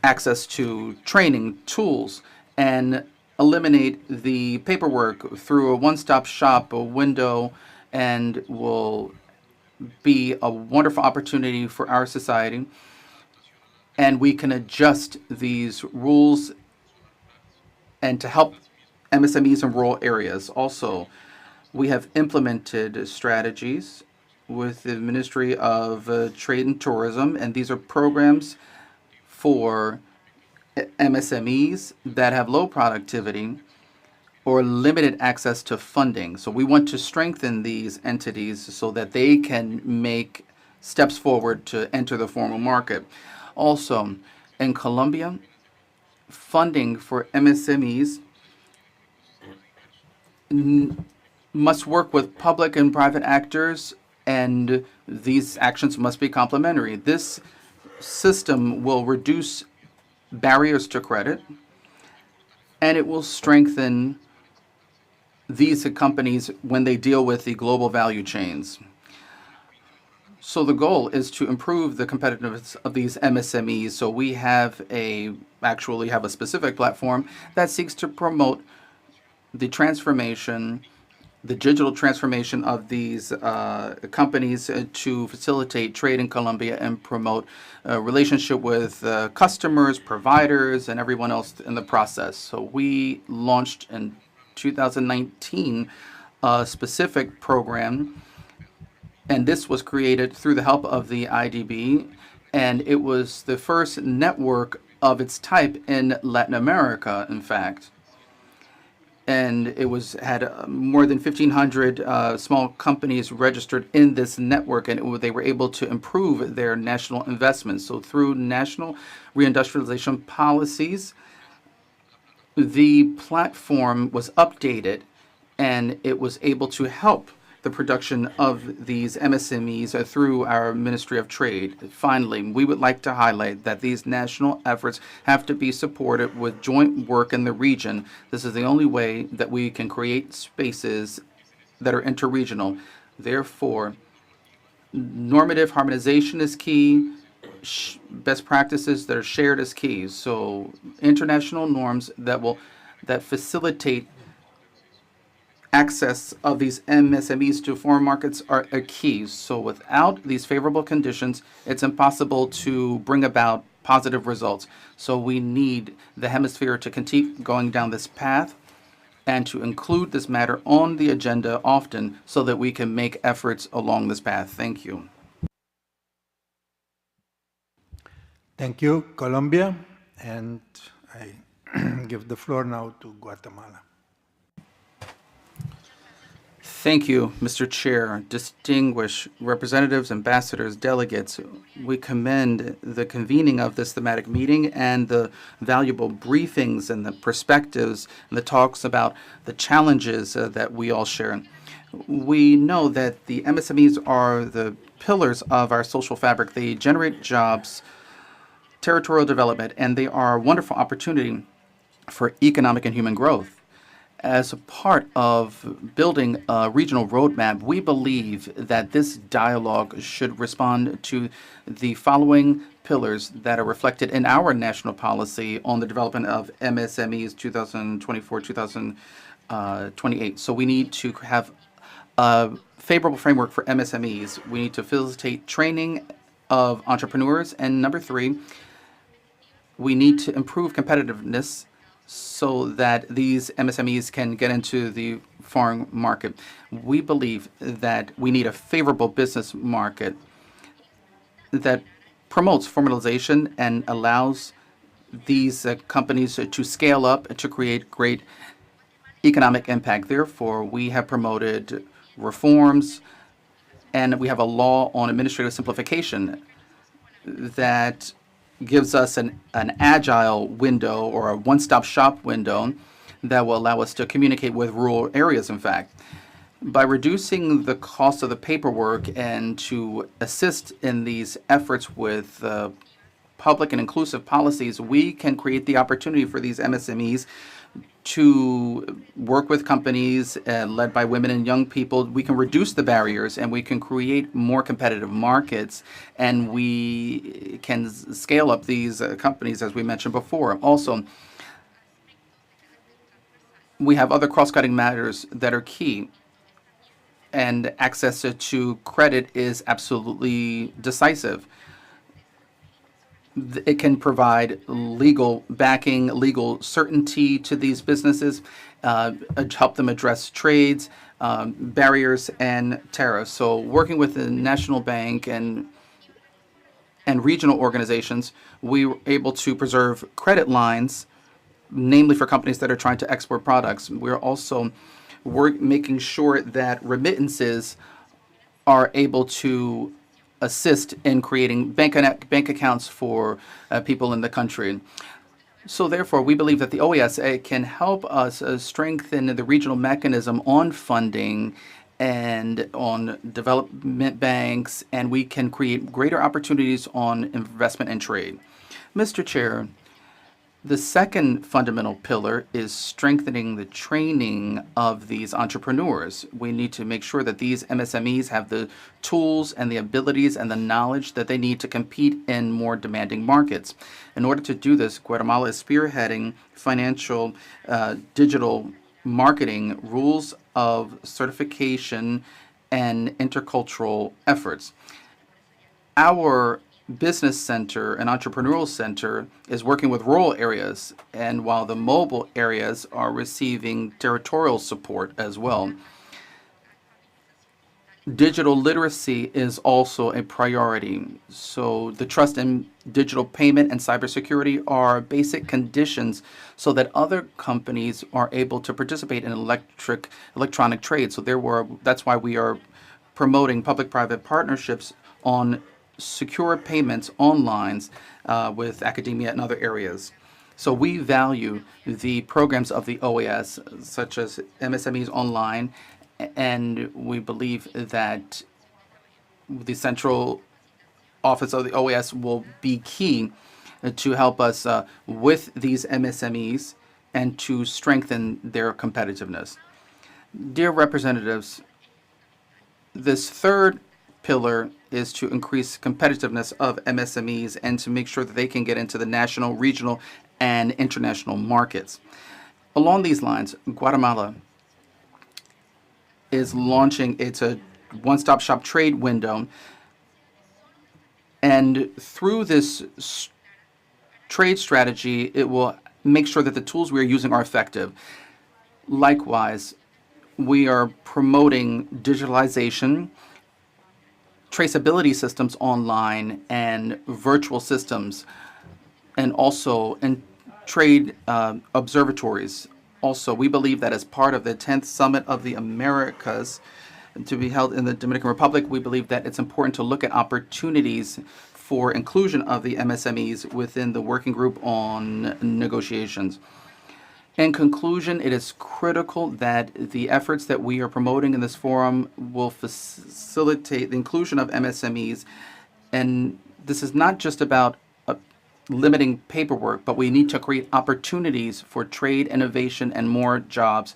access to training, tools, and eliminate the paperwork through a one-stop shop, a window, and will be a wonderful opportunity for our society. And we can adjust these rules and to help MSMEs in rural areas. Also, we have implemented strategies with the Ministry of Trade and Tourism, and these are programs for MSMEs that have low productivity or limited access to funding. So we want to strengthen these entities so that they can make steps forward to enter the formal market. Also, in Colombia, funding for MSMEs must work with public and private actors and these actions must be complementary. This system will reduce barriers to credit, and it will strengthen these companies when they deal with the global value chains. So the goal is to improve the competitiveness of these MSMEs. So we actually have a specific platform that seeks to promote the transformation, the digital transformation of these companies to facilitate trade in Colombia and promote a relationship with customers, providers, and everyone else in the process. So we launched in 2019 a specific program, and this was created through the help of the IDB, and it was the first network of its type in Latin America, in fact. And it had more than 1,500 small companies registered in this network, and they were able to improve their national investments. So through national reindustrialization policies, the platform was updated, and it was able to help the production of these MSMEs through our Ministry of Trade. Finally, we would like to highlight that these national efforts have to be supported with joint work in the region. This is the only way that we can create spaces that are interregional. Therefore, normative harmonization is key. Best practices that are shared is key. So international norms that facilitate access of these MSMEs to foreign markets are a key. So without these favorable conditions, it's impossible to bring about positive results. So we need the hemisphere to continue going down this path and to include this matter on the agenda often so that we can make efforts along this path. Thank you. Thank you, Colombia. And I give the floor now to Guatemala. Thank you, Mr. Chair, distinguished representatives, ambassadors, delegates. We commend the convening of this thematic meeting and the valuable briefings and the perspectives and the talks about the challenges that we all share. We know that the MSMEs are the pillars of our social fabric. They generate jobs, territorial development, and they are a wonderful opportunity for economic and human growth. As a part of building a regional roadmap, we believe that this dialogue should respond to the following pillars that are reflected in our national policy on the development of MSMEs 2024-2028. So we need to have a favorable framework for MSMEs. We need to facilitate training of entrepreneurs. And number three, we need to improve competitiveness so that these MSMEs can get into the foreign market. We believe that we need a favorable business market that promotes formalization and allows these companies to scale up and to create great economic impact. Therefore, we have promoted reforms, and we have a law on administrative simplification that gives us an agile window or a one-stop shop window that will allow us to communicate with rural areas, in fact. By reducing the cost of the paperwork and to assist in these efforts with public and inclusive policies, we can create the opportunity for these MSMEs to work with companies led by women and young people. We can reduce the barriers and we can create more competitive markets, and we can scale up these companies, as we mentioned before. Also, we have other cross-cutting matters that are key, and access to credit is absolutely decisive. It can provide legal backing, legal certainty to these businesses, help them address trades, barriers, and tariffs. So working with the National Bank and regional organizations, we were able to preserve credit lines, namely for companies that are trying to export products. We're also making sure that remittances are able to assist in creating bank accounts for people in the country. So therefore, we believe that the OAS can help us strengthen the regional mechanism on funding and on development banks, and we can create greater opportunities on investment and trade. Mr. Chair, the second fundamental pillar is strengthening the training of these entrepreneurs. We need to make sure that these MSMEs have the tools and the abilities and the knowledge that they need to compete in more demanding markets. In order to do this, Guatemala is spearheading financial digital marketing rules of certification and intercultural efforts. Our business center and entrepreneurial center is working with rural areas, and while the mobile areas are receiving territorial support as well. Digital literacy is also a priority. So the trust in digital payment and cybersecurity are basic conditions so that other companies are able to participate in electronic trade. So that's why we are promoting public-private partnerships on secure payments online with academia and other areas. So we value the programs of the OAS, such as MSMEs Online, and we believe that the central office of the OAS will be key to help us with these MSMEs and to strengthen their competitiveness. Dear representatives, this third pillar is to increase competitiveness of MSMEs and to make sure that they can get into the national, regional, and international markets. Along these lines, Guatemala is launching its one-stop shop trade window, and through this trade strategy, it will make sure that the tools we are using are effective. Likewise, we are promoting digitalization, traceability systems online, and virtual systems, and also in trade observatories. Also, we believe that as part of the 10th Summit of the Americas to be held in the Dominican Republic, we believe that it's important to look at opportunities for inclusion of the MSMEs within the working group on negotiations. In conclusion, it is critical that the efforts that we are promoting in this forum will facilitate the inclusion of MSMEs. And this is not just about limiting paperwork, but we need to create opportunities for trade, innovation, and more jobs.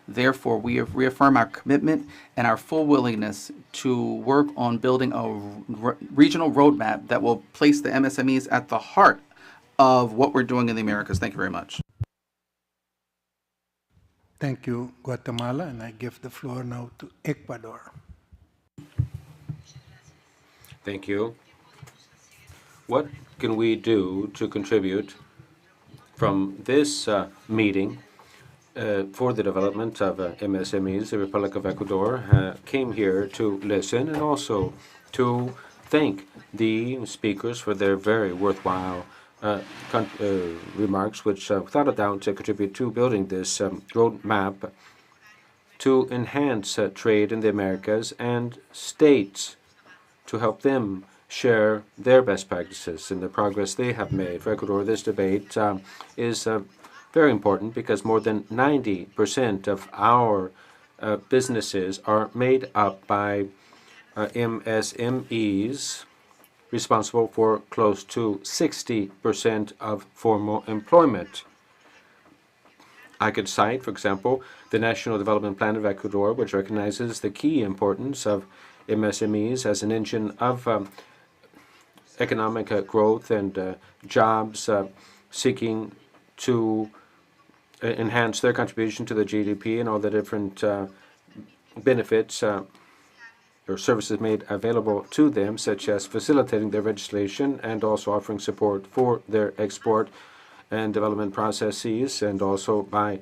Therefore, we have reaffirmed our commitment and our full willingness to work on building a regional roadmap that will place the MSMEs at the heart of what we're doing in the Americas. Thank you very much. Thank you, Guatemala, and I give the floor now to Ecuador. Thank you. What can we do to contribute from this meeting for the development of MSMEs? The Republic of Ecuador came here to listen and also to thank the speakers for their very worthwhile remarks, which without a doubt contribute to building this roadmap to enhance trade in the Americas and states to help them share their best practices and the progress they have made. For Ecuador, this debate is very important because more than 90% of our businesses are made up by MSMEs, responsible for close to 60% of formal employment. I could cite, for example, the National Development Plan of Ecuador, which recognizes the key importance of MSMEs as an engine of economic growth and jobs, seeking to enhance their contribution to the GDP and all the different benefits or services made available to them, such as facilitating their legislation and also offering support for their export and development processes, and also by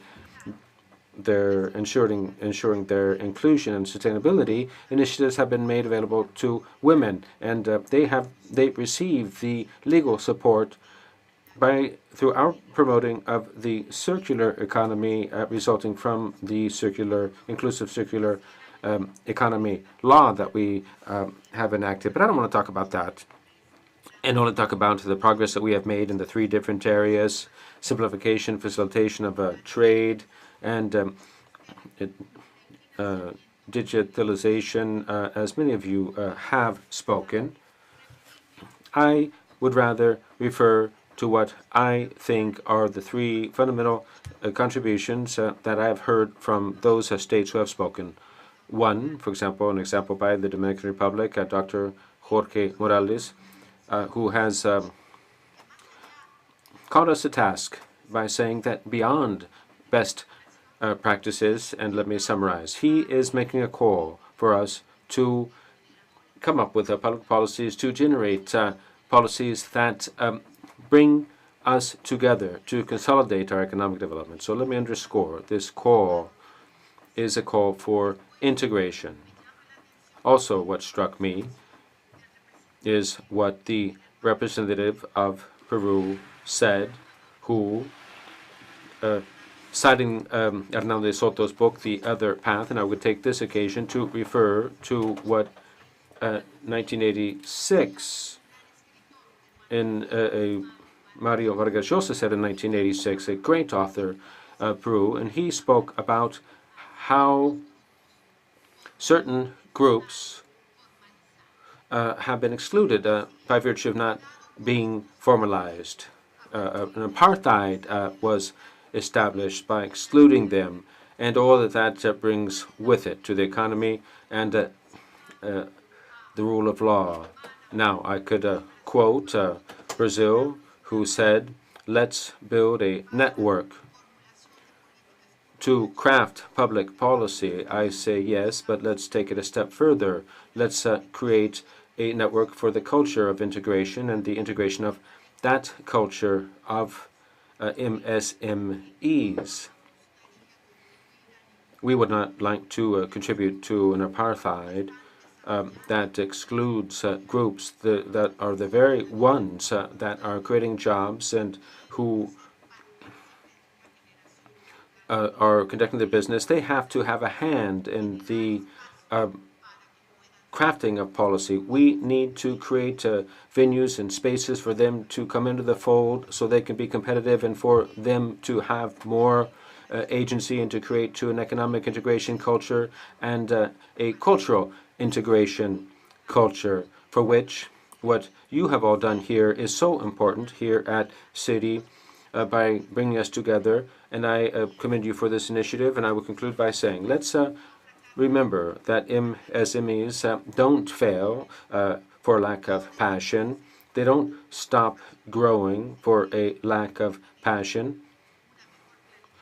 their ensuring their inclusion and sustainability. Initiatives have been made available to women, and they receive the legal support through our promoting of the circular economy resulting from the inclusive circular economy law that we have enacted. But I don't want to talk about that. And I want to talk about the progress that we have made in the three different areas: simplification, facilitation of trade, and digitalization, as many of you have spoken. I would rather refer to what I think are the three fundamental contributions that I have heard from those states who have spoken. One, for example, an example by the Dominican Republic, Dr. Jorge Morales, who has called us to task by saying that beyond best practices, and let me summarize, he is making a call for us to come up with public policies to generate policies that bring us together to consolidate our economic development. So let me underscore, this call is a call for integration. Also, what struck me is what the representative of Peru said, who, citing Hernando Soto's book, The Other Path, and I would take this occasion to refer to what 1986 in Mario Vargas Llosa said in 1986, a great author of Peru, and he spoke about how certain groups have been excluded by virtue of not being formalized. An apartheid was established by excluding them, and all that brings with it to the economy and the rule of law. Now, I could quote Brazil, who said, let's build a network to craft public policy. I say yes, but let's take it a step further. Let's create a network for the culture of integration and the integration of that culture of MSMEs. We would not like to contribute to an apartheid that excludes groups that are the very ones that are creating jobs and who are conducting their business. They have to have a hand in the crafting of policy. We need to create venues and spaces for them to come into the fold so they can be competitive and for them to have more agency and to create to an economic integration culture and a cultural integration culture, for which what you have all done here is so important here at City by bringing us together. And I commend you for this initiative, and I will conclude by saying, let's remember that MSMEs don't fail for lack of passion. They don't stop growing for a lack of passion.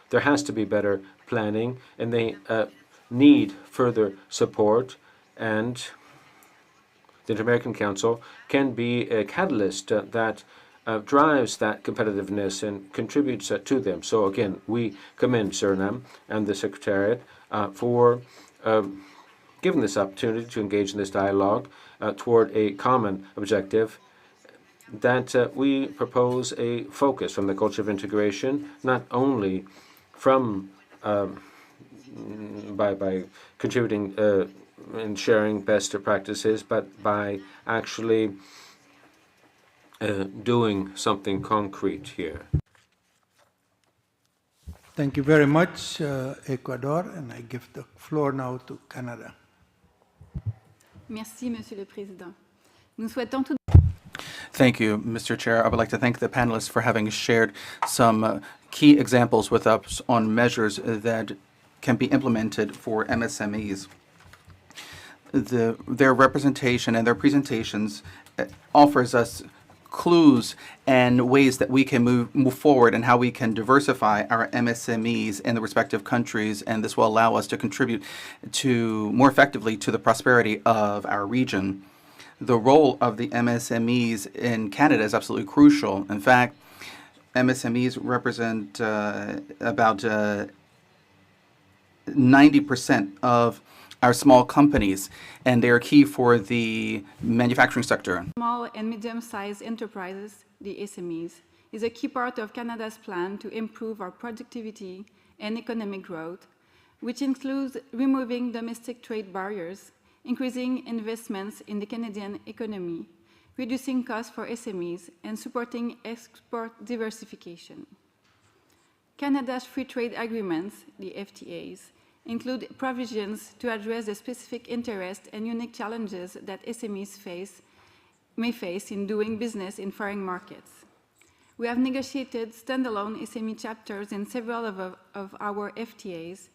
There has to be better planning, and they need further support, and the Inter-American Council can be a catalyst that drives that competitiveness and contributes to them. So again, we commend Suriname and the Secretariat for given this opportunity to engage in this dialogue toward a common objective, that we propose a focus from the culture of integration, not only from by contributing and sharing best practices, but by actually doing something concrete here. Thank you very much, Ecuador, and I give the floor now to Canada. Merci, Monsieur le Président. Nous souhaitons tout. Thank you, Mr. Chair. I would like to thank the panelists for having shared some key examples with us on measures that can be implemented for MSMEs. Their representation and their presentations offers us clues and ways that we can move forward and how we can diversify our MSMEs in the respective countries, and this will allow us to contribute to more effectively to the prosperity of our region. The role of the MSMEs in Canada is absolutely crucial. In fact, MSMEs represent about 90% of our small companies, and they are key for the manufacturing sector. Small and medium-sized enterprises, the SMEs, is a key part of Canada's plan to improve our productivity and economic growth, which includes removing domestic trade barriers, increasing investments in the Canadian economy, reducing costs for SMEs, and supporting export diversification. Canada's free trade agreements, the FTAs, include provisions to address the specific interests and unique challenges that SMEs may face in doing business in foreign markets. We have negotiated standalone SME chapters in several of our FTAs,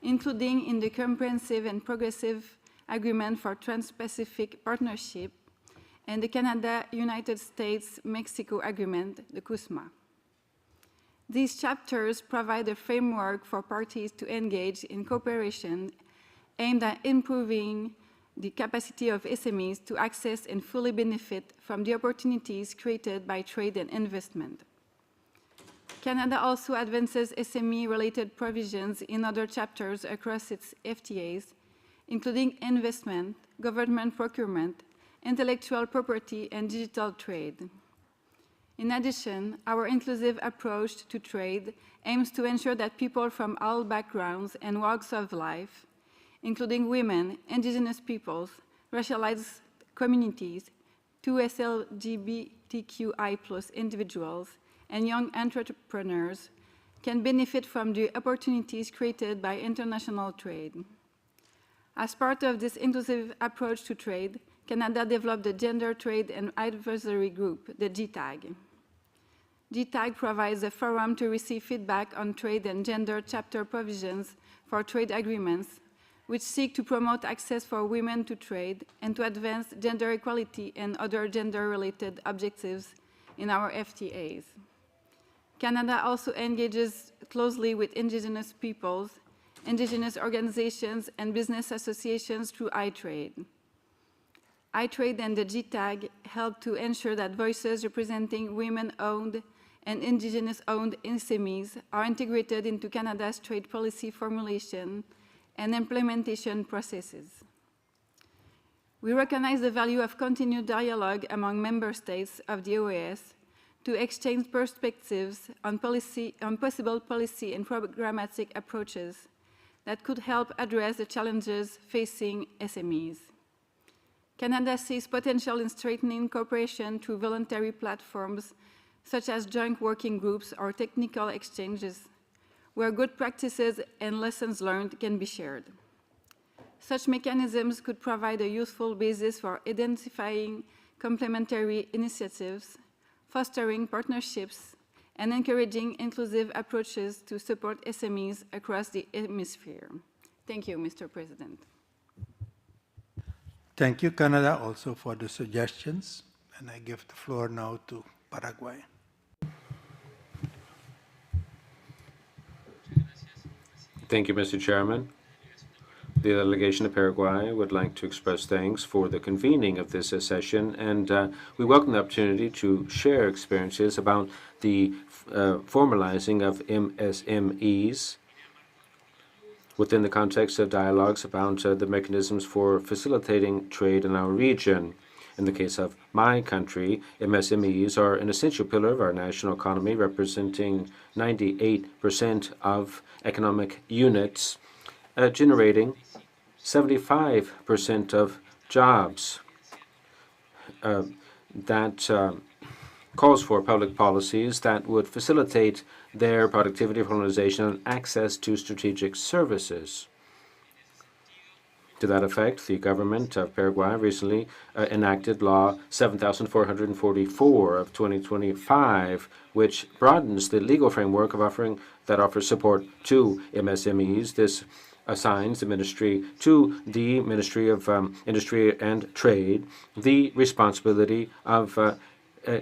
including in the Comprehensive and Progressive Agreement for Trans-Pacific Partnership and the Canada-United States-Mexico Agreement, the CUSMA. These chapters provide a framework for parties to engage in cooperation aimed at improving the capacity of SMEs to access and fully benefit from the opportunities created by trade and investment. Canada also advances SME-related provisions in other chapters across its FTAs, including investment, government procurement, intellectual property, and digital trade. In addition, our inclusive approach to trade aims to ensure that people from all backgrounds and walks of life, including women, indigenous peoples, racialized communities, 2S LGBTQI+ individuals, and young entrepreneurs, can benefit from the opportunities created by international trade. As part of this inclusive approach to trade, Canada developed the Gender Trade and Advisory Group, the GTAG. GTAG provides a forum to receive feedback on trade and gender chapter provisions for trade agreements, which seek to promote access for women to trade and to advance gender equality and other gender-related objectives in our FTAs. Canada also engages closely with Indigenous peoples, Indigenous organizations, and business associations through iTrade. iTrade and the GTAG help to ensure that voices representing women-owned and Indigenous-owned SMEs are integrated into Canada's trade policy formulation and implementation processes. We recognize the value of continued dialogue among member states of the OAS to exchange perspectives on possible policy and programmatic approaches that could help address the challenges facing SMEs. Canada sees potential in strengthening cooperation through voluntary platforms such as joint working groups or technical exchanges, where good practices and lessons learned can be shared. Such mechanisms could provide a useful basis for identifying complementary initiatives, fostering partnerships, and encouraging inclusive approaches to support SMEs across the hemisphere. Thank you, Mr. President. Thank you, Canada, also for the suggestions. And I give the floor now to Paraguay. Thank you, Mr. Chairman. The delegation of Paraguay would like to express thanks for the convening of this session, and we welcome the opportunity to share experiences about the formalizing of MSMEs within the context of dialogues about the mechanisms for facilitating trade in our region. In the case of my country, MSMEs are an essential pillar of our national economy, representing 98% of economic units, generating 75% of jobs. That calls for public policies that would facilitate their productivity, formalization, and access to strategic services. To that effect, the government of Paraguay recently enacted Law 7444 of 2025, which broadens the legal framework of offers support to MSMEs. This assigns the ministry to the Ministry of Industry and Trade the responsibility of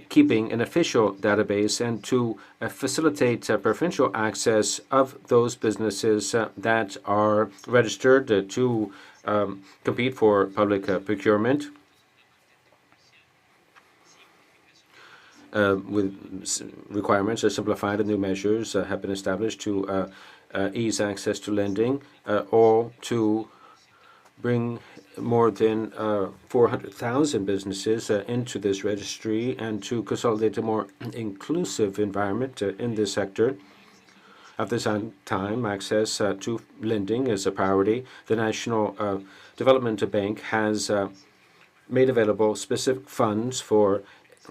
keeping an official database and to facilitate preferential access of those businesses that are registered to compete for public procurement with requirements are simplified and new measures have been established to ease access to lending, all to bring more than 400,000 businesses into this registry and to consolidate a more inclusive environment in this sector. At the same time, access to lending is a priority. The National Development Bank has made available specific funds for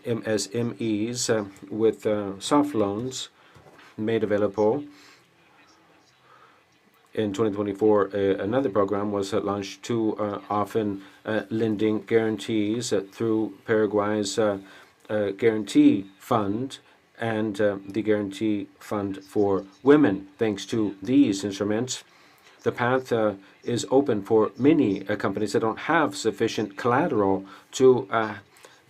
MSMEs with soft loans made available In 2024, another program was launched to often lending guarantees through Paraguay's guarantee fund and the guarantee fund for women. Thanks to these instruments, the path is open for many companies that don't have sufficient collateral to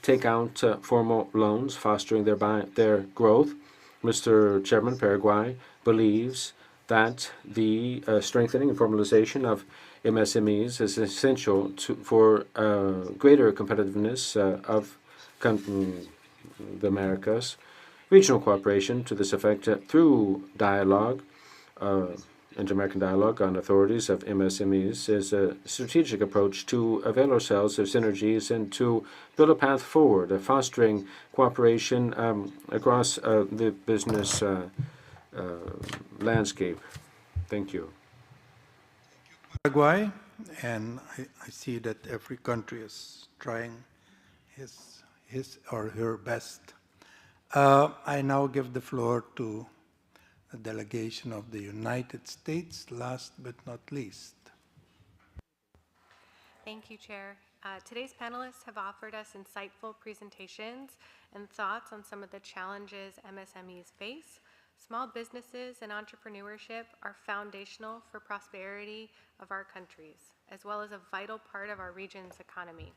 take out formal loans, fostering their growth. Mr. Chairman, Paraguay believes that the strengthening and formalization of MSMEs is essential for greater competitiveness of the Americas. Regional cooperation to this effect through dialogue, inter-American dialogue on authorities of MSMEs is a strategic approach to avail ourselves of synergies and to build a path forward, fostering cooperation across the business landscape. Thank you. Paraguay, and I see that every country is trying his or her best. I now give the floor to the delegation of the United States, last but not least. Thank you, Chair. Today's panelists have offered us insightful presentations and thoughts on some of the challenges MSMEs face. Small businesses and entrepreneurship are foundational for prosperity of our countries, as well as a vital part of our region's economy.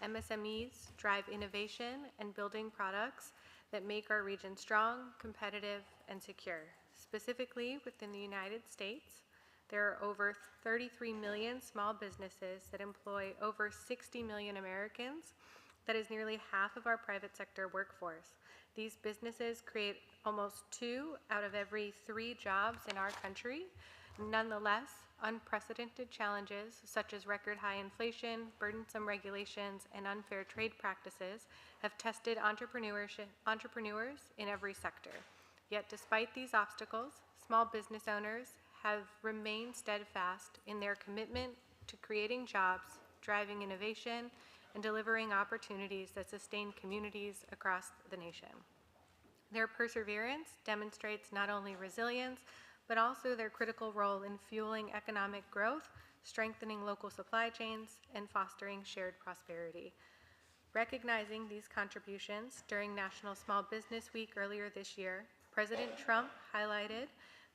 MSMEs drive innovation and building products that make our region strong, competitive, and secure. Specifically, within the United States, there are over 33 million small businesses that employ over 60 million Americans. That is nearly half of our private sector workforce. These businesses create almost 2 out of every 3 jobs in our country. Nonetheless, unprecedented challenges such as record high inflation, burdensome regulations, and unfair trade practices have tested entrepreneurs in every sector. Yet despite these obstacles, small business owners have remained steadfast in their commitment to creating jobs, driving innovation, and delivering opportunities that sustain communities across the nation. Their perseverance demonstrates not only resilience, but also their critical role in fueling economic growth, strengthening local supply chains, and fostering shared prosperity. Recognizing these contributions during National Small Business Week earlier this year, President Trump highlighted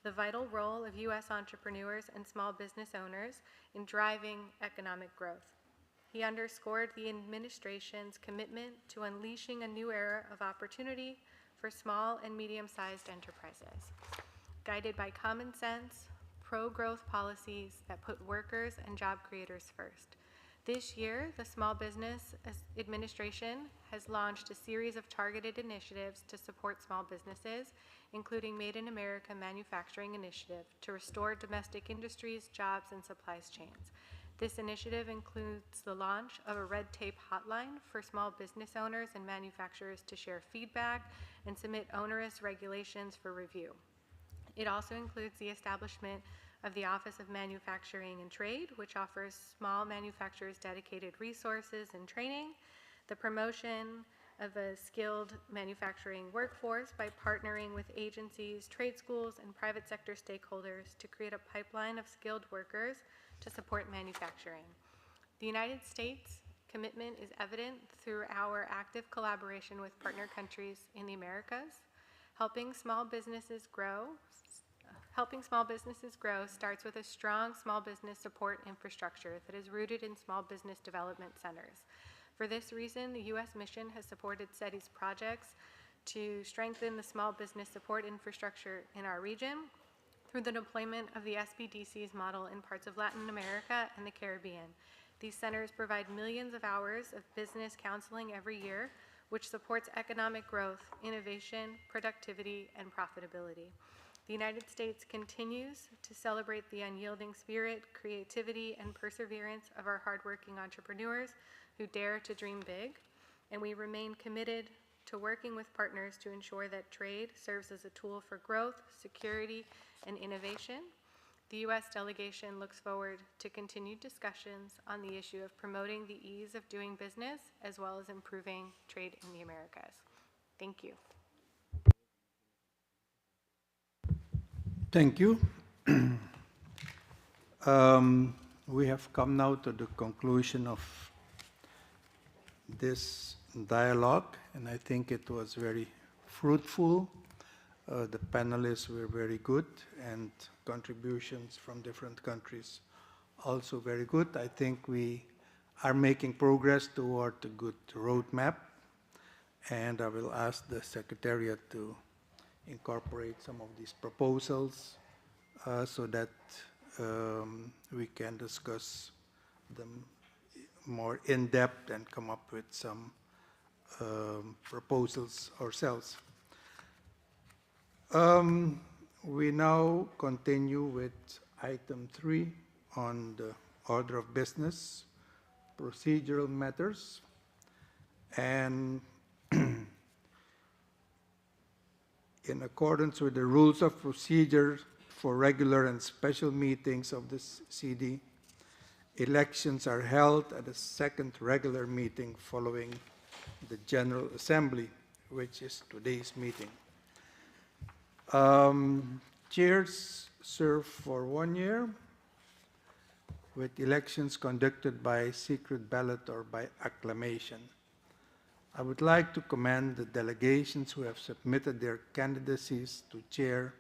the vital role of U.S. entrepreneurs and small business owners in driving economic growth. He underscored the administration's commitment to unleashing a new era of opportunity for small and medium-sized enterprises, guided by common sense, pro-growth policies that put workers and job creators first. This year, the Small Business Administration has launched a series of targeted initiatives to support small businesses, including Made in America Manufacturing Initiative to restore domestic industries, jobs, and supply chains. This initiative includes the launch of a red tape hotline for small business owners and manufacturers to share feedback and submit onerous regulations for review. It also includes the establishment of the Office of Manufacturing and Trade, which offers small manufacturers dedicated resources and training, the promotion of a skilled manufacturing workforce by partnering with agencies, trade schools, and private sector stakeholders to create a pipeline of skilled workers to support manufacturing. The United States' commitment is evident through our active collaboration with partner countries in the Americas. Helping small businesses grow starts with a strong small business support infrastructure that is rooted in small business development centers. For this reason, the U.S. mission has supported SETI's projects to strengthen the small business support infrastructure in our region through the deployment of the SBDC's model in parts of Latin America and the Caribbean. These centers provide millions of hours of business counseling every year, which supports economic growth, innovation, productivity, and profitability. The United States continues to celebrate the unyielding spirit, creativity, and perseverance of our hardworking entrepreneurs who dare to dream big, and we remain committed to working with partners to ensure that trade serves as a tool for growth, security, and innovation. The U.S. delegation looks forward to continued discussions on the issue of promoting the ease of doing business as well as improving trade in the Americas. Thank you. Thank you. We have come now to the conclusion of this dialogue, and I think it was very fruitful. The panelists were very good, and contributions from different countries also very good. I think we are making progress toward a good roadmap, and I will ask the Secretariat to incorporate some of these proposals so that we can discuss them more in depth and come up with some proposals ourselves. We now continue with item 3 on the order of business, procedural matters. And in accordance with the rules of procedure for regular and special meetings of this CD, elections are held at the second regular meeting following the General Assembly, which is today's meeting. Chairs serve for 1 year, with elections conducted by secret ballot or by acclamation. I would like to commend the delegations who have submitted their candidacies to chair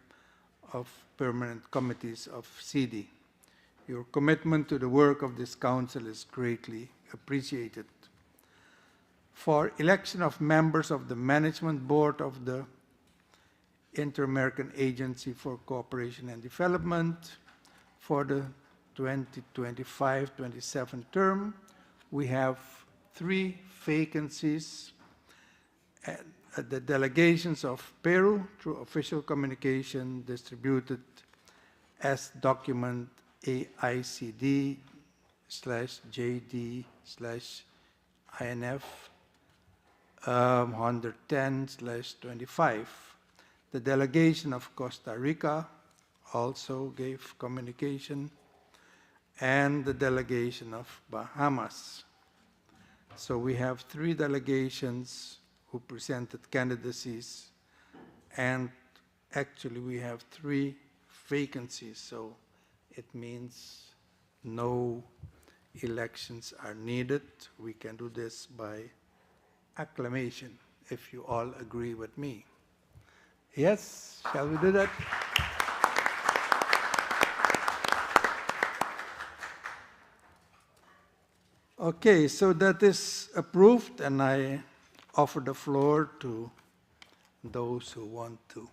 of permanent committees of CD. Your commitment to the work of this council is greatly appreciated. For election of members of the Management Board of the Inter-American Agency for Cooperation and Development for the 2025-27 term, we have 3 vacancies. And the delegations of Peru, through official communication distributed as document AICD/JD/INF 110/25. The delegation of Costa Rica also gave communication, and the delegation of Bahamas. So we have 3 delegations who presented candidacies, and actually we have 3 vacancies, so it means no elections are needed. We can do this by acclamation, if you all agree with me. Yes, shall we do that? Okay, so that is approved, and I offer the floor to those who want to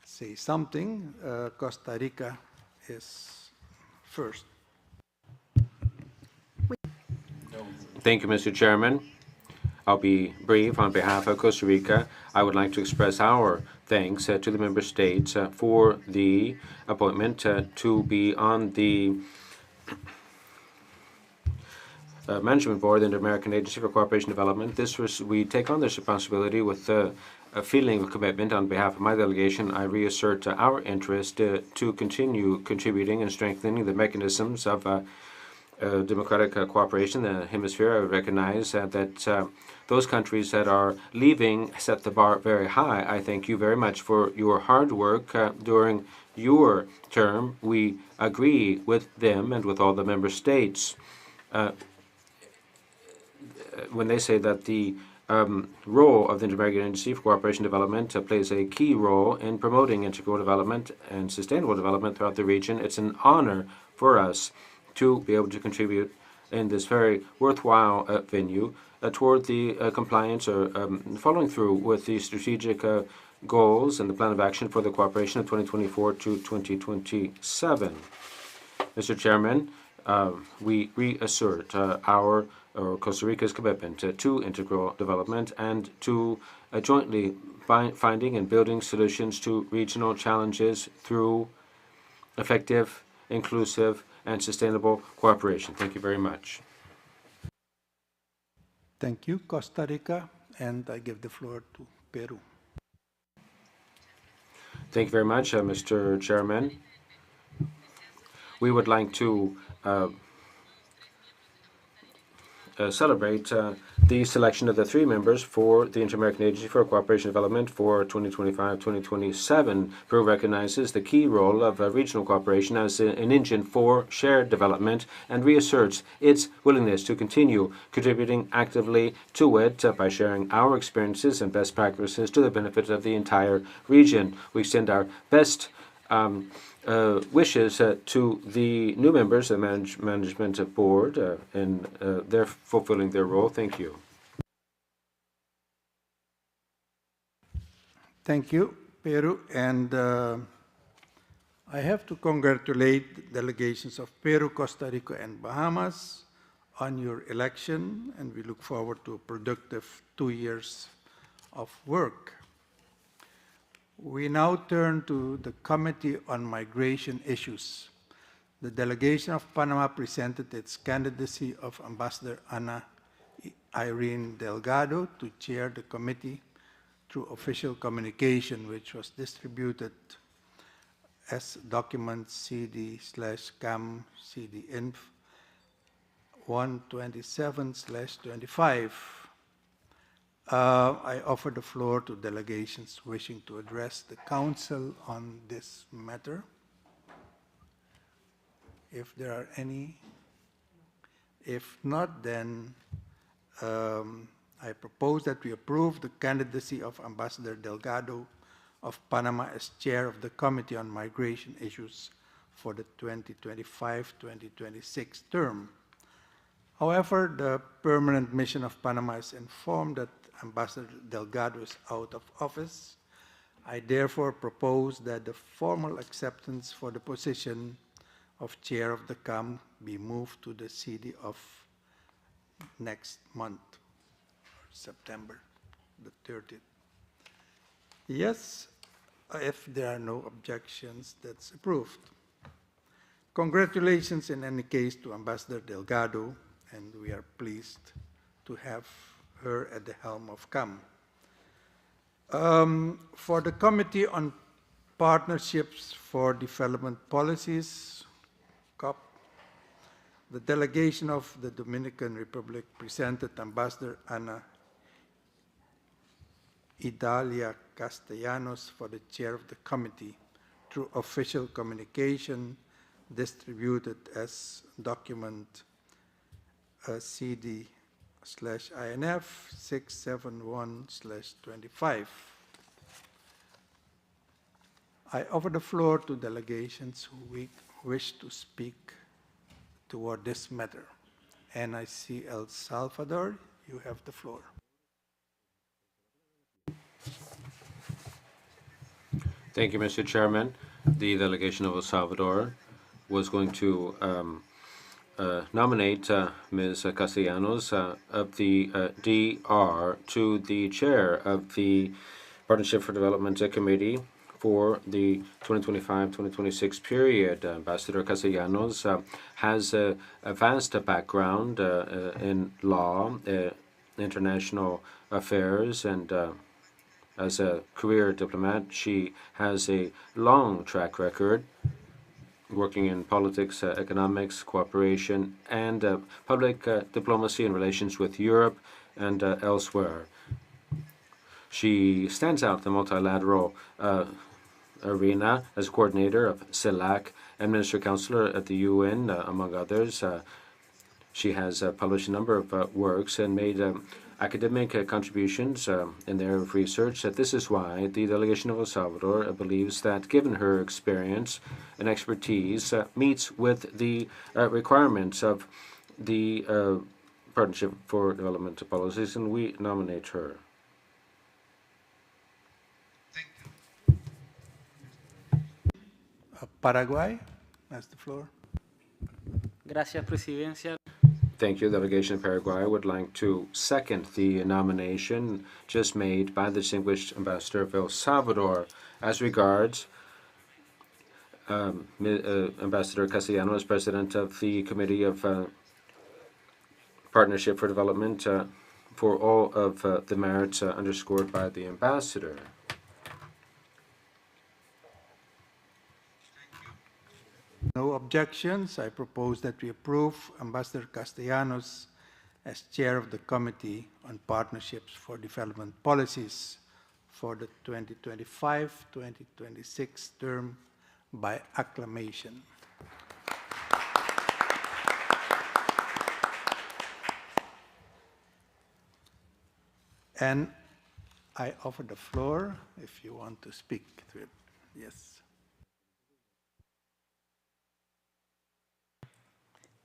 say something. Costa Rica is first. Thank you, Mr. Chairman. I'll be brief. On behalf of Costa Rica, I would like to express our thanks to the member states for the appointment to be on the Management Board and the American Agency for Cooperation and Development. We take on this responsibility with a feeling of commitment. On behalf of my delegation, I reassert our interest to continue contributing and strengthening the mechanisms of democratic cooperation in the hemisphere. I recognize that those countries that are leaving set the bar very high. I thank you very much for your hard work during your term. We agree with them and with all the member states when they say that the role of the Inter-American Agency for Cooperation and Development plays a key role in promoting integral development and sustainable development throughout the region. It's an honor for us to be able to contribute in this very worthwhile venue toward the compliance or following through with the strategic goals and the plan of action for the cooperation of 2024 to 2027. Mr. Chairman, we reassert our Costa Rica's commitment to integral development and to jointly finding and building solutions to regional challenges through effective, inclusive, and sustainable cooperation. Thank you very much. Thank you, Costa Rica, and I give the floor to Peru. Thank you very much, Mr. Chairman. We would like to celebrate the selection of the 3 members for the Inter-American Agency for Cooperation and Development for 2025-2027. Peru recognizes the key role of regional cooperation as an engine for shared development and reasserts its willingness to continue contributing actively to it by sharing our experiences and best practices to the benefit of the entire region. We extend our best wishes to the new members of the management board and they're fulfilling their role. Thank you. Thank you, Peru. And I have to congratulate delegations of Peru, Costa Rica, and Bahamas on your election, and we look forward to a productive 2 years of work. We now turn to the Committee on Migration Issues. The delegation of Panama presented its candidacy of Ambassador Ana Irene Delgado to chair the committee through official communication, which was distributed as document CD/CAM CD-INF 127/25. I offer the floor to delegations wishing to address the Council on this matter. If there are any. If not, then I propose that we approve the candidacy of Ambassador Delgado of Panama as chair of the Committee on Migration Issues for the 2025-2026 term. However, the permanent mission of Panama is informed that Ambassador Delgado is out of office. I therefore propose that the formal acceptance for the position of chair of the CAM be moved to the CD of next month, September the 30th. Yes, if there are no objections, that's approved. Congratulations in any case to Ambassador Delgado, and we are pleased to have her at the helm of CAM. For the Committee on Partnerships for Development Policies, COP, the delegation of the Dominican Republic presented Ambassador Ana Idalia Castellanos for the chair of the committee through official communication distributed as document CD/INF 671/25. I offer the floor to delegations who wish to speak toward this matter. And I see El Salvador, you have the floor. Thank you, Mr. Chairman. The delegation of El Salvador was going to nominate Ms. Castellanos of the DR to the chair of the Partnership for Development Committee for the 2025-2026 period. Ambassador Castellanos has a vast background in law, international affairs, and as a career diplomat, she has a long track record working in politics, economics, cooperation, and public diplomacy and relations with Europe and elsewhere. She stands out in the multilateral arena as coordinator of CELAC and Minister Counselor at the UN, among others. She has published a number of works and made academic contributions in the area of research. This is why the delegation of El Salvador believes that, given her experience and expertise, meets with the requirements of the Partnership for Development Policies, and we nominate her. Thank you. Paraguay has the floor. Gracias, Presidencia. Thank you. The delegation of Paraguay would like to second the nomination just made by the distinguished ambassador of El Salvador. As regards Ambassador Castellanos, president of the Committee of Partnership for Development, for all of the merits underscored by the ambassador. No objections. I propose that we approve Ambassador Castellanos as chair of the Committee on Partnerships for Development Policies for the 2025-2026 term by acclamation. And I offer the floor if you want to speak to it. Yes.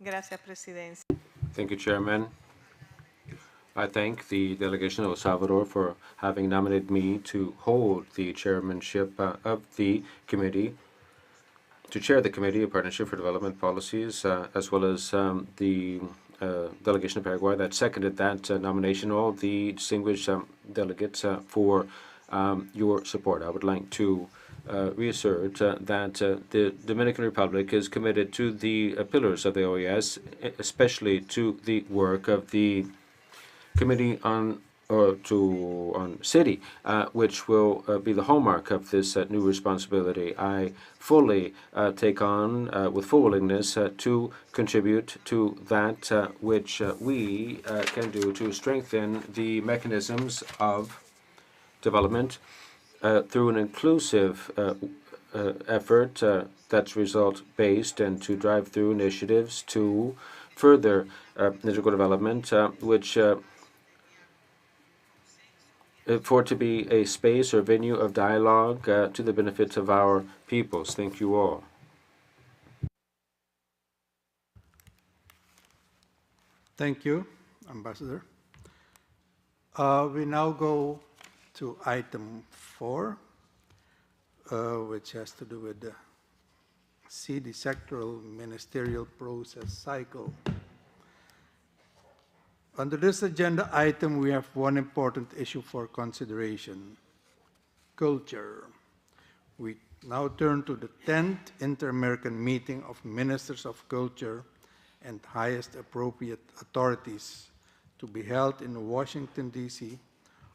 Gracias, Presidencia. Thank you, Chairman. I thank the delegation of El Salvador for having nominated me to hold the chairmanship of the committee, to chair the Committee of Partnership for Development Policies, as well as the delegation of Paraguay that seconded that nomination. All the distinguished delegates for your support. I would like to reassert that the Dominican Republic is committed to the pillars of the OAS, especially to the work of the Committee on City, which will be the hallmark of this new responsibility. I fully take on, with full willingness, to contribute to that which we can do to strengthen the mechanisms of development through an inclusive effort that's result-based and to drive through initiatives to further integral development, which for it to be a space or venue of dialogue to the benefit of our peoples. Thank you all. Thank you, Ambassador. We now go to item 4, which has to do with the CD sectoral ministerial process cycle. Under this agenda item, we have one important issue for consideration: culture. We now turn to the 10th Inter-American Meeting of Ministers of Culture and highest appropriate authorities to be held in Washington, D.C.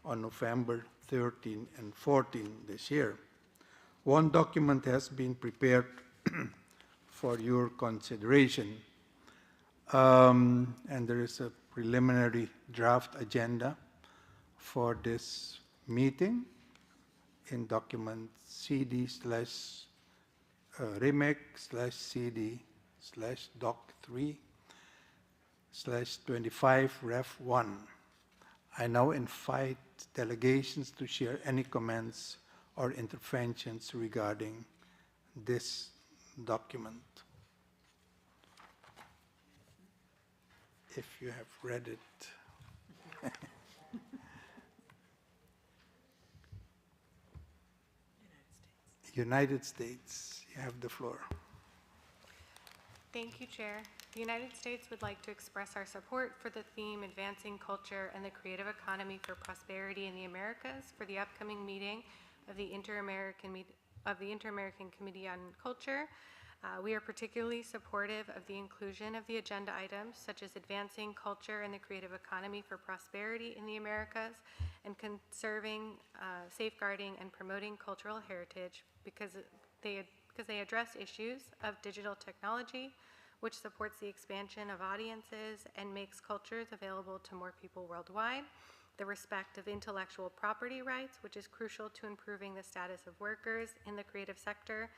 on November 13 and 14 this year. One document has been prepared for your consideration, and there is a preliminary draft agenda for this meeting in document CD/REMEC/CD/Doc3/25-Ref1. I now invite delegations to share any comments or interventions regarding this document. If you have read it. United States, you have the floor. Thank you, Chair. The United States would like to express our support for the theme Advancing Culture and the Creative Economy for Prosperity in the Americas for the upcoming meeting of the Inter-American Committee on Culture. We are particularly supportive of the inclusion of the agenda items such as advancing culture and the creative economy for prosperity in the Americas and conserving, safeguarding, and promoting cultural heritage because they address issues of digital technology, which supports the expansion of audiences and makes cultures available to more people worldwide, the respect of intellectual property rights, which is crucial to improving the status of workers in the creative sector,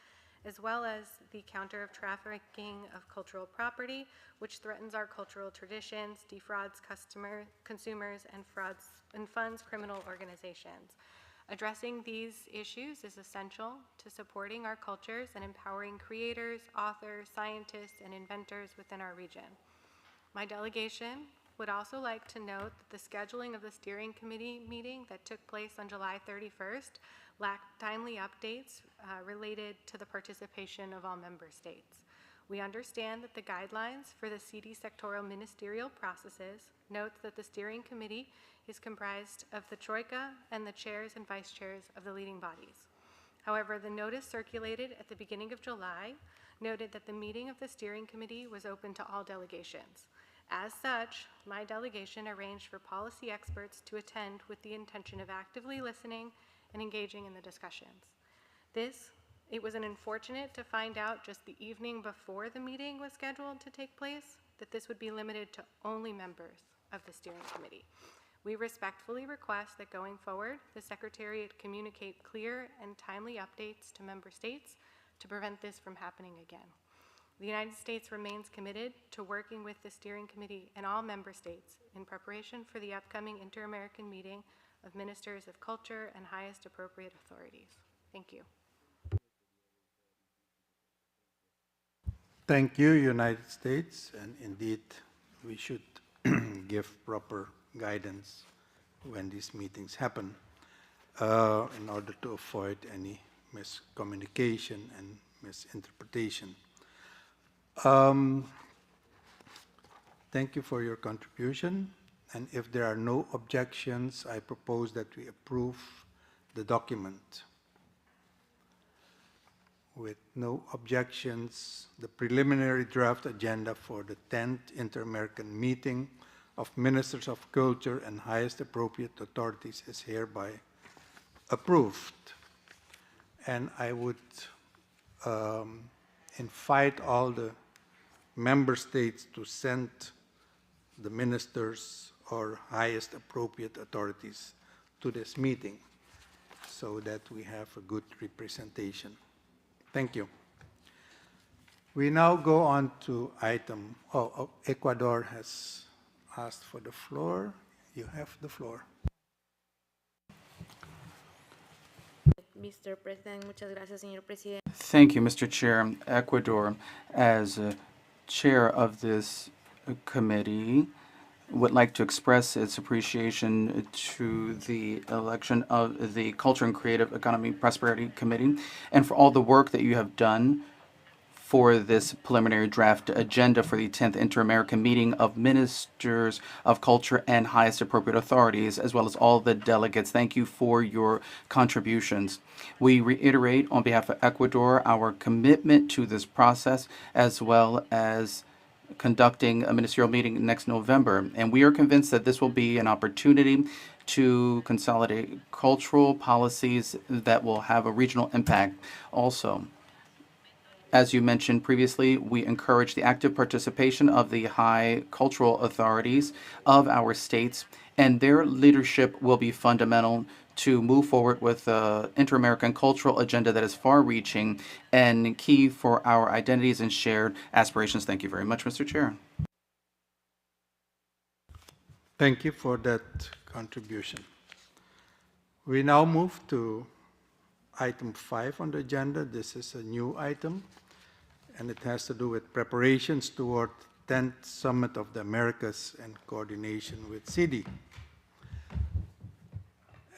as well as the counter of trafficking of cultural property, which threatens our cultural traditions, defrauds consumers, and funds criminal organizations. Addressing these issues is essential to supporting our cultures and empowering creators, authors, scientists, and inventors within our region. My delegation would also like to note that the scheduling of the steering committee meeting that took place on July 31st lacked timely updates related to the participation of all member states. We understand that the guidelines for the CD sectoral ministerial processes notes that the steering committee is comprised of the Troika and the chairs and vice chairs of the leading bodies. However, the notice circulated at the beginning of July noted that the meeting of the steering committee was open to all delegations. As such, my delegation arranged for policy experts to attend with the intention of actively listening and engaging in the discussions. It was unfortunate to find out just the evening before the meeting was scheduled to take place that this would be limited to only members of the steering committee. We respectfully request that going forward, the Secretariat communicate clear and timely updates to member states to prevent this from happening again. The United States remains committed to working with the steering committee and all member states in preparation for the upcoming Inter-American meeting of Ministers of Culture and highest appropriate authorities. Thank you. Thank you, United States, and indeed, we should give proper guidance when these meetings happen in order to avoid any miscommunication and misinterpretation. Thank you for your contribution, and if there are no objections, I propose that we approve the document. With no objections, the preliminary draft agenda for the 10th Inter-American Meeting of Ministers of Culture and highest appropriate authorities is hereby approved. And I would invite all the member states to send the ministers or highest appropriate authorities to this meeting so that we have a good representation. Thank you. We now go on to item, Ecuador has asked for the floor. You have the floor. Mr. President, muchas gracias, señor presidente. Thank you, Mr. Chair. Ecuador, as chair of this committee, would like to express its appreciation to the election of the Culture and Creative Economy Prosperity Committee and for all the work that you have done for this preliminary draft agenda for the 10th Inter-American Meeting of Ministers of Culture and highest appropriate authorities, as well as all the delegates. Thank you for your contributions. We reiterate on behalf of Ecuador our commitment to this process, as well as conducting a ministerial meeting next November. And we are convinced that this will be an opportunity to consolidate cultural policies that will have a regional impact also. As you mentioned previously, we encourage the active participation of the high cultural authorities of our states, and their leadership will be fundamental to move forward with an inter-American cultural agenda that is far-reaching and key for our identities and shared aspirations. Thank you very much, Mr. Chair. Thank you for that contribution. We now move to item 5 on the agenda. This is a new item, and it has to do with preparations toward 10th Summit of the Americas and coordination with CD.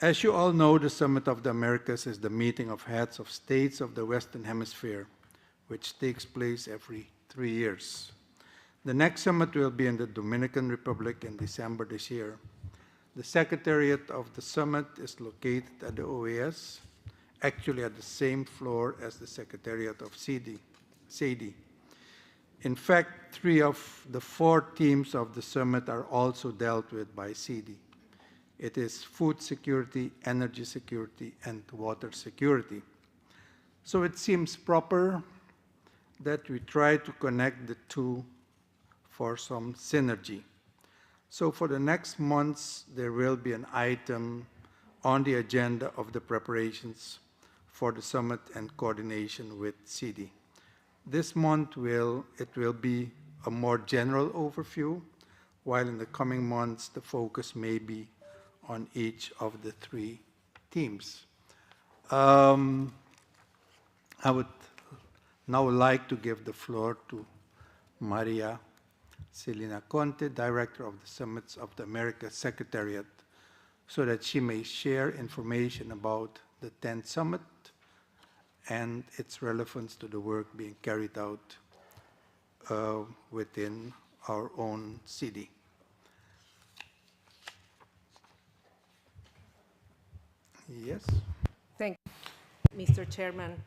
As you all know, the Summit of the Americas is the meeting of heads of states of the Western Hemisphere, which takes place every 3 years. The next summit will be in the Dominican Republic in December this year. The secretariat of the summit is located at the OAS, actually at the same floor as the secretariat of SEDI. In fact, 3 of the 4 themes of the summit are also dealt with by SEDI. It is food security, energy security, and water security. So it seems proper that we try to connect the two for some synergy. So for the next months, there will be an item on the agenda of the preparations for the summit and coordination with CD. This month it will be a more general overview, while in the coming months the focus may be on each of the 3 themes. I would now like to give the floor to Maria Celina Conte, Director of the Summits of the Americas Secretariat, so that she may share information about the 10th Summit and its relevance to the work being carried out within our own city. Yes. Thank you, Mr. Chairman,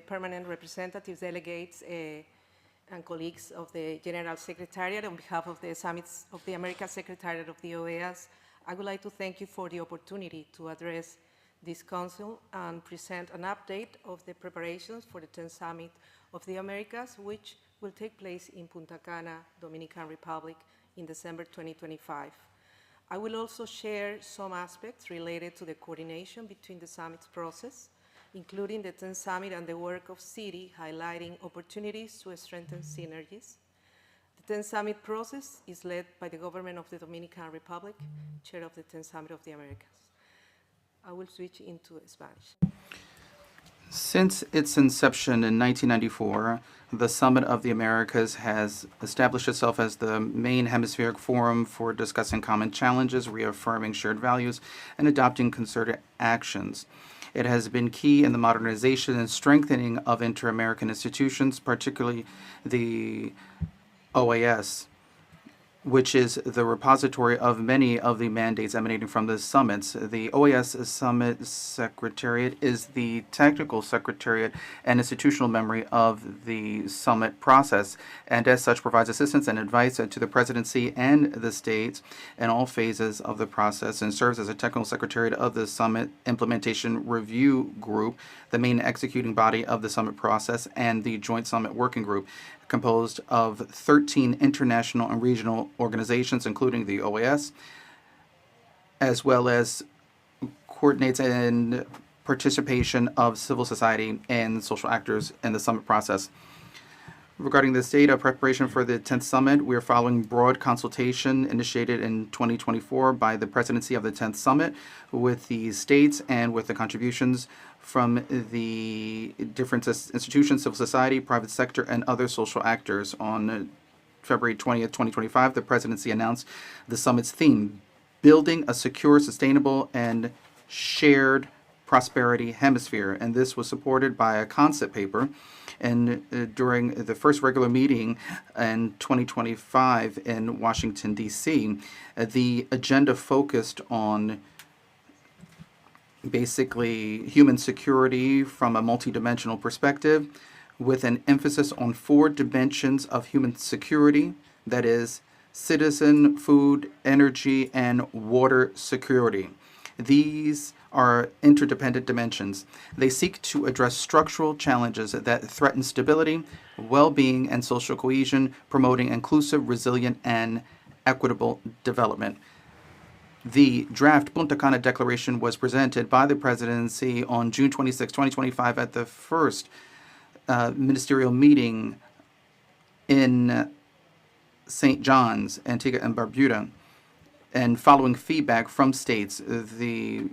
permanent representatives, delegates, and colleagues of the General Secretariat. On behalf of the Summits of the Americas Secretariat of the OAS, I would like to thank you for the opportunity to address this Council and present an update of the preparations for the 10th Summit of the Americas, which will take place in Punta Cana, Dominican Republic, in December 2025. I will also share some aspects related to the coordination between the summit's process, including the 10th Summit and the work of CITI, highlighting opportunities to strengthen synergies. The 10th Summit process is led by the government of the Dominican Republic, chair of the 10th Summit of the Americas. I will switch into Spanish. Since its inception in 1994, the Summit of the Americas has established itself as the main hemispheric forum for discussing common challenges, reaffirming shared values, and adopting concerted actions. It has been key in the modernization and strengthening of inter-American institutions, particularly the OAS, which is the repository of many of the mandates emanating from the summits. The OAS Summit Secretariat is the technical secretariat and institutional memory of the summit process, and as such provides assistance and advice to the presidency and the states in all phases of the process, and serves as a technical secretariat of the Summit Implementation Review Group, the main executing body of the summit process, and the Joint Summit Working Group, composed of 13 international and regional organizations, including the OAS, as well as coordinates and participation of civil society and social actors in the summit process. Regarding the state of preparation for the 10th Summit, we are following broad consultation initiated in 2024 by the presidency of the 10th Summit with the states and with the contributions from the different institutions, civil society, private sector, and other social actors. On February 20th, 2025, the presidency announced the summit's theme, Building a Secure, Sustainable, and Shared Prosperity Hemisphere. And this was supported by a concept paper. And during the first regular meeting in 2025 in Washington, D.C., the agenda focused on basically human security from a multidimensional perspective, with an emphasis on 4 dimensions of human security, that is, citizen, food, energy, and water security. These are interdependent dimensions. They seek to address structural challenges that threaten stability, well-being, and social cohesion, promoting inclusive, resilient, and equitable development. The draft Punta Cana Declaration was presented by the presidency on June 26, 2025 at the first ministerial meeting in St. John's, Antigua and Barbuda. And following feedback from states, the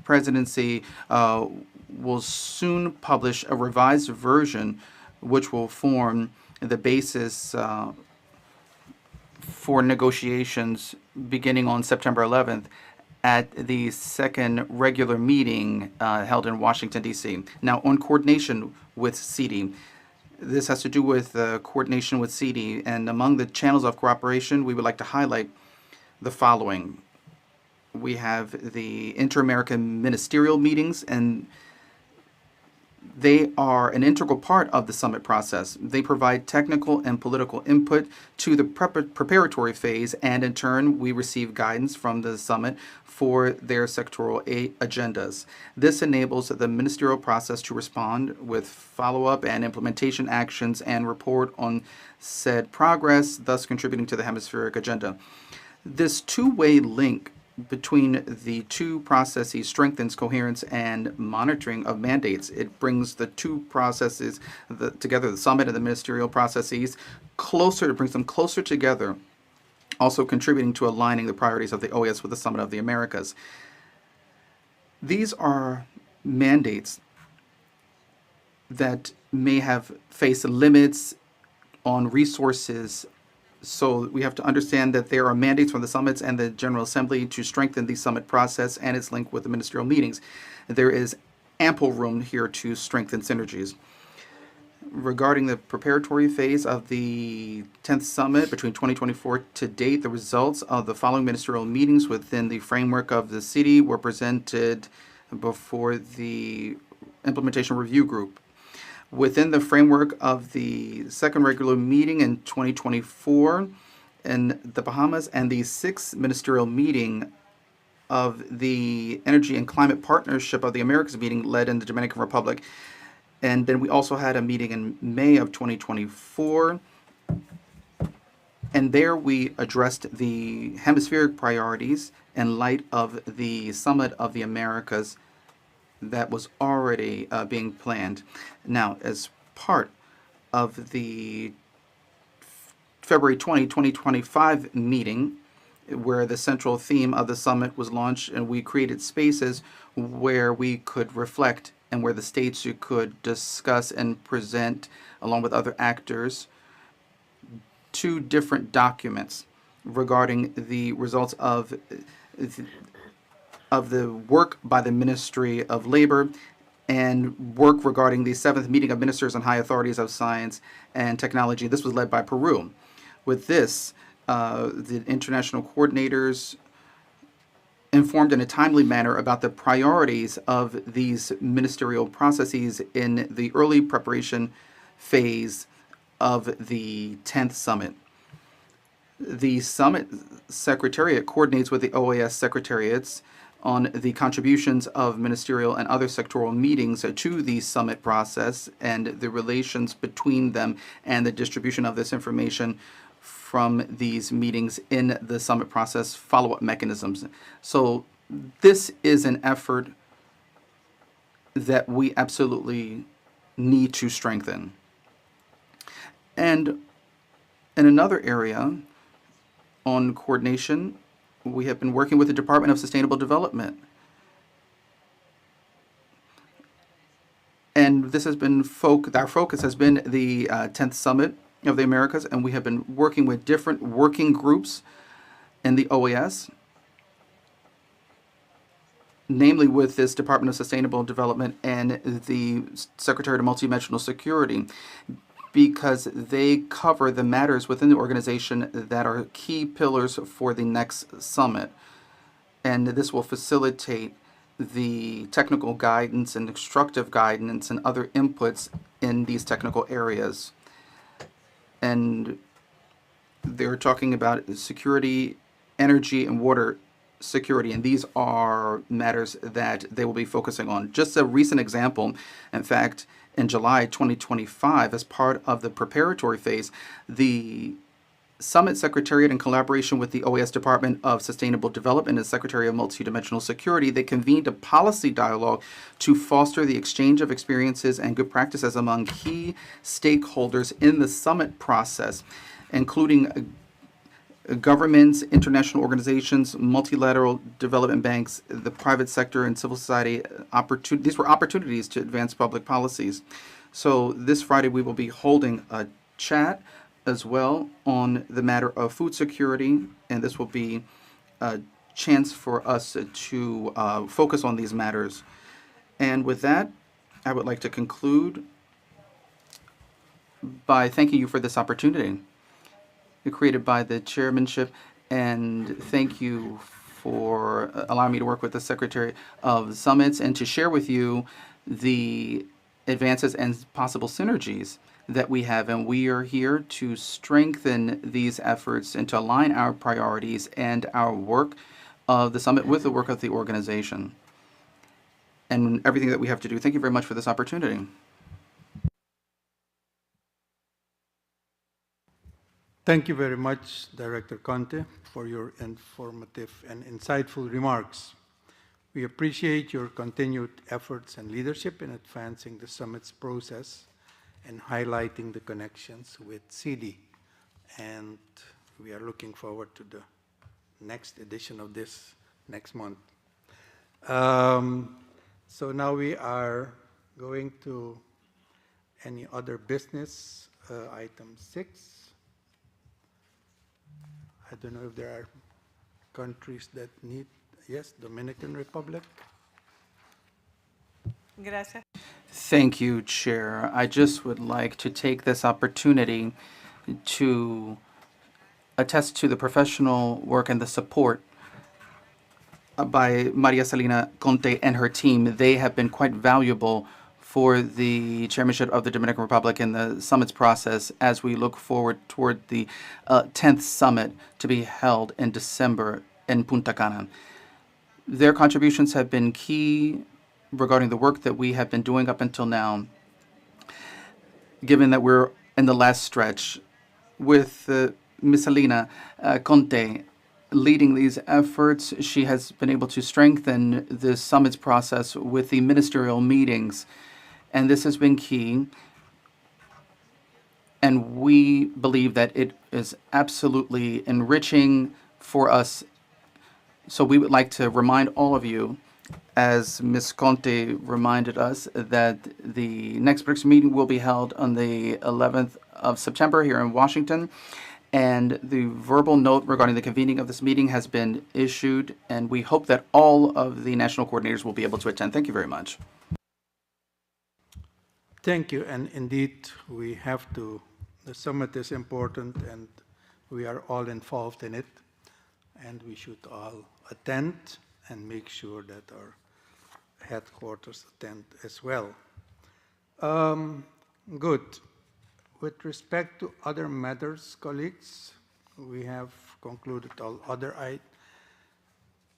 presidency will soon publish a revised version which will form the basis for negotiations beginning on September 11th at the second regular meeting held in Washington, D.C. Now, on coordination with CITI, this has to do with coordination with CITI, and among the channels of cooperation, we would like to highlight the following. We have the Inter-American Ministerial Meetings, and they are an integral part of the summit process. They provide technical and political input to the preparatory phase, and in turn, we receive guidance from the summit for their sectoral agendas. This enables the ministerial process to respond with follow-up and implementation actions and report on said progress, thus contributing to the hemispheric agenda. This two-way link between the two processes strengthens coherence and monitoring of mandates. It brings the two processes together, the summit and the ministerial processes, closer. It brings them closer together, also contributing to aligning the priorities of the OAS with the Summit of the Americas. These are mandates that may have faced limits on resources. So we have to understand that there are mandates from the summits and the General Assembly to strengthen the summit process and its link with the ministerial meetings. There is ample room here to strengthen synergies. Regarding the preparatory phase of the 10th Summit between 2024 to date, the results of the following ministerial meetings within the framework of the city were presented before the Implementation Review Group. Within the framework of the second regular meeting in 2024 in the Bahamas and the sixth ministerial meeting of the Energy and Climate Partnership of the Americas meeting led in the Dominican Republic. And then we also had a meeting in May of 2024 And there we addressed the hemispheric priorities in light of the Summit of the Americas that was already being planned. Now, as part of the February 20, 2025 meeting, where the central theme of the summit was launched, and we created spaces where we could reflect and where the states could discuss and present, along with other actors, two different documents regarding the results of the work by the Ministry of Labor and work regarding the seventh meeting of ministers and high authorities of science and technology. This was led by Peru. With this, the international coordinators informed in a timely manner about the priorities of these ministerial processes in the early preparation phase of the 10th summit. The summit secretariat coordinates with the OAS secretariats on the contributions of ministerial and other sectoral meetings to the summit process and the relations between them and the distribution of this information from these meetings in the summit process follow-up mechanisms. So this is an effort that we absolutely need to strengthen. And in another area on coordination, we have been working with the Department of Sustainable Development. And this has been our focus has been the 10th Summit of the Americas, and we have been working with different working groups in the OAS, namely with this Department of Sustainable Development and the Secretariat of Multidimensional Security, because they cover the matters within the organization that are key pillars for the next summit. And this will facilitate the technical guidance and instructive guidance and other inputs in these technical areas. And they're talking about security, energy, and water security, and these are matters that they will be focusing on. Just a recent example, in fact, in July 2025, as part of the preparatory phase, the Summit Secretariat, in collaboration with the OAS Department of Sustainable Development and Secretary of Multidimensional Security, they convened a policy dialogue to foster the exchange of experiences and good practices among key stakeholders in the summit process, including governments, international organizations, multilateral development banks, the private sector, and civil society. These were opportunities to advance public policies. So this Friday we will be holding a chat as well on the matter of food security, and this will be a chance for us to focus on these matters. And with that, I would like to conclude by thanking you for this opportunity created by the chairmanship, and thank you for allowing me to work with the Secretary of Summits and to share with you the advances and possible synergies that we have. And we are here to strengthen these efforts and to align our priorities and our work of the summit with the work of the organization and everything that we have to do. Thank you very much for this opportunity. Thank you very much, Director Conte, for your informative and insightful remarks. We appreciate your continued efforts and leadership in advancing the summit's process and highlighting the connections with CD. And we are looking forward to the next edition of this next month. So now we are going to any other business, item 6. I don't know if there are countries that need, yes, Dominican Republic. Gracias. Thank you, Chair. I just would like to take this opportunity to attest to the professional work and the support by Maria Salina Conte and her team. They have been quite valuable for the chairmanship of the Dominican Republic in the summit's process as we look forward toward the 10th summit to be held in December in Punta Cana. Their contributions have been key regarding the work that we have been doing up until now, given that we're in the last stretch with Ms. Alina Conte leading these efforts. She has been able to strengthen the summit's process with the ministerial meetings, and this has been key. And we believe that it is absolutely enriching for us. So we would like to remind all of you, as Ms. Conte reminded us, that the next BRICS meeting will be held on the 11th of September here in Washington. And the verbal note regarding the convening of this meeting has been issued, and we hope that all of the national coordinators will be able to attend. Thank you very much. Thank you. And indeed, we have to, the summit is important and we are all involved in it. And we should all attend and make sure that our headquarters attend as well. Good. With respect to other matters, colleagues, we have concluded all other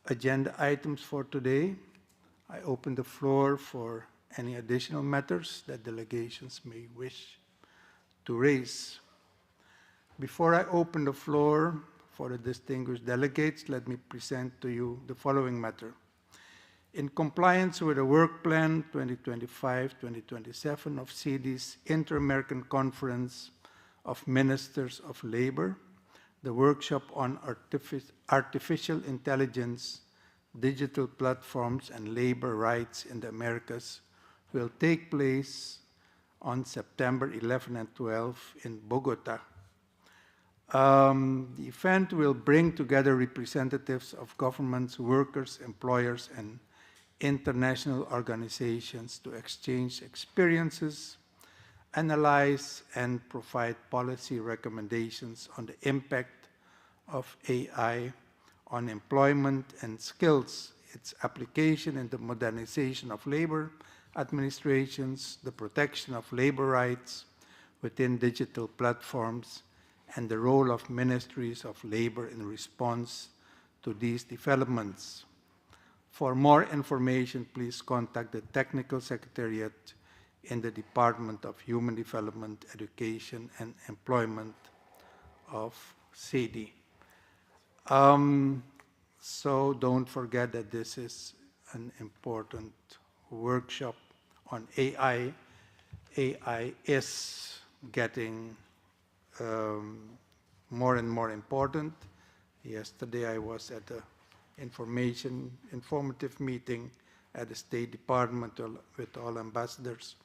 agenda items for today. I open the floor for any additional matters that delegations may wish to raise. Before I open the floor for the distinguished delegates, let me present to you the following matter. In compliance with the Work Plan 2025-2027 of CD's Inter-American Conference of Ministers of Labor, the workshop on artificial intelligence, digital platforms, and labor rights in the Americas will take place on September 11 and 12 in Bogota. The event will bring together representatives of governments, workers, employers, and international organizations to exchange experiences, analyze, and provide policy recommendations on the impact of AI on employment and skills, its application in the modernization of labor administrations, the protection of labor rights within digital platforms, and the role of ministries of labor in response to these developments. For more information, please contact the Technical Secretariat in the Department of Human Development, Education, and Employment of CD. So don't forget that this is an important workshop on AI. AI is getting more and more important. Yesterday I was at an informative meeting at the State Department with all ambassadors,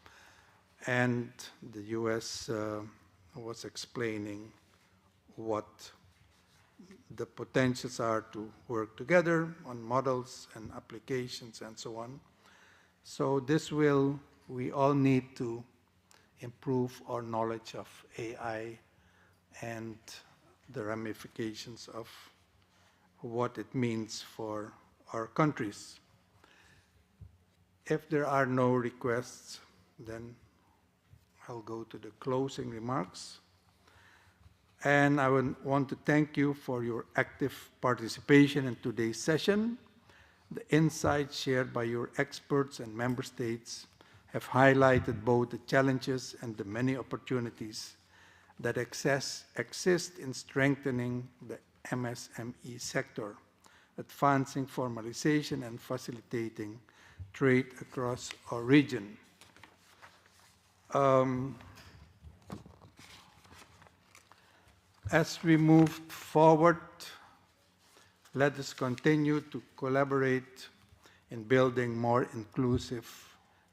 and the US was explaining what the potentials are to work together on models and applications and so on. So we all need to improve our knowledge of AI and the ramifications of what it means for our countries. If there are no requests, then I'll go to the closing remarks. And I would want to thank you for your active participation in today's session. The insights shared by your experts and member states have highlighted both the challenges and the many opportunities that exist in strengthening the MSME sector, advancing formalization and facilitating trade across our region. As we move forward, let us continue to collaborate in building more inclusive,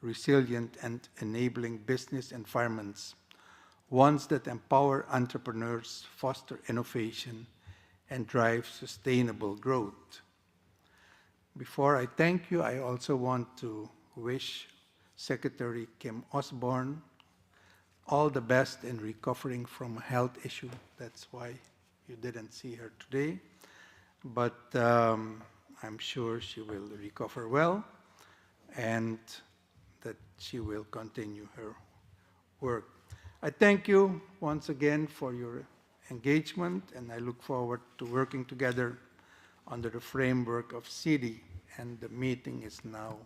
resilient, and enabling business environments, ones that empower entrepreneurs, foster innovation, and drive sustainable growth. Before I thank you, I also want to wish Secretary Kim Osborne all the best in recovering from a health issue. That's why you didn't see her today. But I'm sure she will recover well and that she will continue her work. I thank you once again for your engagement, and I look forward to working together under the framework of CD, and the meeting is now